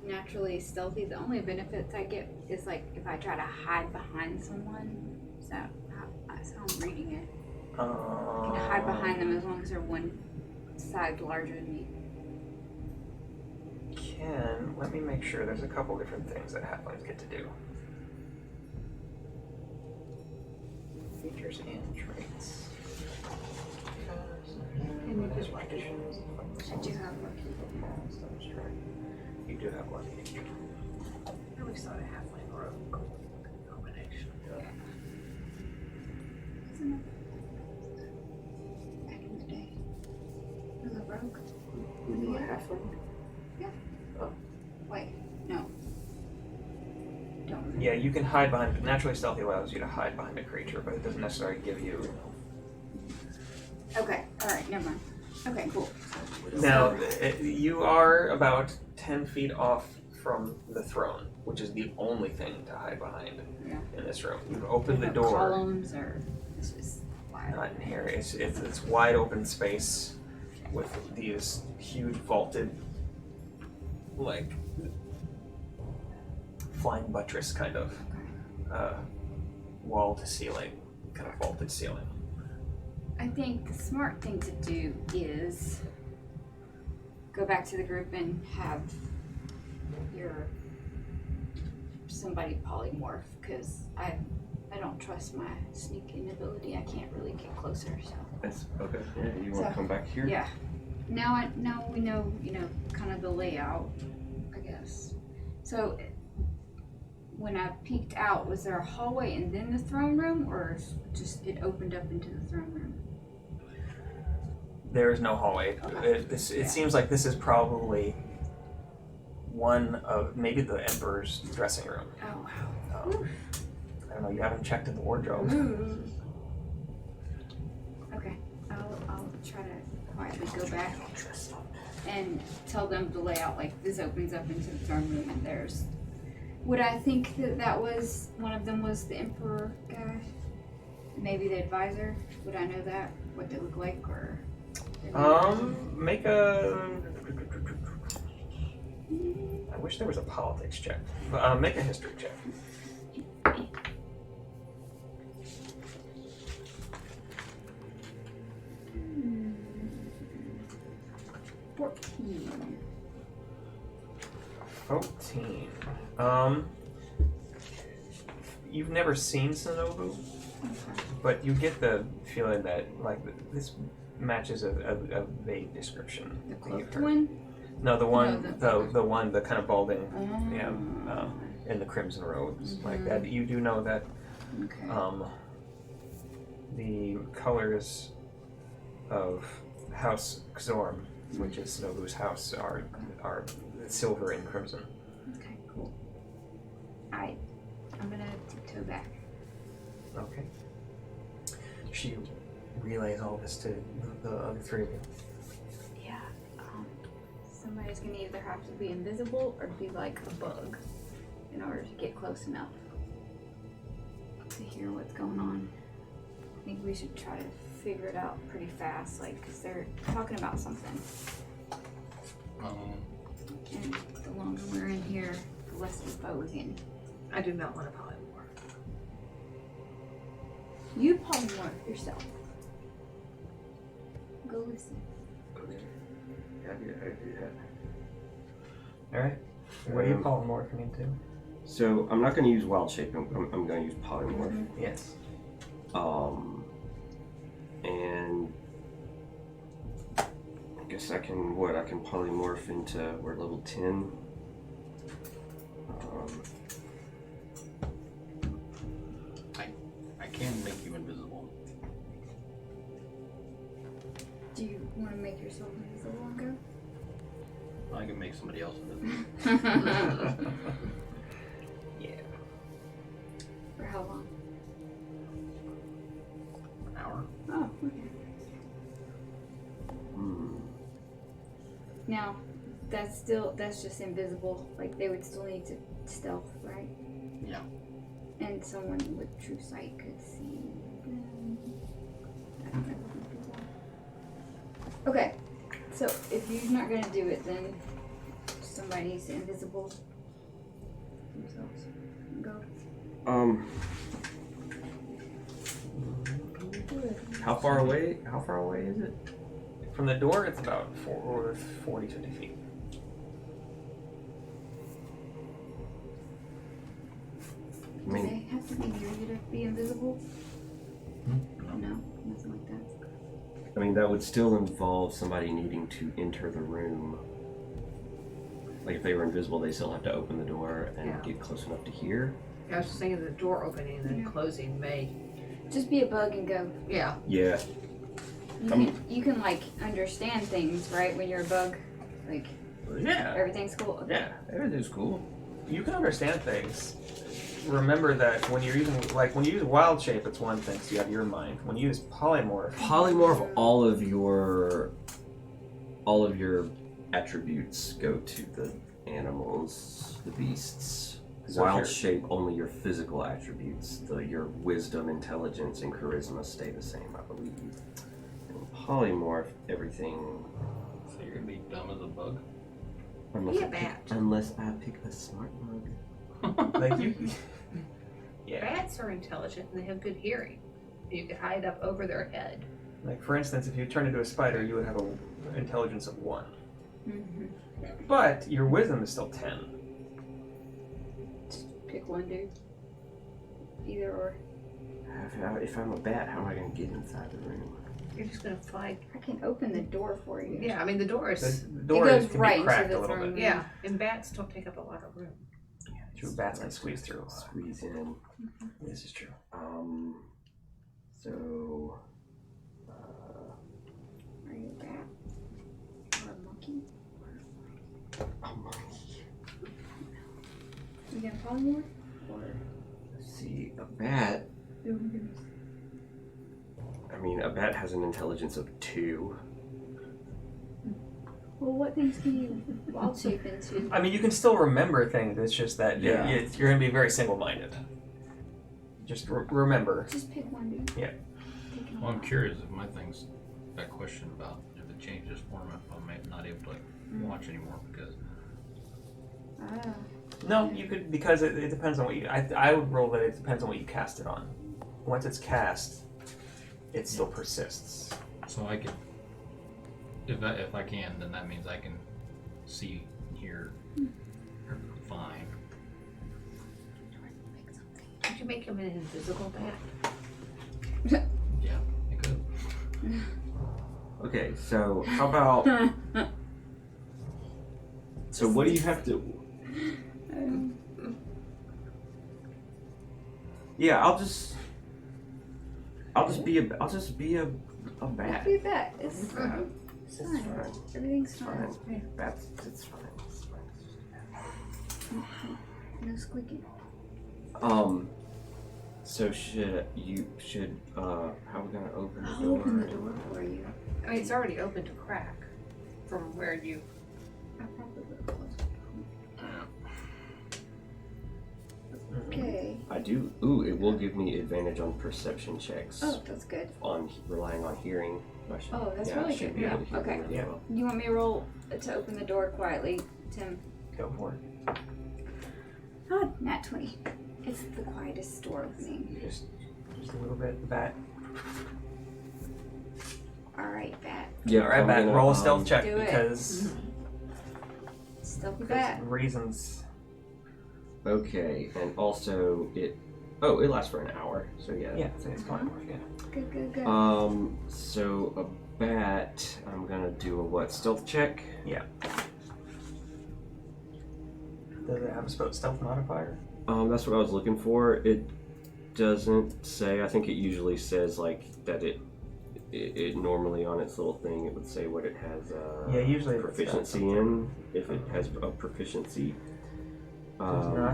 Speaker 3: naturally stealthy. The only benefits I get is like if I try to hide behind someone. Is that that's how I'm reading it? I can hide behind them as long as they're one size larger than me.
Speaker 2: Let me make sure. There's a couple different things that halflings get to do. Features and traits.
Speaker 3: And you just like it. I do have lucky.
Speaker 2: You do have lucky.
Speaker 1: I always thought a halfling or a combination.
Speaker 3: Back in the day. Was it broke?
Speaker 2: You know a halfling?
Speaker 3: Yeah.
Speaker 2: Oh.
Speaker 3: Wait, no. Don't remember.
Speaker 2: Yeah, you can hide behind. Naturally, stealthy allows you to hide behind a creature, but it doesn't necessarily give you.
Speaker 3: Okay, alright, never mind. Okay, cool.
Speaker 2: Now, you are about 10 feet off from the throne, which is the only thing to hide behind in this room. You've opened the door.
Speaker 3: Columns or it's just wide.
Speaker 2: Not in here. It's wide open space with these huge vaulted, like, flying buttress kind of wall to ceiling, kind of vaulted ceiling.
Speaker 3: I think the smart thing to do is go back to the group and have somebody polymorph, because I don't trust my sneaking ability. I can't really get closer, so.
Speaker 5: That's okay. Yeah, you want to come back here?
Speaker 3: Yeah. Now we know, kind of the layout, I guess. So when I peeked out, was there a hallway and then the throne room, or just it opened up into the throne room?
Speaker 2: There is no hallway.
Speaker 3: Okay.
Speaker 2: It seems like this is probably one of maybe the Emperor's dressing room.
Speaker 3: Oh wow.
Speaker 2: I don't know. You haven't checked in the wardrobe.
Speaker 3: Okay, I'll try to quietly go back and tell them the layout. Like this opens up into the throne room, and there's. Would I think that was one of them was the Emperor guy? Maybe the advisor? Would I know that? What they look like, or?
Speaker 2: Make a. I wish there was a politics check. Make a history check.
Speaker 3: 14.
Speaker 2: 14. You've never seen Sonobu, but you get the feeling that like this matches a vague description.
Speaker 3: The
Speaker 2: that you've
Speaker 3: cloaked
Speaker 2: heard.
Speaker 3: one?
Speaker 2: No, the one,
Speaker 3: No,
Speaker 2: the one, the kind of balding,
Speaker 3: Oh.
Speaker 2: yeah, in the crimson robes, like
Speaker 3: Mhm.
Speaker 2: that. You do know that
Speaker 3: Okay.
Speaker 2: the colors of House Xorm, which is Nobu's house, are silver and crimson.
Speaker 3: Okay, cool. Alright. I'm gonna tiptoe back.
Speaker 2: Okay. She relays all this to the other three of you.
Speaker 3: Yeah. Somebody's gonna either have to be invisible or be like a bug in order to get close enough to hear what's going on. I think we should try to figure it out pretty fast, like, because they're talking about something. And the longer we're in here, the less info we get.
Speaker 1: I do not want to polymorph.
Speaker 3: You polymorph yourself. Go listen.
Speaker 2: Alright. What are you polymorphing into?
Speaker 5: So I'm not going to use wild shape. I'm going to use polymorph.
Speaker 2: Yes.
Speaker 5: And I guess I can polymorph into, we're level 10.
Speaker 4: I can make you invisible.
Speaker 3: Do you want to make yourself invisible and go?
Speaker 4: I can make somebody else invisible.
Speaker 2: Yeah.
Speaker 3: For how long?
Speaker 4: An hour.
Speaker 3: Oh, okay. Now, that's just invisible. Like, they would still need to stealth, right?
Speaker 4: Yeah.
Speaker 3: And someone with true sight could see them. I don't know. Okay, so if you're not gonna do it, then somebody needs to invisible themselves and go.
Speaker 5: How far away is it?
Speaker 2: From the door, it's about 40, 50 feet.
Speaker 3: Do they have to be near you to be invisible? No, nothing like that.
Speaker 5: I mean, that would still involve somebody needing to enter the room. Like, if they were invisible, they still have to open the door and
Speaker 1: Yeah.
Speaker 5: get close enough to hear.
Speaker 1: I was just thinking the door opening and then
Speaker 3: Yeah.
Speaker 1: closing may.
Speaker 3: Just be a bug and go.
Speaker 1: Yeah.
Speaker 5: Yeah.
Speaker 3: You can like understand things, right? When you're a bug, like
Speaker 2: Yeah.
Speaker 3: everything's cool. Okay.
Speaker 2: Yeah.
Speaker 5: Everything's cool.
Speaker 2: You can understand things. Remember that when you're using, like, when you use wild shape, it's one thing, so you have your mind. When you use polymorph,
Speaker 5: Polymorph, all of your attributes go to the animals, the beasts.
Speaker 2: So
Speaker 5: Wild
Speaker 2: here-
Speaker 5: shape, only your physical attributes, your wisdom, intelligence, and charisma stay the same, I believe. And polymorph, everything.
Speaker 4: So you're gonna be dumb as a bug?
Speaker 5: Unless
Speaker 1: Be a
Speaker 5: I pick-
Speaker 1: bat.
Speaker 5: Unless I pick a smart bug.
Speaker 2: like you. Yeah.
Speaker 1: Bats are intelligent and they have good hearing. You could hide up over their head.
Speaker 2: Like, for instance, if you turned into a spider, you would have an intelligence of 1.
Speaker 3: Mm-hmm.
Speaker 2: But your wisdom is still 10.
Speaker 3: Pick one, dude. Either or.
Speaker 5: If I'm a bat, how am I going to get inside the room?
Speaker 1: You're just gonna fly.
Speaker 3: I can open the door for you.
Speaker 1: Yeah, I mean the door is.
Speaker 2: The door
Speaker 3: goes
Speaker 2: can
Speaker 3: right
Speaker 2: be
Speaker 3: into
Speaker 2: cracked
Speaker 3: the
Speaker 2: a little
Speaker 3: throne.
Speaker 2: bit.
Speaker 1: Yeah, and bats don't take up a lot of room.
Speaker 2: True, bats can squeeze through a lot.
Speaker 5: Squeeze in.
Speaker 2: This is true.
Speaker 5: So.
Speaker 3: Are you a bat? Or a monkey?
Speaker 5: A monkey.
Speaker 3: You gonna polymorph? Or.
Speaker 5: Let's see, a bat.
Speaker 3: Oh my goodness.
Speaker 5: I mean, a bat has an intelligence of 2.
Speaker 3: Well, what things can you wild shape into?
Speaker 2: I mean, you can still remember things. It's just that
Speaker 5: Yeah.
Speaker 2: you're going to be very single-minded. Just remember.
Speaker 3: Just pick one, dude.
Speaker 2: Yeah.
Speaker 3: Take it
Speaker 4: Well, I'm
Speaker 3: all.
Speaker 4: curious if my thing's that question about if it changes format, if I'm not able to like watch anymore because
Speaker 3: Ah.
Speaker 2: No, you could, because it depends on what you. I would roll that it depends on what you cast it on. Once it's cast, it still persists.
Speaker 4: so I could If I can, then that means I can see and hear her fine.
Speaker 1: Could you make him an invisible bat?
Speaker 4: Yeah, I could.
Speaker 5: Okay, so how about? So what do you have to? Yeah, I'll just be a bat.
Speaker 3: Be that. It's
Speaker 5: It's
Speaker 3: fine.
Speaker 5: It's fine.
Speaker 3: Everything's
Speaker 5: It's
Speaker 3: fine.
Speaker 5: fine. Bats. It's fine. It's fine.
Speaker 3: No squeaking.
Speaker 5: So how are we gonna open the
Speaker 3: I'll
Speaker 5: door?
Speaker 3: open the door for you.
Speaker 1: I mean, it's already opened to crack from where you.
Speaker 3: I probably would have closed it. Okay.
Speaker 5: I do. Ooh, it will give me advantage on perception checks
Speaker 3: Oh, that's good.
Speaker 5: on relying on hearing. I should-
Speaker 3: Oh, that's
Speaker 5: I
Speaker 3: really
Speaker 5: should
Speaker 3: good.
Speaker 5: be able to hear
Speaker 3: Okay.
Speaker 5: really
Speaker 2: Yeah.
Speaker 5: well.
Speaker 3: You want me to roll to open the door quietly, Tim?
Speaker 2: Go for it.
Speaker 3: Oh, nat 20. It's the quietest door opening.
Speaker 2: Just a little bit. Bat.
Speaker 3: Alright, bat.
Speaker 5: Yeah,
Speaker 2: All right,
Speaker 5: I'm
Speaker 2: Bat.
Speaker 5: gonna,
Speaker 2: Roll a stealth check
Speaker 3: do it.
Speaker 2: because
Speaker 3: Stealthy bat.
Speaker 2: reasons.
Speaker 5: Okay, and also it lasts for an hour. So yeah.
Speaker 2: Yeah, so it's fine. Yeah.
Speaker 3: Good, good, good.
Speaker 5: So a bat. I'm gonna do a what? Stealth check.
Speaker 2: Does it have a stealth modifier?
Speaker 5: That's what I was looking for. It doesn't say. I think it usually says like that. It normally on its little thing it would say what it has.
Speaker 2: Yeah, usually it's got
Speaker 5: proficiency in. If it has a proficiency.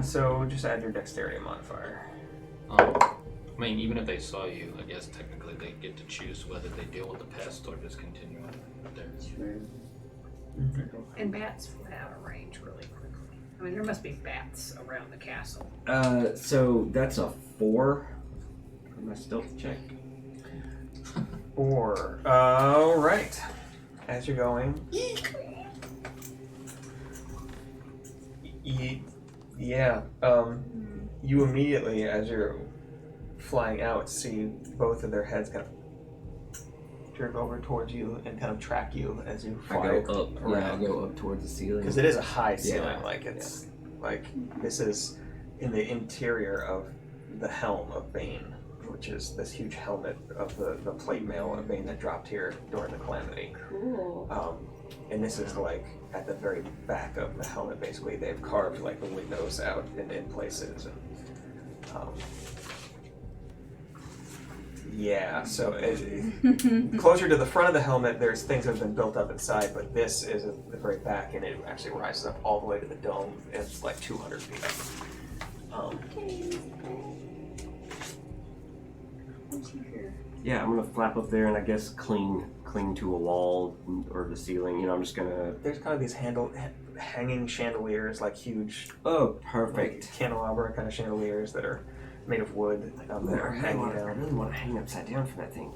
Speaker 2: So just add your dexterity modifier.
Speaker 4: I mean, even if they saw you, I guess technically they get to choose whether they deal with the pest or just continue on there.
Speaker 3: True.
Speaker 1: And bats fly out of range really quickly. I mean, there must be bats around the castle.
Speaker 5: So that's a 4 for my stealth check.
Speaker 2: 4. All right. As you're going. Yeah. You immediately, as you're flying out, see both of their heads kind of jerk over towards you and kind of track you as you
Speaker 5: I
Speaker 2: fly
Speaker 5: go up. Yeah, I go up towards the ceiling.
Speaker 2: Because it is a high ceiling.
Speaker 5: Yeah.
Speaker 2: Like it's like this is in the interior of the helm of Bane, which is this huge helmet of the plate mail of Bane that dropped here during the calamity.
Speaker 3: Cool.
Speaker 2: And this is like at the very back of the helmet. Basically, they've carved like the windows out in places. And, yeah, so closer to the front of the helmet, there's things that have been built up inside, but this is at the very back, and it actually rises up all the way to the dome. And it's like 200 feet up.
Speaker 5: Yeah, I'm gonna flap up there and I guess cling to a wall or the ceiling. You know, I'm just gonna.
Speaker 2: There's kind of these hanging chandeliers, like huge
Speaker 5: Oh, perfect.
Speaker 2: like, candelabra kind of chandeliers that are made of wood that are hanging
Speaker 5: I
Speaker 2: down.
Speaker 5: really want to hang upside down from that thing.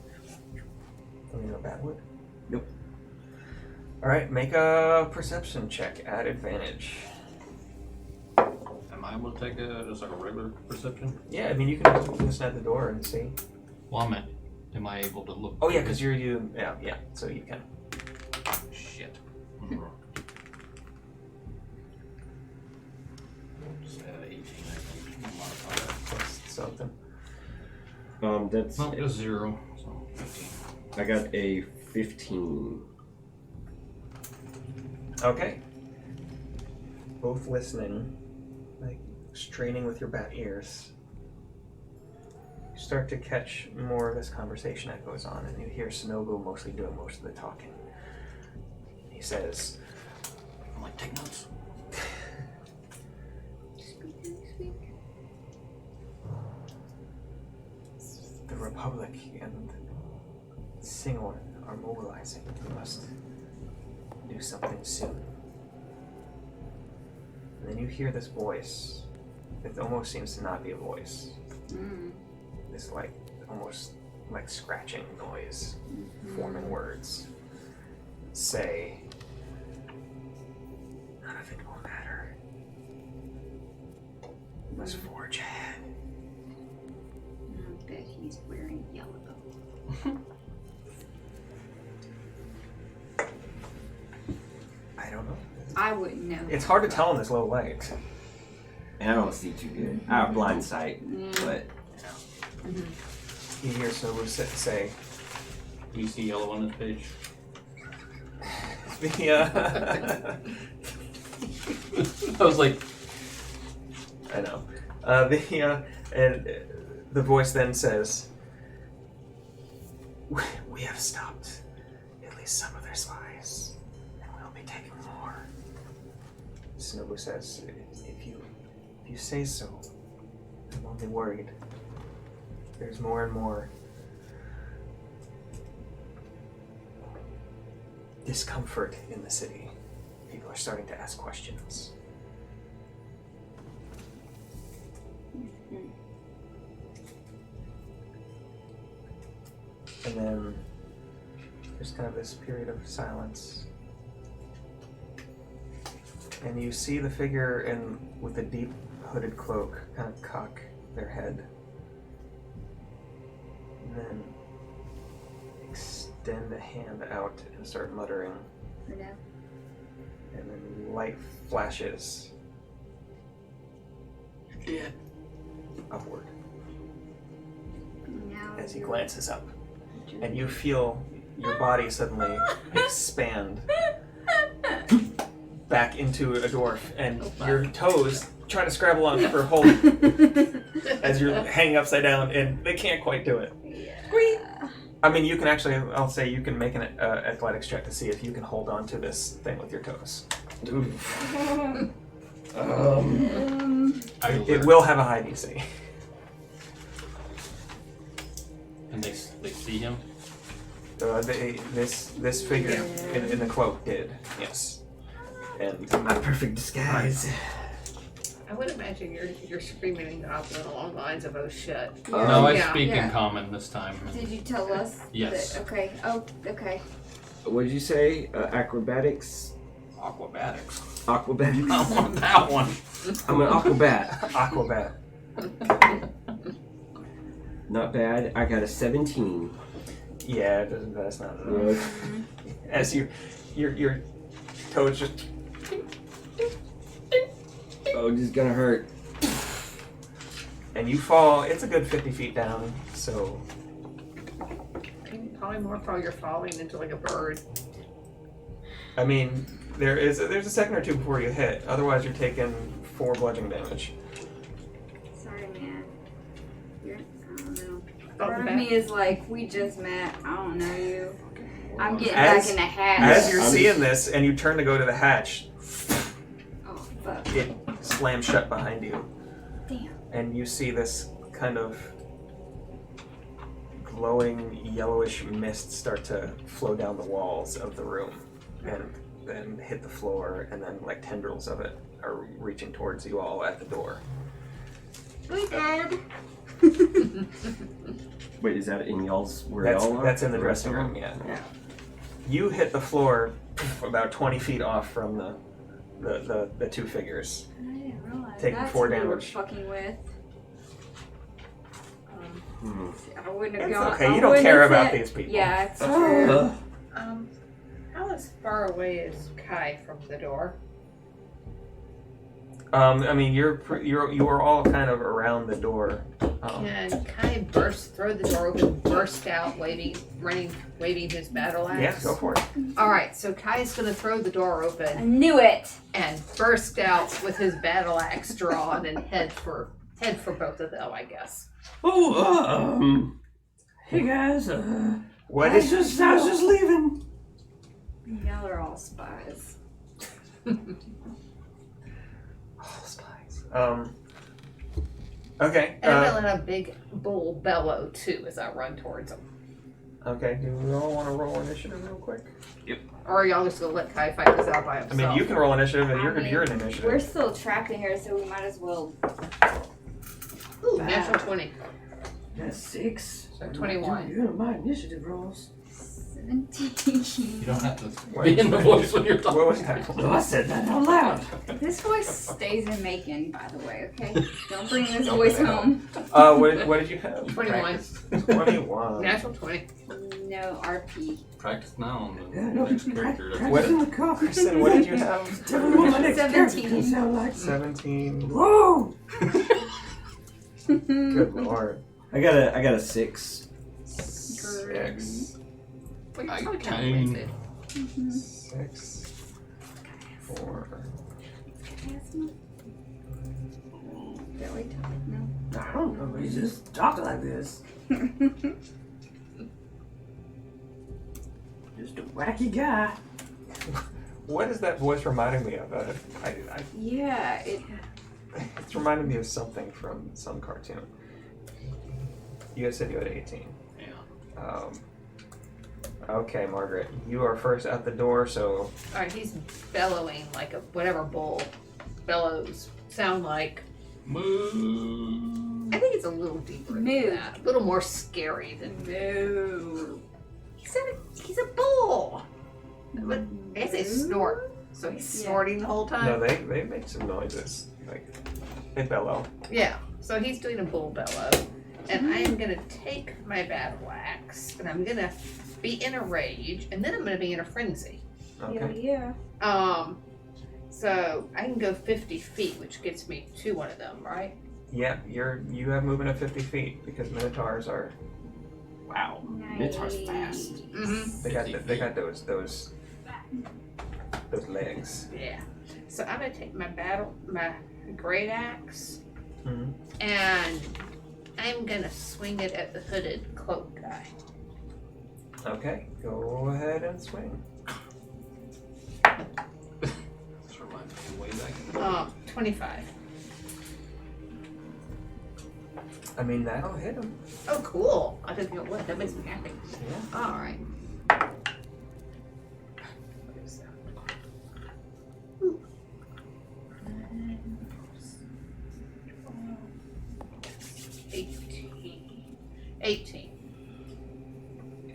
Speaker 2: You know, bad wood.
Speaker 5: Nope.
Speaker 2: All right, make a perception check at advantage.
Speaker 4: Am I able to take just like a regular perception?
Speaker 2: Yeah, I mean you can listen at the door and see.
Speaker 4: Well, I meant, am I able to look?
Speaker 2: Oh yeah, because yeah, so you can.
Speaker 4: Shit. Just 18, I think. Modifier.
Speaker 2: Plus something.
Speaker 5: That's.
Speaker 4: Well, just 0, so 15.
Speaker 5: I got a 15.
Speaker 2: Okay. Both listening, like straining with your bat ears. You start to catch more of this conversation that goes on, and you hear Sonobu mostly doing most of the talking. He says,
Speaker 4: I'm like, take notes.
Speaker 2: the Republic and Singor are mobilizing. We must do something soon. And then you hear this voice. It almost seems to not be a voice. This like almost like scratching noise, forming words. Say, none of it will matter. We must forge ahead.
Speaker 3: I bet he's wearing yellow. I wouldn't know.
Speaker 2: It's hard to tell in this low light.
Speaker 5: And I don't see too good. I have blind sight, but
Speaker 2: You hear Snobu say,
Speaker 4: Do you see yellow on this page? I was like,
Speaker 2: I know. And the voice then says, "We have stopped at least some of their spies, and we'll be taking more." Snobu says, "If you say so, I'm only worried. There's more and more discomfort in the city. People are starting to ask questions." And then there's kind of this period of silence. And you see the figure with a deep hooded cloak kind of cock their head. And then extend a hand out and start muttering.
Speaker 3: For now.
Speaker 2: And then light flashes upward
Speaker 3: Now
Speaker 2: as he
Speaker 3: you're-
Speaker 2: glances up. And you feel your body suddenly expand back into a dwarf, and your toes try to scrabble on for a hold as you're hanging upside down, and they can't quite do it.
Speaker 3: Yeah.
Speaker 2: I mean, you can actually, I'll say you can make an athletics check to see if you can hold on to this thing with your toes. It will have a high DC.
Speaker 4: and they see him.
Speaker 2: This figure in the cloak did, yes. And
Speaker 5: my perfect disguise.
Speaker 1: I would imagine you're screaming and gobbling along the lines of "oh shit."
Speaker 4: No, I
Speaker 1: Yeah.
Speaker 4: speak
Speaker 3: Yeah.
Speaker 4: in common this time.
Speaker 3: Did you tell us?
Speaker 4: Yes.
Speaker 3: Okay. Oh, okay.
Speaker 5: What did you say? Acrobatics?
Speaker 4: Aquabatics.
Speaker 5: Aquabatics?
Speaker 4: I want that one.
Speaker 5: I'm an aquabat.
Speaker 2: Aquabat.
Speaker 5: Not bad. I got a 17.
Speaker 2: Yeah, that's not enough. As your toes just
Speaker 5: Oh, this is gonna hurt.
Speaker 2: and you fall. It's a good 50 feet down. So
Speaker 1: Probably more probably you're falling into like a bird.
Speaker 2: I mean, there's a second or two before you hit. Otherwise, you're taking 4 bludgeoning damage.
Speaker 3: Sorry, man. I don't know.
Speaker 1: Oh,
Speaker 3: Part of
Speaker 1: back.
Speaker 3: me is like, we just met. I don't know you. I'm getting
Speaker 2: As-
Speaker 3: back in the hatch.
Speaker 2: As you're
Speaker 5: I'm-
Speaker 2: seeing this, and you turn to go to the hatch,
Speaker 3: Oh, fuck.
Speaker 2: it slams shut behind you,
Speaker 3: Damn.
Speaker 2: and you see this kind of glowing yellowish mist start to flow down the walls of the room, and then hit the floor, and then like tendrils of it are reaching towards you all at the door.
Speaker 3: We dead.
Speaker 5: Wait, is that in y'all's where y'all are?
Speaker 2: That's in the dressing
Speaker 5: of
Speaker 2: room,
Speaker 5: them?
Speaker 2: yeah. You hit the floor about 20 feet off from the two figures.
Speaker 3: I didn't realize
Speaker 2: Taking
Speaker 3: that's
Speaker 2: 4
Speaker 3: who we were
Speaker 2: damage.
Speaker 3: fucking with.
Speaker 5: Hmm.
Speaker 3: I wouldn't have
Speaker 2: It's
Speaker 3: gone.
Speaker 2: okay,
Speaker 3: I
Speaker 2: you don't
Speaker 3: wouldn't
Speaker 2: care
Speaker 3: have
Speaker 2: about
Speaker 3: said-
Speaker 2: these people.
Speaker 3: Yeah, it's true.
Speaker 5: Ugh.
Speaker 1: How far away is Kai from the door?
Speaker 2: I mean, you are all kind of around the door.
Speaker 1: Can Kai throw the door open, burst out, waving his battle axe?
Speaker 2: Yeah, go for it.
Speaker 1: All right, so Kai's gonna throw the door
Speaker 3: I
Speaker 1: open
Speaker 3: knew it.
Speaker 1: and burst out with his battle axe drawn and head for both of them, I guess.
Speaker 6: Oh, hey guys,
Speaker 2: What
Speaker 6: I
Speaker 2: is
Speaker 6: was just leaving.
Speaker 3: Y'all are all spies.
Speaker 2: spies? Okay.
Speaker 1: And I'm gonna let a big bull bellow too as I run towards him.
Speaker 2: Okay. Do we all want to roll initiative real quick?
Speaker 1: Or are y'all just gonna let Kai fight this out by
Speaker 2: I
Speaker 1: himself?
Speaker 2: mean, you can roll initiative, and
Speaker 3: I
Speaker 2: you're
Speaker 3: mean,
Speaker 2: in initiative.
Speaker 3: We're still trapped in here, so we might as well.
Speaker 1: Ooh, natural 20.
Speaker 6: That's 6.
Speaker 1: So 21.
Speaker 6: Dude, my initiative rolls.
Speaker 3: 17.
Speaker 4: You don't have to be in the voice when you're talking.
Speaker 2: What was that?
Speaker 6: Oh, I said that out loud.
Speaker 3: This voice stays in Macon, by the way, okay? Don't bring this voice home.
Speaker 2: What did you have?
Speaker 1: 21.
Speaker 2: 21.
Speaker 1: Natural 20.
Speaker 3: No RP.
Speaker 4: Practice now on the
Speaker 6: Yeah, no,
Speaker 4: next character. That's
Speaker 2: What-
Speaker 6: in the car.
Speaker 2: Kristen, what did you have?
Speaker 6: Tell me what my next character
Speaker 3: 17.
Speaker 6: can sound like.
Speaker 2: 17.
Speaker 6: Whoa!
Speaker 2: Good lord.
Speaker 5: I got a 6.
Speaker 2: 6.
Speaker 1: What
Speaker 4: I
Speaker 1: are you talking
Speaker 4: can-
Speaker 1: about?
Speaker 2: 6. 4.
Speaker 3: Billy, no.
Speaker 6: I don't know, he's just talking like this. Just a wacky guy.
Speaker 2: What is that voice reminding me of?
Speaker 3: Yeah,
Speaker 2: It's reminding me of something from some cartoon. You guys said you had 18.
Speaker 4: Yeah.
Speaker 2: Okay, Margaret, you are first at the door, so
Speaker 1: Alright, he's bellowing like a whatever bull bellows sound like.
Speaker 4: Moo.
Speaker 1: I think it's a little deeper than
Speaker 3: Moo.
Speaker 1: that. A little more scary than
Speaker 3: no.
Speaker 1: he's a bull. But I guess they snort. So he's
Speaker 3: Yeah.
Speaker 1: snorting the whole time.
Speaker 2: no, they make some noises. Like they bellow.
Speaker 1: Yeah. So he's doing a bull bellow. And I am gonna take my battle axe and I'm gonna be in a rage and then I'm gonna be in a frenzy.
Speaker 2: Okay.
Speaker 3: Yeah.
Speaker 1: So I can go 50 feet, which gets me to one of them, right?
Speaker 2: Yeah, you have movement of 50 feet because minotaurs are.
Speaker 5: Wow.
Speaker 3: Nice.
Speaker 5: Minotaur's fast.
Speaker 1: Mm-hmm.
Speaker 2: They got those legs.
Speaker 1: Yeah. So I'm gonna take my great axe
Speaker 2: Mm-hmm.
Speaker 1: and I'm gonna swing it at the hooded cloak guy.
Speaker 2: Okay, go ahead and swing.
Speaker 4: This reminds me of way back.
Speaker 1: 25.
Speaker 2: I mean that'll hit him.
Speaker 1: Oh, cool. I didn't know what. That makes me happy.
Speaker 2: Yeah.
Speaker 1: All right. What is that? Ooh. 18. 18.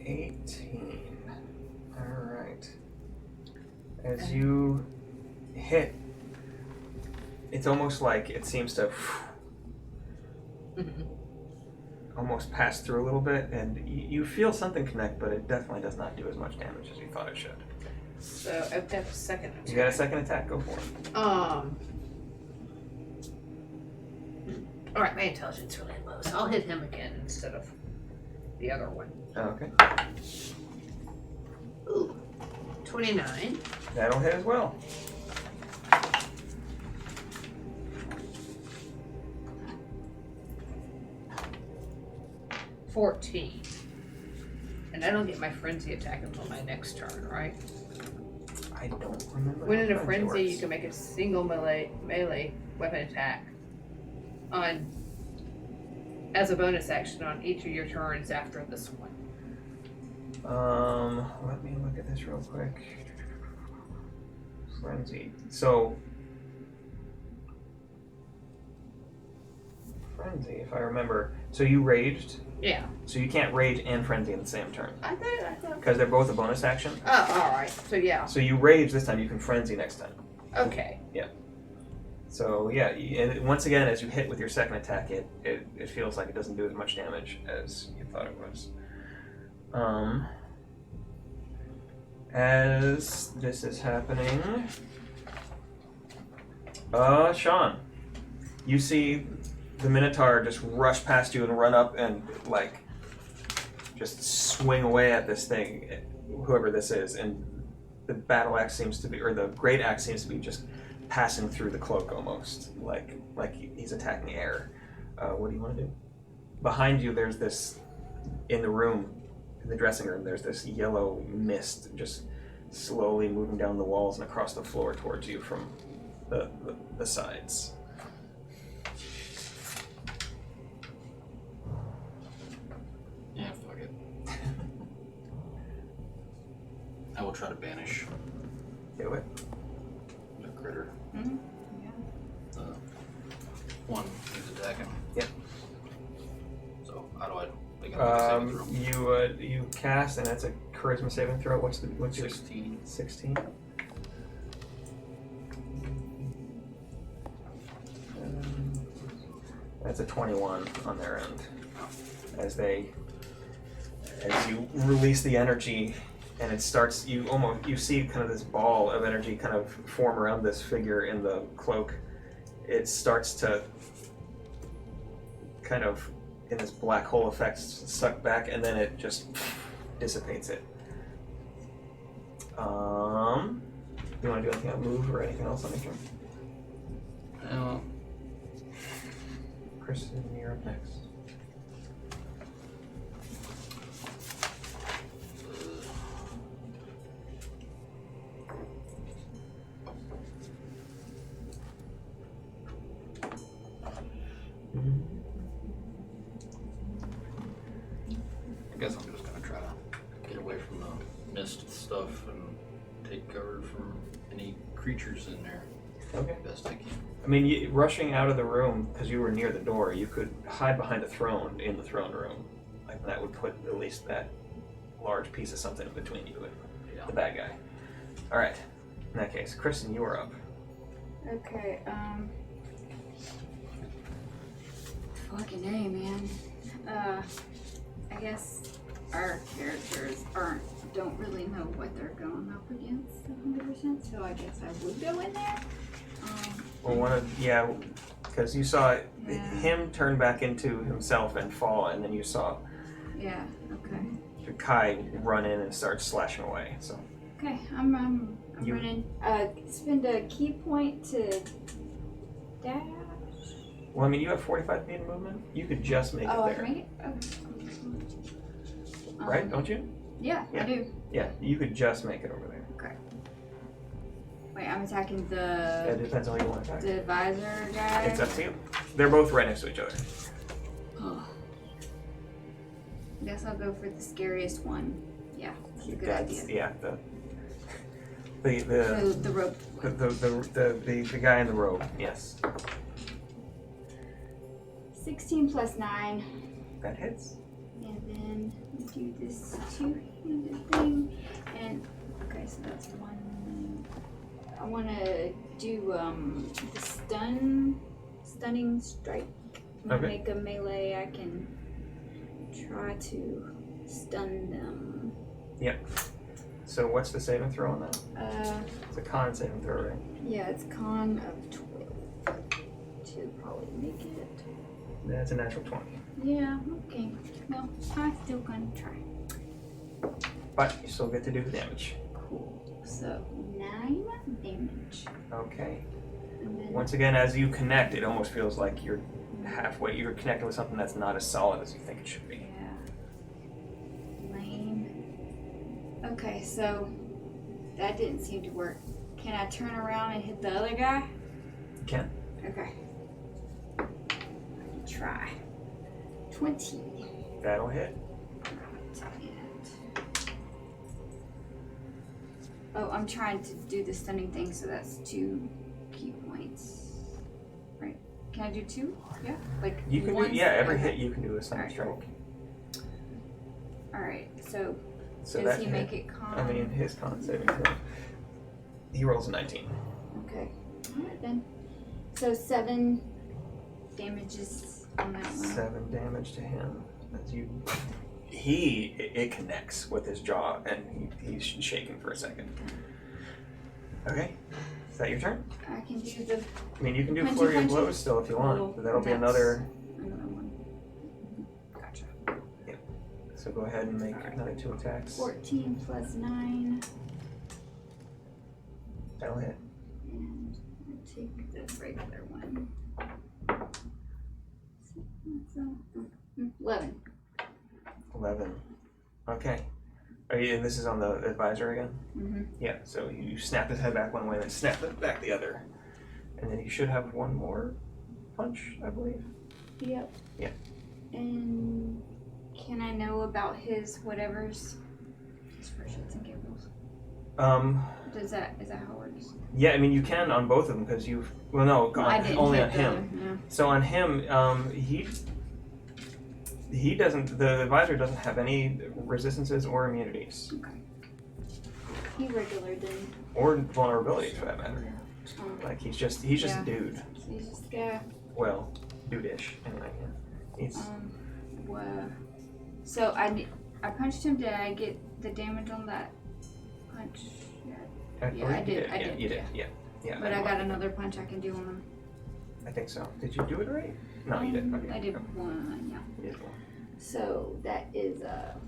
Speaker 2: 18. Alright. As you hit, it's almost like it seems to almost pass through a little bit, and you feel something connect, but it definitely does not do as much damage as you thought it should.
Speaker 1: So I've got a second attack.
Speaker 2: You got a second attack, go for it.
Speaker 1: Alright, my intelligence is really low, so I'll hit him again instead of the other one.
Speaker 2: Okay.
Speaker 1: Ooh. 29.
Speaker 2: That'll hit as well.
Speaker 1: $14. And I don't get my frenzy attack until my next turn, right?
Speaker 2: I don't remember.
Speaker 1: When
Speaker 2: how
Speaker 1: in a frenzy,
Speaker 2: works.
Speaker 1: you can make a single melee weapon attack on as a bonus action on each of your turns after this one.
Speaker 2: Let me look at this real quick. Frenzy. So, frenzy, if I remember. So you raged.
Speaker 1: Yeah.
Speaker 2: So you can't rage and frenzy in the same turn
Speaker 1: I thought.
Speaker 2: because they're both a bonus action.
Speaker 1: Oh, alright. So yeah.
Speaker 2: So you rage this time, you can frenzy next time.
Speaker 1: Okay.
Speaker 2: So yeah, and once again, as you hit with your second attack, it feels like it doesn't do as much damage as you thought it was. As this is happening, Sean, you see the Minotaur just rush past you and run up and like just swing away at this thing, whoever this is, and the battle axe seems to be, or the great axe seems to be just passing through the cloak almost, like he's attacking air. What do you want to do? Behind you, there's this, in the room, in the dressing room, there's this yellow mist just slowly moving down the walls and across the floor towards you from the sides.
Speaker 4: Yeah, fuck it. I will try to banish
Speaker 2: Do it.
Speaker 4: the critter.
Speaker 3: Mhm.
Speaker 4: The one he's attacking.
Speaker 2: Yeah.
Speaker 4: So how do I make a saving throw?
Speaker 2: You cast, and it's a charisma saving throw? What's your
Speaker 4: 16.
Speaker 2: 16? That's a 21 on their end. As you release the energy, and it starts, you see kind of this ball of energy kind of form around this figure in the cloak. It starts to kind of, in this black hole effect, suck back, and then it just dissipates it. You want to do anything on move or anything else on your turn?
Speaker 4: Well,
Speaker 2: Kristen, you're up next.
Speaker 4: I guess I'm just gonna try to get away from the mist stuff and take cover from any creatures in there
Speaker 2: Okay.
Speaker 4: best I can.
Speaker 2: I mean, rushing out of the room, because you were near the door, you could hide behind a throne in the throne room. Like, that would put at least that large piece of something between you and the bad guy. Alright. In that case, Kristen, you are up.
Speaker 3: Okay, fucking A, man. I guess our characters don't really know what they're going up against 100%, so I guess I would go in there.
Speaker 2: Well, because you saw
Speaker 3: Yeah.
Speaker 2: him turn back into himself and fall, and then you saw
Speaker 3: Yeah, okay.
Speaker 2: Kai run in and start slashing away, so.
Speaker 3: Okay, I'm
Speaker 2: You-
Speaker 3: running. Spend a key point to dash.
Speaker 2: Well, I mean, you have 45 feet of movement. You could just make
Speaker 3: Oh,
Speaker 2: it
Speaker 3: I
Speaker 2: there.
Speaker 3: can make it? Okay.
Speaker 2: Right, don't you?
Speaker 3: Yeah,
Speaker 2: Yeah.
Speaker 3: I do.
Speaker 2: Yeah, you could just make it over there.
Speaker 3: Wait, I'm attacking
Speaker 2: It depends on who you want to attack.
Speaker 3: the advisor guy.
Speaker 2: It's up to you. They're both right next to each other.
Speaker 3: I guess I'll go for the scariest one. Yeah, that's a good idea.
Speaker 2: Yeah,
Speaker 3: The rope one.
Speaker 2: the guy in the robe. Yes,
Speaker 3: 16 plus 9.
Speaker 2: that hits.
Speaker 3: And then we do this two-handed thing. And, okay, so that's one. I want to do the stunning strike. When I
Speaker 2: Okay.
Speaker 3: make a melee, I can try to stun them.
Speaker 2: So what's the saving throw on that? It's a con saving throw, right?
Speaker 3: Yeah, it's con of 12 to probably make it.
Speaker 2: That's a natural 20.
Speaker 3: Yeah, okay. Well, I'm still gonna try.
Speaker 2: But you still get to do the damage.
Speaker 3: Cool. So 9 damage.
Speaker 2: Okay.
Speaker 3: And then
Speaker 2: Once again, as you connect, it almost feels like you're halfway. You're connecting with something that's not as solid as you think it should be.
Speaker 3: yeah. Lame. Okay, so that didn't seem to work. Can I turn around and hit the other guy?
Speaker 2: You can.
Speaker 3: Okay. I can try. 20.
Speaker 2: That'll hit.
Speaker 3: Oh, I'm trying to do the stunning thing, so that's 2 key points. Right? Can I do 2? Yeah. Like
Speaker 2: You can
Speaker 3: one
Speaker 2: do. Yeah, every
Speaker 3: okay.
Speaker 2: hit you can do a stunning strike.
Speaker 3: Alright, so
Speaker 2: So
Speaker 3: does
Speaker 2: that
Speaker 3: he
Speaker 2: hit.
Speaker 3: make it con?
Speaker 2: I mean, his con saving throw. He rolls a 19.
Speaker 3: Okay. Alright then. So 7 damages on that one.
Speaker 2: 7 damage to him. As you, it connects with his jaw, and he's shaking for a second. Okay, is that your turn?
Speaker 3: I can do the
Speaker 2: I mean, you can do
Speaker 3: Punchy,
Speaker 2: flurry of
Speaker 3: punchy.
Speaker 2: blows still if you want.
Speaker 3: Oh,
Speaker 2: But that'll be
Speaker 3: that's
Speaker 2: another.
Speaker 3: one. Gotcha.
Speaker 2: So go ahead and make another 2 attacks.
Speaker 3: 14 plus 9.
Speaker 2: That'll hit.
Speaker 3: And I'll take the regular one. So, 11.
Speaker 2: 11. Okay. Are you? And this is on the advisor again.
Speaker 3: Mm-hmm.
Speaker 2: Yeah. So you snap his head back one way, then snap it back the other, and then you should have one more punch, I believe.
Speaker 3: Yep.
Speaker 2: Yeah.
Speaker 3: And can I know about his whatever's just for shits and giggles? Is that how it works?
Speaker 2: Yeah. I mean, you can on both of them because you've. Well, no,
Speaker 3: I didn't
Speaker 2: only
Speaker 3: hit
Speaker 2: on him.
Speaker 3: the-
Speaker 2: So on him, He doesn't. The advisor doesn't have any resistances or immunities,
Speaker 3: He regular then.
Speaker 2: or vulnerabilities for that matter.
Speaker 3: Um,
Speaker 2: Like he's just a dude.
Speaker 3: so he's just gonna,
Speaker 2: Well, dude-ish. Anyway, yeah. He's
Speaker 3: well, so I punched him. Did I get the damage on that punch? Yeah.
Speaker 2: believe
Speaker 3: I
Speaker 2: you
Speaker 3: did, I
Speaker 2: Yeah,
Speaker 3: did,
Speaker 2: you did. Yeah. Yeah.
Speaker 3: But I got another punch I can do on him.
Speaker 2: I think so. Did you do it right? No, you didn't. Okay.
Speaker 3: I did one, yeah.
Speaker 2: You did one.
Speaker 3: So that is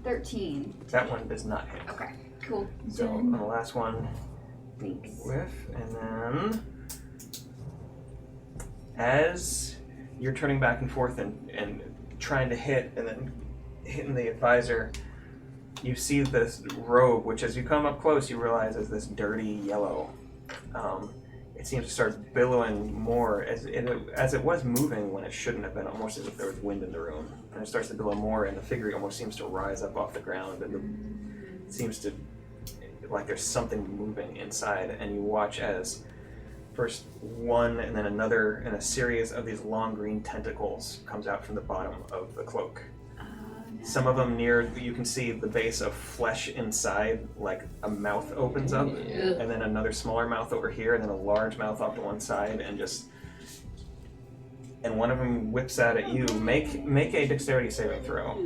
Speaker 3: 13.
Speaker 2: That one does not hit.
Speaker 3: Okay, cool.
Speaker 2: So on the last one,
Speaker 3: Thanks.
Speaker 2: whiff, and then as you're turning back and forth and trying to hit and then hitting the advisor, you see this robe, which as you come up close you realize is this dirty yellow. It seems to start billowing more as it was moving when it shouldn't have been, almost as if there was wind in the room. And it starts to billow more, and the figure almost seems to rise up off the ground, and it seems to like there's something moving inside. And you watch as first one and then another, and a series of these long green tentacles comes out from the bottom of the cloak. Some of them near, you can see the base of flesh inside, like a mouth opens up, and then another smaller mouth over here, and then a large mouth off to one side, and one of them whips out at you. Make a dexterity saving throw.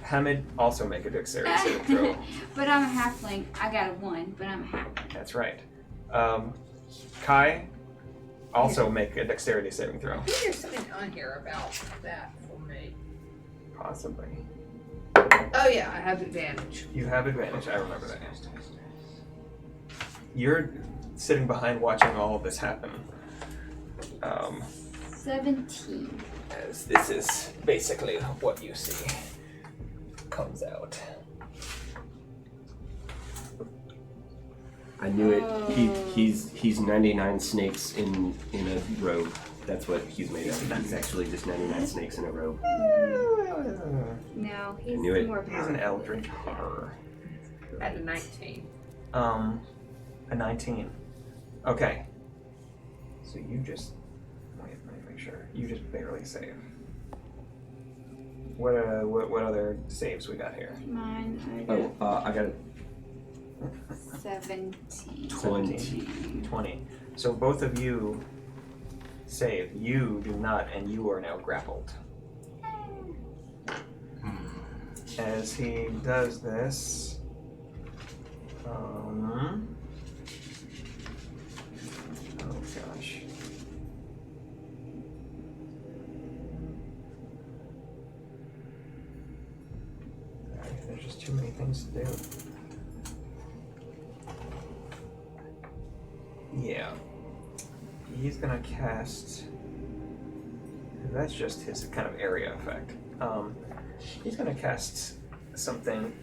Speaker 2: Hamid, also make a dexterity saving throw.
Speaker 3: But I'm a halfling. I got a 1, but I'm a halfling.
Speaker 2: That's right. Kai, also make a dexterity saving throw.
Speaker 1: I think there's something on here about that for me.
Speaker 2: Possibly.
Speaker 1: Oh yeah, I have advantage.
Speaker 2: You have advantage, I remember that. You're sitting behind watching all of this happen.
Speaker 3: 17.
Speaker 2: As this is basically what you see comes out.
Speaker 5: I knew it. He's 99 snakes in a robe. That's what he's made of. He's actually just 99 snakes in a robe.
Speaker 3: No, he's
Speaker 5: knew it.
Speaker 3: more
Speaker 2: He's an eldritch horror.
Speaker 1: At a 19.
Speaker 2: A 19. Okay. So you just let me make sure. You just barely save. What other saves we got here?
Speaker 3: Mine.
Speaker 5: I got a
Speaker 3: 17.
Speaker 2: 20. So both of you save. You do not, and you are now grappled. As he does this, oh gosh. There's just too many things to do. Yeah. He's gonna cast. That's just his kind of area effect. He's gonna cast something.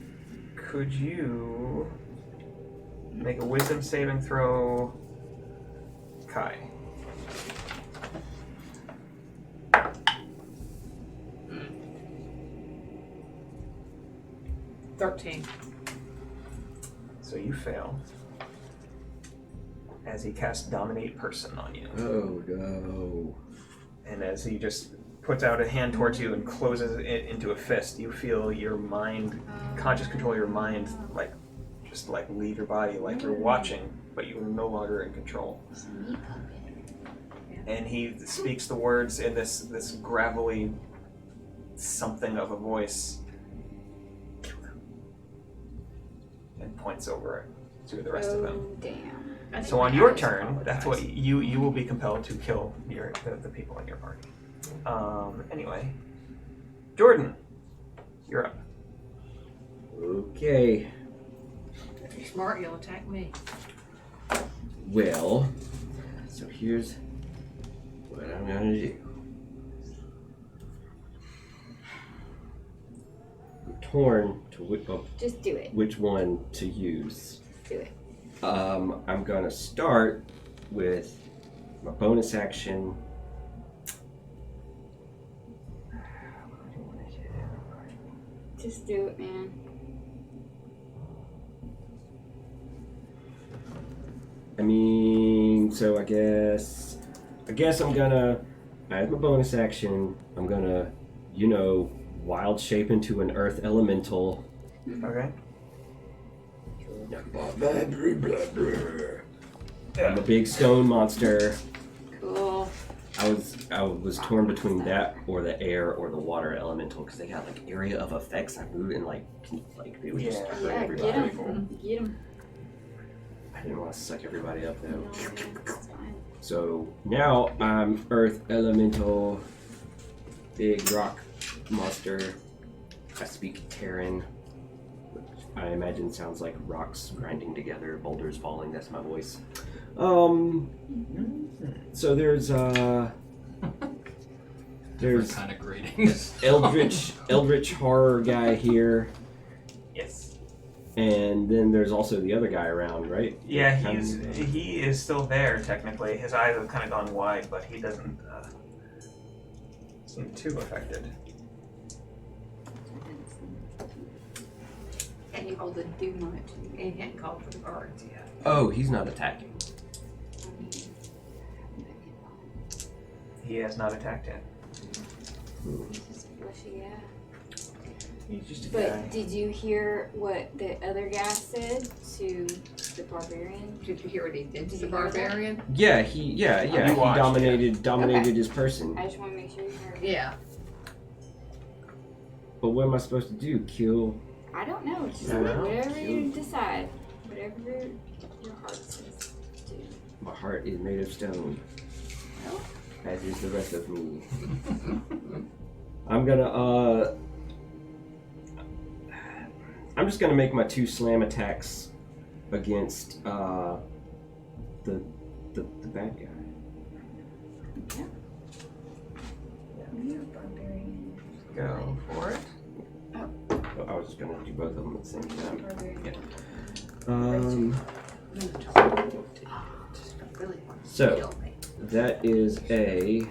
Speaker 2: Could you make a wisdom saving throw, Kai?
Speaker 1: Mm. 13.
Speaker 2: So you fail. As he casts Dominate Person on you.
Speaker 5: Oh no.
Speaker 2: And as he just puts out a hand towards you and closes it into a fist, you feel your mind, conscious control of your mind, just leave your body, like you're watching, but you're no longer in control. And he speaks the words in this gravelly something of a voice, and points over to the rest of them.
Speaker 3: Damn.
Speaker 2: So on your turn, that's what you will be compelled to kill the people in your party. Anyway, Jordan, you're up.
Speaker 5: Okay.
Speaker 1: If you're smart, you'll attack me.
Speaker 5: Well, so here's what I'm gonna do. I'm torn to
Speaker 3: Just do it.
Speaker 5: which one to use.
Speaker 3: Do it.
Speaker 5: I'm gonna start with my bonus action.
Speaker 3: Just do it, man.
Speaker 5: I mean, so I guess I'm gonna, as my bonus action, I'm gonna wild shape into an earth elemental.
Speaker 2: Okay.
Speaker 5: I'm a big stone monster.
Speaker 3: Cool.
Speaker 5: I was torn between that or the air or the water elemental because they got like area of effects. I moved and like they would just hurt
Speaker 3: Yeah,
Speaker 5: everybody.
Speaker 3: get him. Get him.
Speaker 5: I didn't want to suck everybody up though.
Speaker 3: No, that's fine.
Speaker 5: So now I'm earth elemental, big rock monster. I speak Terran, which I imagine sounds like rocks grinding together, boulders falling. That's my voice. So there's
Speaker 4: Different kind of gradings.
Speaker 5: eldritch horror guy here,
Speaker 2: Yes.
Speaker 5: and then there's also the other guy around, right?
Speaker 2: Yeah, he is still there technically. His eyes have kind of gone wide, but he doesn't seem too affected.
Speaker 3: And you hold the do much.
Speaker 1: He hadn't called for the guards yet.
Speaker 5: Oh, he's not attacking.
Speaker 2: He has not attacked yet. He's just a guy.
Speaker 3: But did you hear what the other guy said to the barbarian?
Speaker 1: Did you hear what he did to
Speaker 3: Did
Speaker 1: the
Speaker 3: you hear that?
Speaker 1: barbarian?
Speaker 5: Yeah, he
Speaker 2: You watched,
Speaker 5: dominated
Speaker 3: Okay.
Speaker 5: his person.
Speaker 3: I just want to make sure you heard.
Speaker 1: Yeah.
Speaker 5: But what am I supposed to do? Kill?
Speaker 3: I don't know. Just
Speaker 2: I know.
Speaker 3: whatever you decide. Whatever your heart says to do.
Speaker 5: My heart is made of stone,
Speaker 3: Well,
Speaker 5: as is the rest of me. I'm gonna I'm just gonna make my 2 slam attacks against the bad guy.
Speaker 3: you're a barbarian.
Speaker 2: Go for it.
Speaker 5: Oh, I was just gonna do both of them at the same time.
Speaker 3: Barbarian.
Speaker 5: Yeah.
Speaker 1: Really wants to
Speaker 5: So
Speaker 1: kill me.
Speaker 5: that is a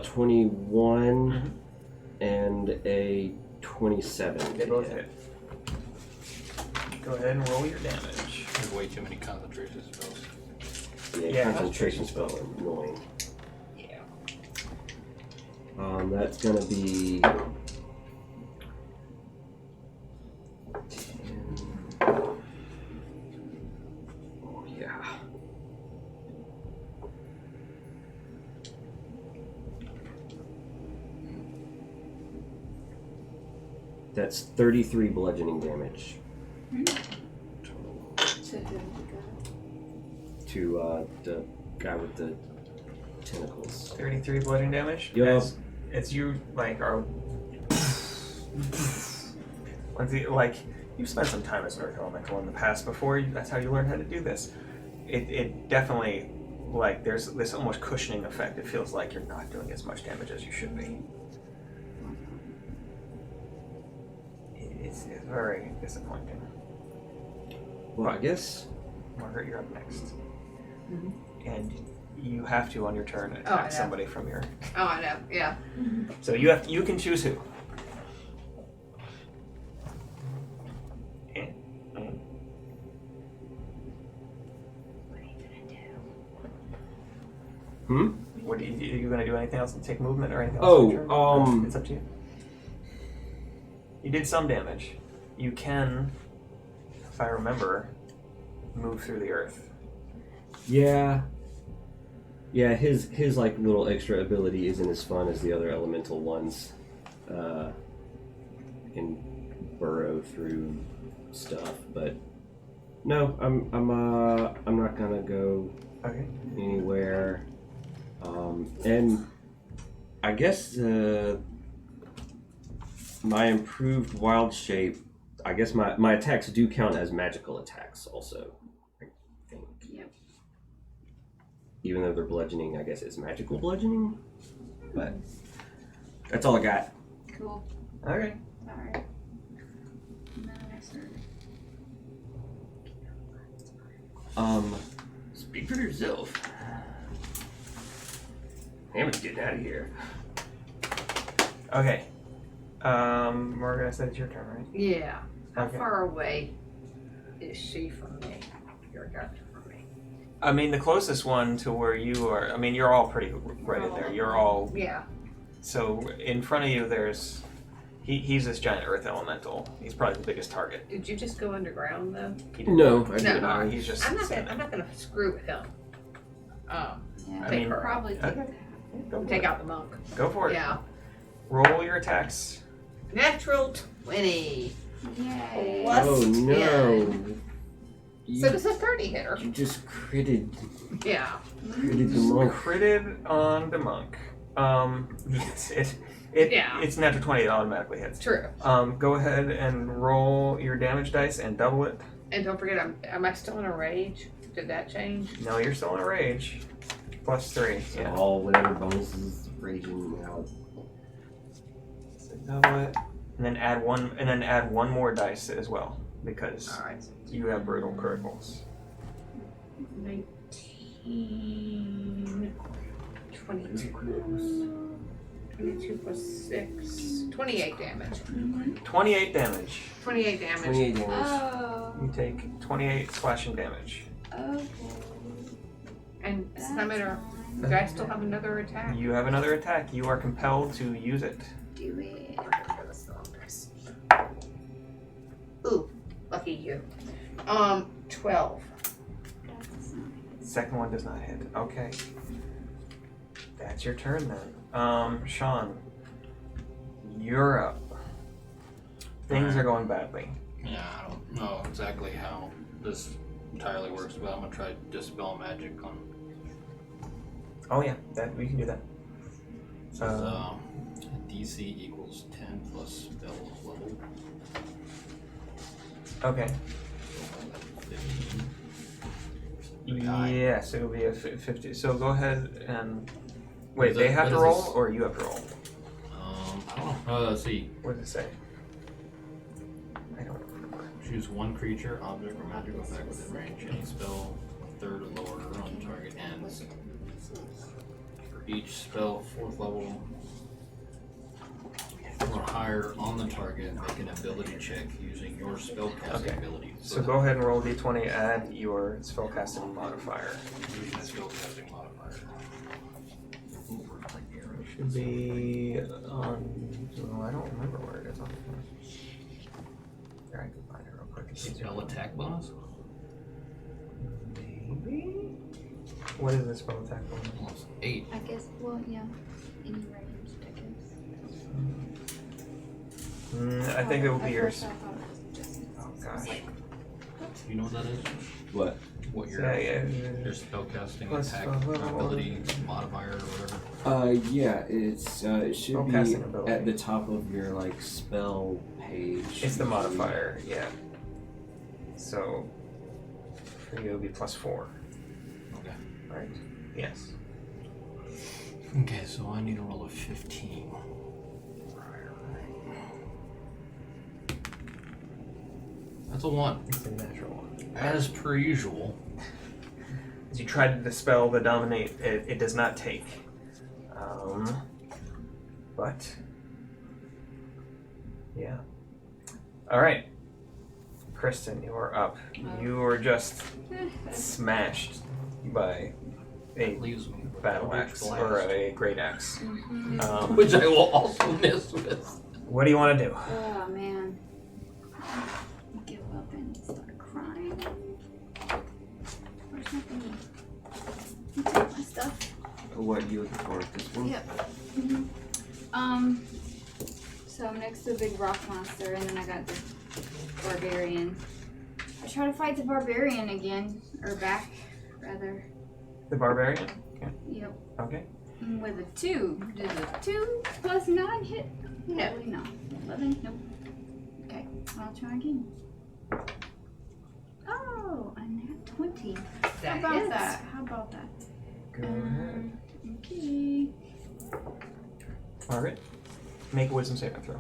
Speaker 5: 21 and a 27.
Speaker 2: They both hit. Go ahead and roll your damage.
Speaker 4: There's way too many concentration spells.
Speaker 5: Yeah, concentration spell annoying.
Speaker 1: Yeah.
Speaker 5: That's gonna be 10. Oh yeah. That's 33 bludgeoning damage
Speaker 3: To who?
Speaker 5: to the guy with the tentacles.
Speaker 2: 33 bludgeoning damage.
Speaker 5: Yup.
Speaker 2: It's you are you've spent some time as an Earth Elemental in the past before. That's how you learned how to do this. It definitely there's this almost cushioning effect. It feels like you're not doing as much damage as you should be. It's very disappointing.
Speaker 5: Well, I guess.
Speaker 2: Margaret, you're up next.
Speaker 1: Mhm.
Speaker 2: And you have to on your turn
Speaker 1: I
Speaker 2: attack
Speaker 1: know.
Speaker 2: somebody from your.
Speaker 1: Oh, I know. Yeah.
Speaker 2: So you can choose who. And-
Speaker 3: What are you gonna do?
Speaker 2: What are you gonna do? Anything else? Take movement or anything else?
Speaker 5: Oh,
Speaker 2: on your turn? It's up to you. You did some damage. You can, if I remember, move through the earth.
Speaker 5: Yeah. Yeah, his little extra ability isn't as fun as the other elemental ones. Can burrow through stuff, but no, I'm not gonna go
Speaker 2: Okay.
Speaker 5: anywhere. And I guess my improved wild shape, I guess my attacks do count as magical attacks also, I think.
Speaker 3: Yep.
Speaker 5: Even though they're bludgeoning, I guess it's magical bludgeoning. But that's all I got.
Speaker 3: Cool.
Speaker 2: Okay.
Speaker 3: Alright. Nice.
Speaker 5: Speak for yourself. Hammond's getting out of here.
Speaker 2: Okay. Morgan, I said it's your turn, right?
Speaker 1: Yeah. How
Speaker 2: Okay.
Speaker 1: far away is she from me? Your character from me?
Speaker 2: I mean, the closest one to where you are. I mean, you're all pretty right in there. You're all
Speaker 1: Yeah.
Speaker 2: so in front of you. There's he's this giant earth elemental. He's probably the biggest target.
Speaker 1: Did you just go underground though?
Speaker 2: He did
Speaker 5: No,
Speaker 2: not.
Speaker 5: I did
Speaker 1: No.
Speaker 5: not.
Speaker 2: He's just.
Speaker 1: I'm not gonna screw with him.
Speaker 3: Yeah,
Speaker 2: I
Speaker 1: Take
Speaker 2: mean,
Speaker 1: her.
Speaker 3: probably take
Speaker 2: okay.
Speaker 3: that.
Speaker 2: Go for
Speaker 1: Take
Speaker 2: it.
Speaker 1: out the monk.
Speaker 2: Go for it.
Speaker 1: Yeah.
Speaker 2: Roll your attacks.
Speaker 1: Natural 20.
Speaker 3: Yay.
Speaker 1: Plus
Speaker 5: Oh no.
Speaker 1: 10.
Speaker 5: You,
Speaker 1: So does a 30 hit her?
Speaker 5: you just critted
Speaker 1: Yeah.
Speaker 5: the monk.
Speaker 2: Critted on the monk.
Speaker 1: Yeah.
Speaker 2: It's natural 20. It automatically hits.
Speaker 1: True.
Speaker 2: Go ahead and roll your damage dice and double it.
Speaker 1: And don't forget, am I still in a rage? Did that change?
Speaker 2: No, you're still in a rage. Plus 3.
Speaker 5: So
Speaker 2: Yeah.
Speaker 5: all whatever bonuses raging out.
Speaker 2: So double it, and then add one more dice as well because
Speaker 1: Alright.
Speaker 2: you have brutal criticals.
Speaker 1: 19. 22. 22 plus 6. 28 damage.
Speaker 2: 28 damage.
Speaker 1: 28 damage.
Speaker 5: 28 damage.
Speaker 3: Oh,
Speaker 2: You take 28 slashing damage.
Speaker 3: okay.
Speaker 1: And
Speaker 3: That's
Speaker 1: Slammer,
Speaker 3: fine.
Speaker 1: do I still have another attack?
Speaker 2: You have another attack. You are compelled to use it.
Speaker 3: Do it.
Speaker 1: Ooh, lucky you. 12.
Speaker 3: That's not-
Speaker 2: Second one does not hit. Okay. That's your turn then. Sean, you're up. Things are going badly.
Speaker 4: Yeah, I don't know exactly how this entirely works, but I'm gonna try to dispel magic on.
Speaker 2: Oh yeah, that we can do that.
Speaker 4: Says, DC equals 10 plus spell level.
Speaker 2: Okay.
Speaker 4: 15. Pretty high.
Speaker 2: Yes, it'll be a 50. So go ahead and wait.
Speaker 4: Is
Speaker 2: They
Speaker 4: that-
Speaker 2: have
Speaker 4: what
Speaker 2: to
Speaker 4: is
Speaker 2: roll,
Speaker 4: this?
Speaker 2: or you have to roll.
Speaker 4: I don't know. Let's see.
Speaker 2: What does it say? I don't remember.
Speaker 4: Choose one creature, object, or magical effect within range. Any spell, a third or lower on target ends. For each spell, 4th level or higher on the target, make an ability check using your spellcasting
Speaker 2: Okay.
Speaker 4: ability.
Speaker 2: So go ahead and roll d20. Add your spellcasting modifier.
Speaker 4: Using the spellcasting modifier.
Speaker 2: Should be on. Oh, I don't remember where it is on here. There, I can find it real quick.
Speaker 4: Spell attack bonus?
Speaker 2: Maybe. What is the spell attack bonus?
Speaker 4: Plus 8.
Speaker 3: I guess, well, yeah. Any range, I guess.
Speaker 2: I think it will be
Speaker 3: At
Speaker 2: yours.
Speaker 3: first I thought it was just-
Speaker 2: Oh gosh.
Speaker 4: You know what that is?
Speaker 5: What?
Speaker 4: What your
Speaker 2: Yeah.
Speaker 4: your spellcasting
Speaker 2: Plus
Speaker 4: attack
Speaker 2: spell level.
Speaker 4: ability modifier or whatever?
Speaker 5: Yeah, it's it should be
Speaker 2: Spellcasting ability.
Speaker 5: at the top of your like spell page.
Speaker 2: It's the modifier, yeah. So for you it'll be +4,
Speaker 4: Okay.
Speaker 2: right? Yes.
Speaker 4: Okay, so I need to roll a 15. That's a 1.
Speaker 2: It's a natural one.
Speaker 4: As per usual.
Speaker 2: As you try to dispel the dominate, it does not take. But yeah. All right, Kristen, you are up. You were just smashed by a
Speaker 4: That leaves me with
Speaker 2: battle
Speaker 4: Eldritch
Speaker 2: axe
Speaker 4: Blast.
Speaker 2: or a great axe.
Speaker 4: Which I will also miss with.
Speaker 2: What do you want to do?
Speaker 3: Oh man. Give up and start crying. Or something. You take my stuff.
Speaker 5: What are you looking for? This one?
Speaker 3: Yep. So I'm next to a big rock monster, and then I got the barbarian. I try to fight the barbarian again, or back, rather.
Speaker 2: The barbarian? Okay.
Speaker 3: Yep.
Speaker 2: Okay.
Speaker 3: With a 2. Does a 2 plus 9 hit?
Speaker 1: No.
Speaker 3: Probably no. 11? Nope. Okay, I'll try again. Oh, a nat 20.
Speaker 1: That
Speaker 3: How about
Speaker 1: hits.
Speaker 3: that? How about that?
Speaker 2: Go ahead.
Speaker 3: Okay.
Speaker 2: Margaret, make a wisdom saving throw.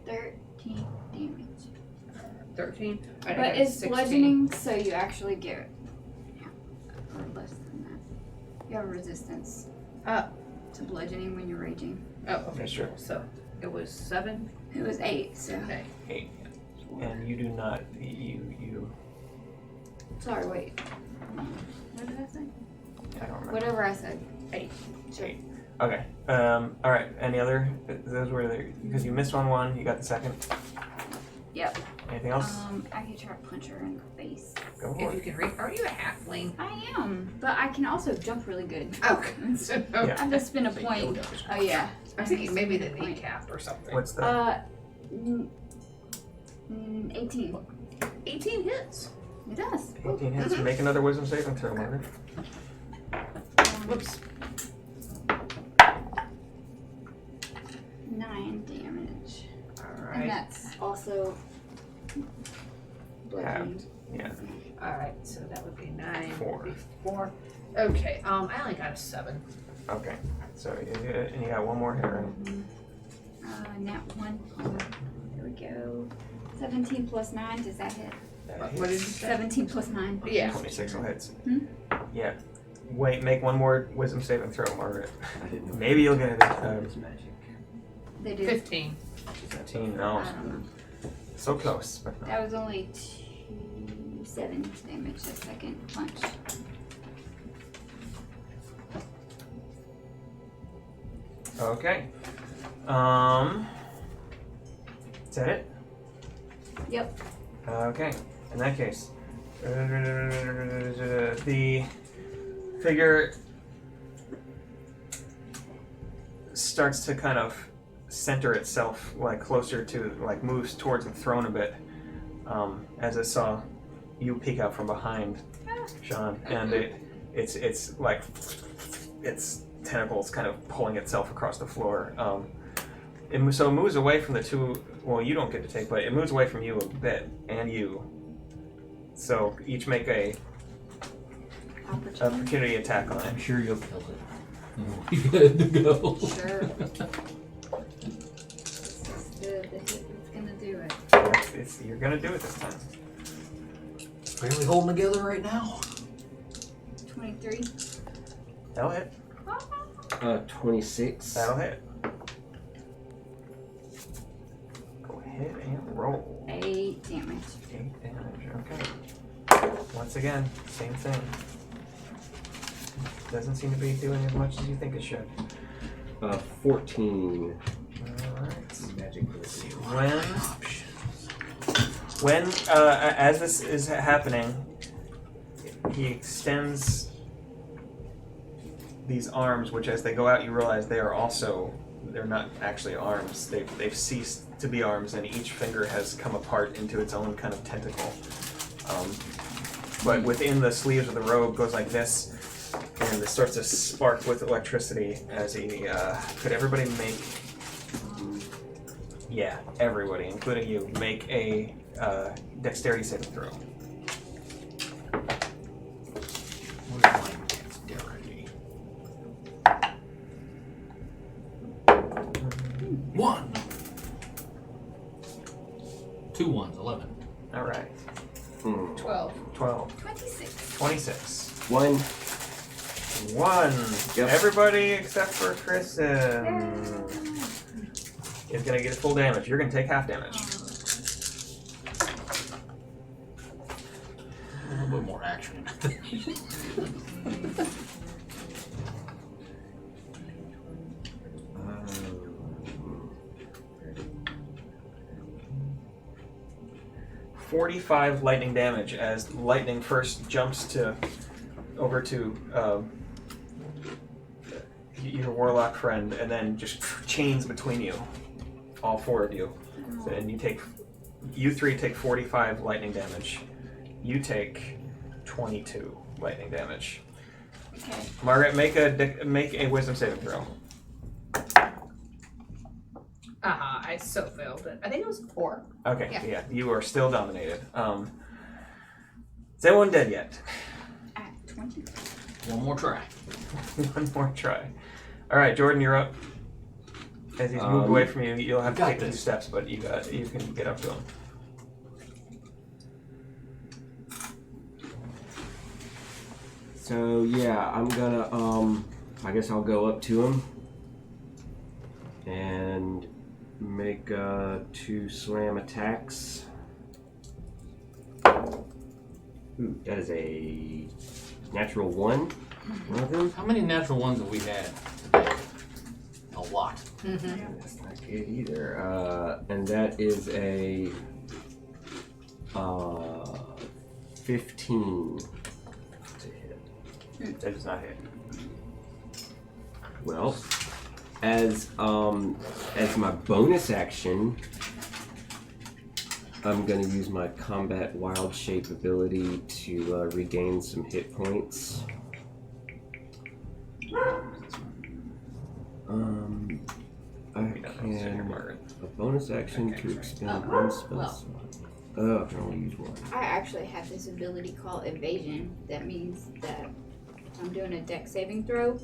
Speaker 3: 13 damage.
Speaker 1: 13. I
Speaker 3: But
Speaker 1: got
Speaker 3: it's
Speaker 1: 16.
Speaker 3: bludgeoning, so you actually get or less than that. You have a resistance
Speaker 1: Uh,
Speaker 3: to bludgeoning when you're raging.
Speaker 1: Oh, okay,
Speaker 2: That's true.
Speaker 1: sure. So it was 7.
Speaker 3: It was 8, so.
Speaker 1: Okay.
Speaker 2: 8. And you do not. You.
Speaker 3: Sorry, wait. What did I say?
Speaker 2: I don't remember.
Speaker 3: Whatever I said.
Speaker 1: 8.
Speaker 3: Sure.
Speaker 2: Okay. All right. Any other? Those were the because you missed one. You got the second.
Speaker 3: Yep.
Speaker 2: Anything else?
Speaker 3: I could try to punch her in the face.
Speaker 2: Go for
Speaker 1: If you
Speaker 2: it.
Speaker 1: can read, are you a halfling?
Speaker 3: I am, but I can also jump really good.
Speaker 1: Okay. So,
Speaker 2: Yeah.
Speaker 3: I've just been a point. Oh yeah.
Speaker 1: I'm thinking maybe the kneecap or something.
Speaker 2: What's the?
Speaker 3: 18.
Speaker 1: 18 hits.
Speaker 3: It does.
Speaker 2: 18 hits. Make another wisdom saving throw, Margaret.
Speaker 1: Whoops.
Speaker 3: 9 damage.
Speaker 1: All
Speaker 3: And
Speaker 1: right.
Speaker 3: that's also bludgeoning.
Speaker 2: Yeah.
Speaker 1: All right. So that would be 9.
Speaker 2: 4.
Speaker 1: 4. Okay. I only got a 7.
Speaker 2: Okay. So and you got one more hit, right?
Speaker 3: Nat 1. There we go. 17 plus 9. Does that hit?
Speaker 1: What did you say?
Speaker 3: 17 plus 9.
Speaker 1: Yeah.
Speaker 2: 26 will hit.
Speaker 3: Hmm?
Speaker 2: Yeah. Wait. Make one more wisdom saving throw, Margaret.
Speaker 5: I didn't know.
Speaker 2: Maybe you'll get it.
Speaker 5: It's magic.
Speaker 3: They do.
Speaker 1: 15.
Speaker 2: 15. No. So close, but no.
Speaker 3: That was only 7 damage a second punch.
Speaker 2: Okay. Is that it?
Speaker 3: Yep.
Speaker 2: Okay. In that case, the figure starts to kind of center itself, like closer to, like moves towards the throne a bit, as it saw you peek out from behind, Sean, and it's like its tentacles kind of pulling itself across the floor. So it moves away from the two. Well, you don't get to take, but it moves away from you a bit, and you. So each make a opportunity attack on it.
Speaker 4: I'm sure you'll kill it. We good to go.
Speaker 3: Sure. The hit that's gonna do it.
Speaker 2: You're gonna do it this time.
Speaker 4: Barely holding together right now.
Speaker 3: 23.
Speaker 2: That'll hit.
Speaker 5: 26.
Speaker 2: That'll hit. Go ahead and roll.
Speaker 3: 8 damage.
Speaker 2: 8 damage. Okay. Once again, same thing. Doesn't seem to be doing as much as you think it should.
Speaker 5: 14.
Speaker 2: Alright.
Speaker 5: Magic.
Speaker 2: When as this is happening, he extends these arms, which as they go out you realize they're not actually arms. They've ceased to be arms, and each finger has come apart into its own kind of tentacle. But within the sleeves of the robe goes like this, and it starts to spark with electricity as he could everybody make everybody, including you, make a dexterity saving throw.
Speaker 4: Where's my dexterity? 1. 2 1s, 11.
Speaker 2: Alright.
Speaker 1: 12.
Speaker 2: 12.
Speaker 3: 26.
Speaker 2: 26.
Speaker 5: 1.
Speaker 2: 1.
Speaker 5: Yep.
Speaker 2: Everybody except for Kristen is going to get full damage. You're going to take half damage.
Speaker 4: A little bit more action.
Speaker 2: 45 lightning damage as lightning first jumps over to your warlock friend, and then just chains between you, all 4 of you. So, and you 3 take 45 lightning damage. You take 22 lightning damage.
Speaker 3: Okay.
Speaker 2: Margaret, make a wisdom saving throw.
Speaker 1: I so failed it. I think it was 4.
Speaker 2: Okay,
Speaker 1: Yeah.
Speaker 2: you are still dominated. Is anyone dead yet?
Speaker 3: At 20.
Speaker 4: One more try.
Speaker 2: One more try. All right, Jordan, you're up. As he's moved away from you, you'll have to
Speaker 4: got
Speaker 2: take a few
Speaker 4: this.
Speaker 2: steps, but you can get up to him.
Speaker 5: So yeah, I'm gonna I guess I'll go up to him make 2 slam attacks. Ooh, that is a natural 1. One of them.
Speaker 4: How many natural ones have we had? A lot.
Speaker 1: Mm-hmm.
Speaker 5: That's not good either. And that is a 15 to hit.
Speaker 2: That does not hit.
Speaker 5: Well, as my bonus action, I'm gonna use my combat wild shape ability to regain some hit points. I can a bonus action to expend one spell slot. Oh, I can only use 1.
Speaker 3: I actually have this ability called evasion. That means that if I'm doing a dex saving throw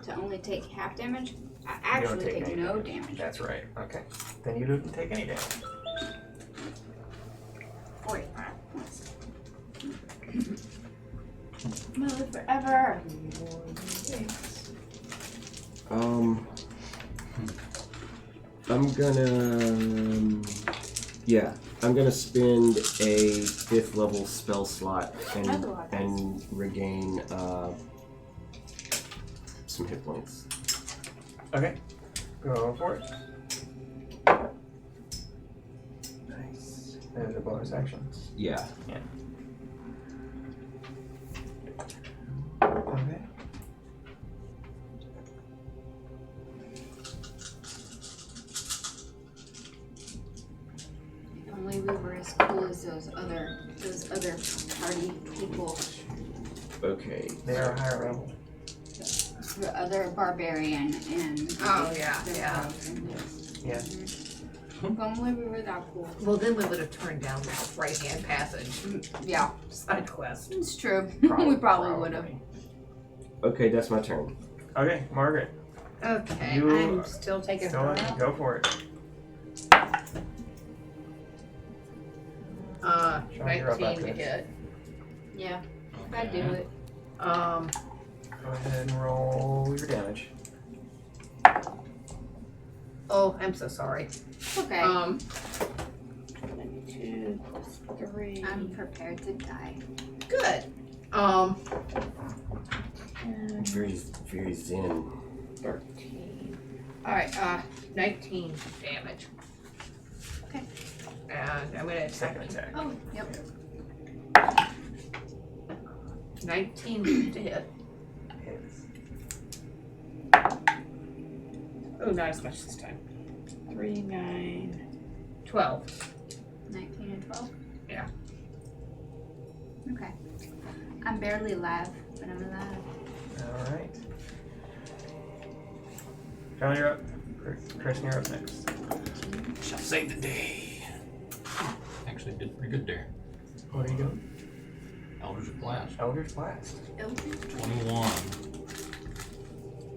Speaker 3: to only take half damage, I actually
Speaker 2: take
Speaker 3: take
Speaker 2: any
Speaker 3: no damage.
Speaker 2: That's right. Okay. Then you don't take any damage.
Speaker 3: 45 points. Move forever.
Speaker 5: I'm gonna spend a 5th level spell slot
Speaker 3: That's a lot.
Speaker 5: and regain some hit points.
Speaker 2: Okay. Go for it. Nice. There's a bonus action.
Speaker 5: Yeah.
Speaker 2: Okay.
Speaker 3: If only we were as cool as those other party people.
Speaker 5: Okay.
Speaker 2: They are higher level.
Speaker 3: The other barbarian and
Speaker 1: Oh, yeah,
Speaker 3: the
Speaker 1: yeah.
Speaker 3: rogues and
Speaker 2: Yeah.
Speaker 3: If only we were that cool.
Speaker 1: Well, then we would have turned down that right-hand passage
Speaker 3: Yeah,
Speaker 1: side quest.
Speaker 3: it's true. We probably would have.
Speaker 5: Okay, that's my turn.
Speaker 2: Okay, Margaret.
Speaker 1: Okay,
Speaker 2: You
Speaker 1: I'm still taking
Speaker 2: Still
Speaker 1: her
Speaker 2: in.
Speaker 1: out.
Speaker 2: Go for it. Sean, you're up
Speaker 1: 19
Speaker 2: after
Speaker 1: to
Speaker 2: this.
Speaker 1: hit.
Speaker 3: Yeah, I do it.
Speaker 2: Go ahead and roll your damage.
Speaker 1: Oh, I'm so sorry.
Speaker 3: Okay.
Speaker 1: 22 plus 3.
Speaker 3: I'm prepared to die.
Speaker 1: Good.
Speaker 5: Very, very zen.
Speaker 1: 13. Alright, 19 damage.
Speaker 3: Okay.
Speaker 1: And I'm gonna attack
Speaker 2: Second
Speaker 1: him.
Speaker 2: attack.
Speaker 3: Oh, yep.
Speaker 1: 19 to hit.
Speaker 2: Hits.
Speaker 1: Oh, not as much this time. 3, 9, 12.
Speaker 3: 19 and 12?
Speaker 1: Yeah.
Speaker 3: Okay. I'm barely alive, but I'm alive.
Speaker 2: Alright. John, you're up. Chris, you're up next.
Speaker 4: Shall save the day. Actually did pretty good there.
Speaker 2: What are you doing?
Speaker 4: Elders of Blast.
Speaker 2: Elder's Blast.
Speaker 4: 21.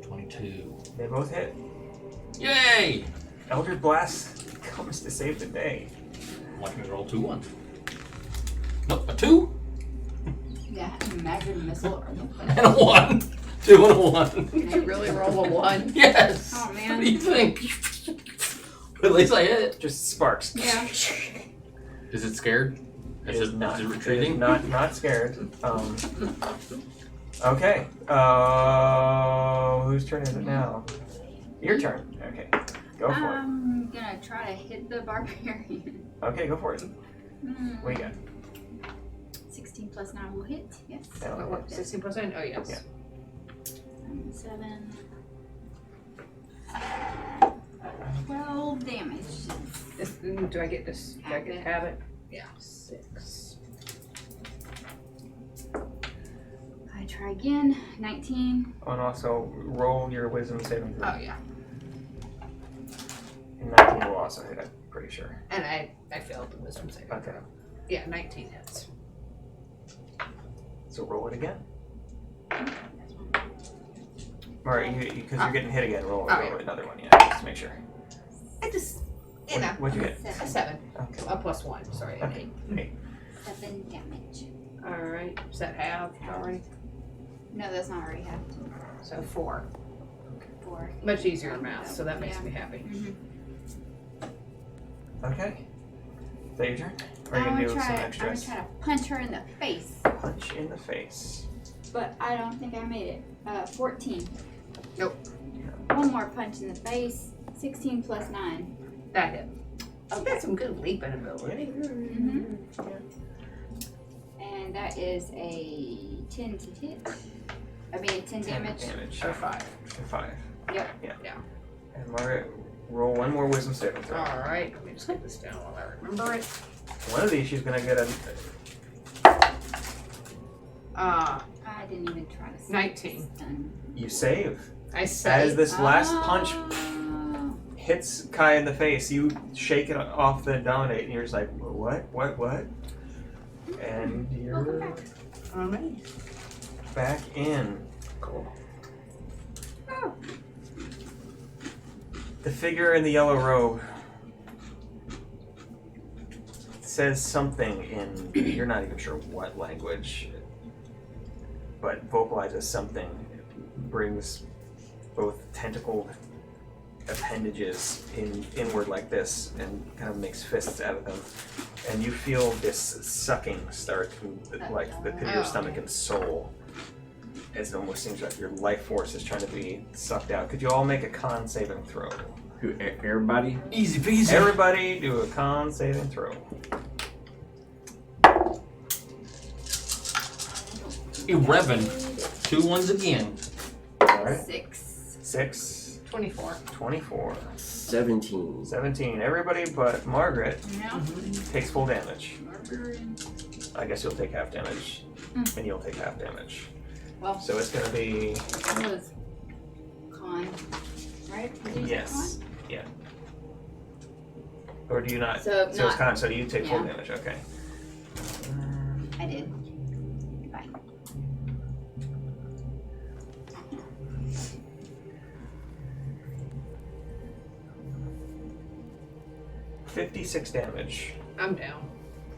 Speaker 4: 22.
Speaker 2: They both hit.
Speaker 4: Yay!
Speaker 2: Elder Blast comes to save the day.
Speaker 4: Watch me roll 2 ones. Nope, a 2
Speaker 3: Yeah, imagine missile.
Speaker 4: and a 1. 2 and a 1.
Speaker 1: Did you really roll a 1?
Speaker 4: Yes!
Speaker 3: Oh, man.
Speaker 4: What do you think? At least I hit it.
Speaker 2: Just sparks.
Speaker 3: Yeah.
Speaker 4: Is it scared? Is it retreating?
Speaker 2: Not scared. Okay. Whose turn is it now? Your turn. Okay. Go for
Speaker 3: I'm gonna try to hit the barbarian.
Speaker 2: it. Okay, go for it. What do you got?
Speaker 3: 16 plus 9 will hit. Yes.
Speaker 2: That'll
Speaker 1: What, 16%? Oh, yes.
Speaker 2: Yeah.
Speaker 3: 7. 12 damage.
Speaker 1: Do I get this? Do I get to
Speaker 3: Have
Speaker 1: have it? Yeah. 6.
Speaker 3: I try again. 19.
Speaker 2: Oh, and also roll your wisdom saving throw.
Speaker 1: Oh, yeah.
Speaker 2: And 19 will also hit, I'm pretty sure.
Speaker 1: And I failed the wisdom saving
Speaker 2: Okay.
Speaker 1: throw. Yeah, 19 hits.
Speaker 2: So roll it again. Or because you're getting hit again, roll
Speaker 1: yeah.
Speaker 2: another one, yeah, just to make sure.
Speaker 1: I just, you know,
Speaker 2: What'd you get?
Speaker 1: a 7.
Speaker 2: Okay.
Speaker 1: A plus 1, sorry, an
Speaker 2: Okay.
Speaker 1: 8.
Speaker 2: 8.
Speaker 3: 7 damage.
Speaker 1: Alright, is that half already?
Speaker 3: No, that's not already half.
Speaker 1: So 4.
Speaker 3: 4.
Speaker 1: Much easier math, so that makes
Speaker 3: Yeah.
Speaker 1: me happy.
Speaker 3: Mhm.
Speaker 2: Okay. Is that your turn? Or are you
Speaker 3: I'm
Speaker 2: gonna
Speaker 3: gonna
Speaker 2: do some
Speaker 3: try to
Speaker 2: extras?
Speaker 3: punch her in the face,
Speaker 2: Punch in the face.
Speaker 3: but I don't think I made it. 14.
Speaker 1: Nope.
Speaker 3: One more punch in the face. 16 plus 9.
Speaker 1: That hit. Oh, that's some good leaping ability.
Speaker 3: Mm-hmm. And that is a 10 to hit. I mean, a 10 damage.
Speaker 2: Damage.
Speaker 1: Or 5.
Speaker 2: 5.
Speaker 3: Yep.
Speaker 1: Yeah.
Speaker 2: And Margaret, roll one more wisdom saving throw.
Speaker 1: Alright, let me just get this down while I remember it.
Speaker 2: One of these, she's gonna get a.
Speaker 3: I didn't even try to save
Speaker 1: 19.
Speaker 3: this done.
Speaker 2: You save.
Speaker 1: I say.
Speaker 2: As this last punch
Speaker 3: Oh.
Speaker 2: hits Kai in the face, you shake it off the dominate, and you're just like, what? And you're back in.
Speaker 1: Cool.
Speaker 3: Oh.
Speaker 2: The figure in the yellow robe says something in, you're not even sure what language, but vocalizes something, brings both tentacled appendages inward like this and kind of makes fists out of them. And you feel this sucking start to, like, the pit of your stomach and soul. As it almost seems like your life force is trying to be sucked out. Could you all make a con saving throw?
Speaker 5: Who? Everybody?
Speaker 4: Easy peasy.
Speaker 2: Everybody do a con saving throw.
Speaker 4: 11. 2 ones again.
Speaker 2: Alright.
Speaker 3: 6.
Speaker 1: 24.
Speaker 2: 24.
Speaker 5: 17.
Speaker 2: 17. Everybody but Margaret
Speaker 3: Yeah.
Speaker 2: takes full damage.
Speaker 3: Barbarian.
Speaker 2: I guess you'll take half damage. And you'll take half damage.
Speaker 3: Well,
Speaker 2: So it's gonna be.
Speaker 3: that was con, right? Did you say
Speaker 2: Yes. Yeah. Or do you not?
Speaker 3: So
Speaker 2: it's
Speaker 3: not-
Speaker 2: con, so you take full
Speaker 3: yeah.
Speaker 2: damage, okay.
Speaker 3: con? I did. Bye.
Speaker 2: 56 damage.
Speaker 1: I'm down.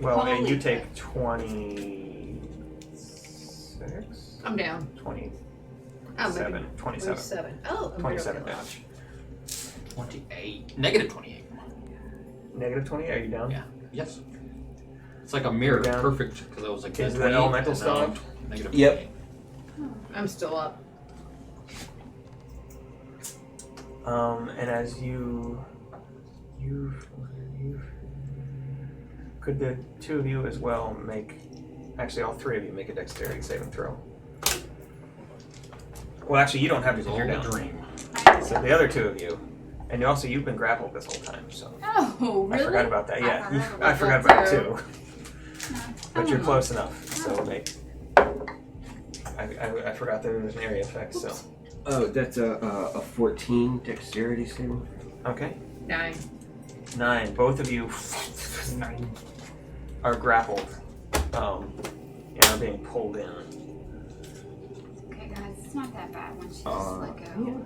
Speaker 2: Well, and
Speaker 1: Holy
Speaker 2: you take
Speaker 1: crap.
Speaker 2: 26?
Speaker 1: I'm down.
Speaker 2: 27.
Speaker 1: Oh, maybe
Speaker 2: 27.
Speaker 1: 27. Oh, I'm
Speaker 2: 27
Speaker 1: very
Speaker 2: damage.
Speaker 4: 28. Negative 28.
Speaker 2: Negative 20? Are you down?
Speaker 4: Yeah. Yes. It's like a mirror.
Speaker 2: Down.
Speaker 4: Perfect. Because I was like,
Speaker 2: Is the
Speaker 4: 28,
Speaker 2: elemental
Speaker 4: and
Speaker 2: still
Speaker 4: now
Speaker 2: up?
Speaker 4: Negative
Speaker 5: Yep.
Speaker 4: 28.
Speaker 1: I'm still up.
Speaker 2: And as you could the two of you as well make, actually all three of you make a dexterity saving throw. Well, actually you don't have to
Speaker 4: It was
Speaker 2: because you're
Speaker 4: all a
Speaker 2: down.
Speaker 4: dream.
Speaker 2: So the other two of you, and also you've been grappled this whole time, so
Speaker 3: Oh, really?
Speaker 2: I forgot about that. Yeah,
Speaker 3: I
Speaker 2: I
Speaker 3: forgot
Speaker 2: forgot
Speaker 1: that
Speaker 2: about it too. But you're close enough, so make. I forgot there was an area effect, so.
Speaker 5: Oh, that's a 14 dexterity saving.
Speaker 2: Okay.
Speaker 1: 9.
Speaker 2: 9. Both of you are grappled, and are being pulled in.
Speaker 3: Okay, guys, it's not that bad once you just let go.
Speaker 5: Yeah.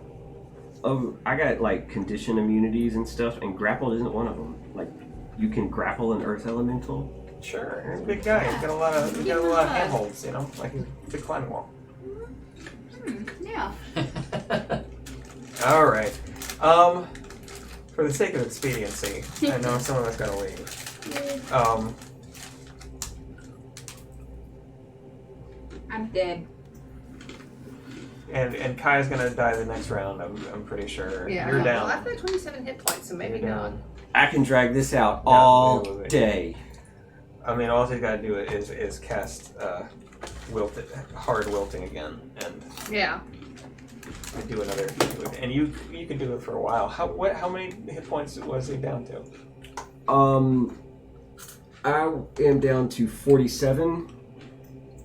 Speaker 5: Oh, I got like condition immunities and stuff, and grappled isn't one of them. Like, you can grapple an earth elemental.
Speaker 2: Sure, you're a big guy. You've got a lot of handholds, you know, like a big climbing wall.
Speaker 3: Yeah.
Speaker 2: All right. For the sake of expediency, I know some of us gotta leave.
Speaker 3: I'm dead.
Speaker 2: And Kai's gonna die the next round. I'm pretty sure.
Speaker 1: Yeah.
Speaker 2: You're down.
Speaker 1: Well, I've got 27 hit points, so maybe
Speaker 2: You're
Speaker 1: not.
Speaker 2: down.
Speaker 5: I can drag this out
Speaker 2: No,
Speaker 5: all
Speaker 2: wait, wait, wait.
Speaker 5: day.
Speaker 2: I mean, all he's gotta do is cast hard wilting again, and
Speaker 1: Yeah.
Speaker 2: do another. And you can do it for a while. How many hit points was he down to?
Speaker 5: I am down to 47,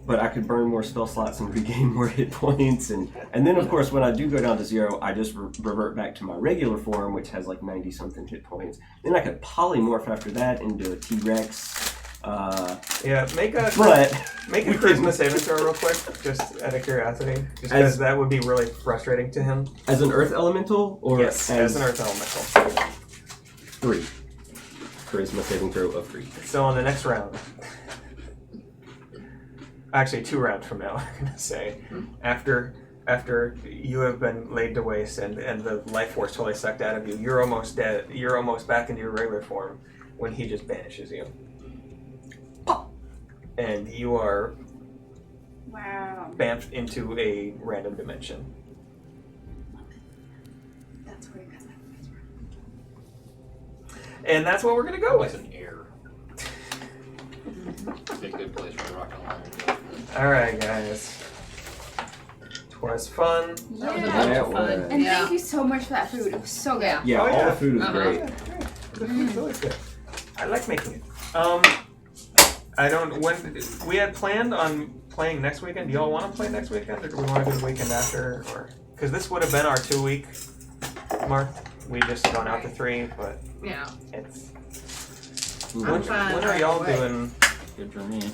Speaker 5: but I could burn more spell slots and regain more hit points, and then of course when I do go down to 0, I just revert back to my regular form, which has like 90 something hit points. Then I could polymorph after that into a T-Rex.
Speaker 2: Yeah, make a
Speaker 5: But
Speaker 2: charisma saving throw real quick, just out of curiosity, just because that would be really frustrating to him.
Speaker 5: as an earth elemental, or
Speaker 2: Yes, as an earth elemental.
Speaker 5: 3 charisma saving throw of 3.
Speaker 2: So on the next round, actually 2 rounds from now, I'm gonna say, after you have been laid to waste and the life force totally sucked out of you, you're almost dead. You're almost back into your regular form. when he just banishes you. And you are
Speaker 3: Wow.
Speaker 2: bamfed into a random dimension.
Speaker 3: That's where you got that.
Speaker 2: And that's what we're gonna go
Speaker 4: That was
Speaker 2: with.
Speaker 4: an error. Be a good place for a rock and roll.
Speaker 2: Alright, guys. 'Twas fun.
Speaker 1: That was a
Speaker 3: Yeah.
Speaker 1: bunch of
Speaker 5: Yeah,
Speaker 1: fun.
Speaker 5: well,
Speaker 3: And
Speaker 1: Yeah.
Speaker 3: thank you so much for that food. It was so good.
Speaker 1: Yeah.
Speaker 5: Yeah,
Speaker 2: Oh,
Speaker 5: all
Speaker 2: yeah.
Speaker 5: the food was
Speaker 1: Uh-huh.
Speaker 5: great.
Speaker 2: The food's always good. I like making it. I don't. When we had planned on playing next weekend. Do y'all want to play next weekend, or do we want to do the weekend after? Or because this would have been our 2-week mark. We just gone out to 3, but
Speaker 1: Yeah.
Speaker 2: it's.
Speaker 5: Mm.
Speaker 2: When,
Speaker 1: fine
Speaker 2: when are y'all
Speaker 1: either way.
Speaker 2: doing?
Speaker 5: Good for me.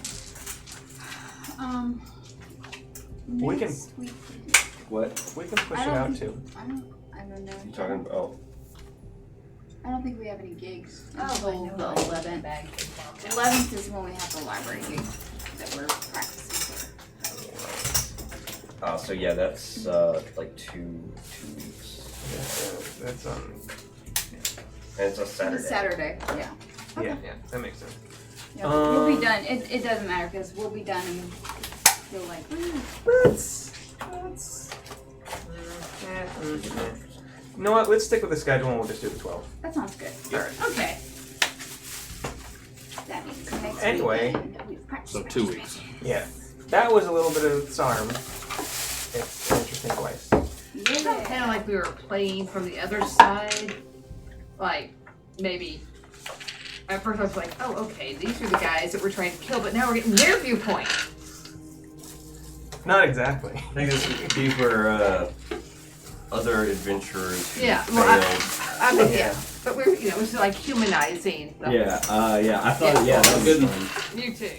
Speaker 2: We can-
Speaker 3: Next week.
Speaker 5: What?
Speaker 2: We can push
Speaker 3: I
Speaker 2: it
Speaker 3: don't
Speaker 2: out
Speaker 3: think-
Speaker 2: too.
Speaker 3: I don't know.
Speaker 5: You talking about? Oh,
Speaker 3: I don't think we have any gigs
Speaker 1: Oh,
Speaker 3: until the 11th. 11th is when we have the library gig that we're practicing for.
Speaker 5: oh, so yeah, that's like two weeks,
Speaker 2: Yeah, that's
Speaker 5: and it's a Saturday.
Speaker 3: Saturday, yeah.
Speaker 2: yeah, that makes sense.
Speaker 3: Yeah, we'll be
Speaker 2: Um,
Speaker 3: done. It doesn't matter because we'll be done and feel like,
Speaker 2: Let's. You know what? Let's stick with the schedule and we'll just do the 12.
Speaker 3: that sounds good.
Speaker 2: Alright.
Speaker 3: Okay. That means next
Speaker 2: Anyway.
Speaker 3: weekend we practice.
Speaker 4: So 2 weeks.
Speaker 2: Yeah, that was a little bit of disarm. It's an interesting place.
Speaker 1: It felt kind of like we were playing from the other side. Like, maybe. At first I was like, oh, okay, these are the guys that we're trying to kill, but now we're getting their viewpoint.
Speaker 2: Not exactly.
Speaker 5: I think these were other adventurers who
Speaker 1: Yeah, well,
Speaker 5: failed.
Speaker 1: I mean,
Speaker 2: Yeah.
Speaker 1: yeah. But we're, it was like humanizing. The,
Speaker 5: Yeah, I thought, yeah, that was
Speaker 4: Good.
Speaker 5: fun.
Speaker 1: You too.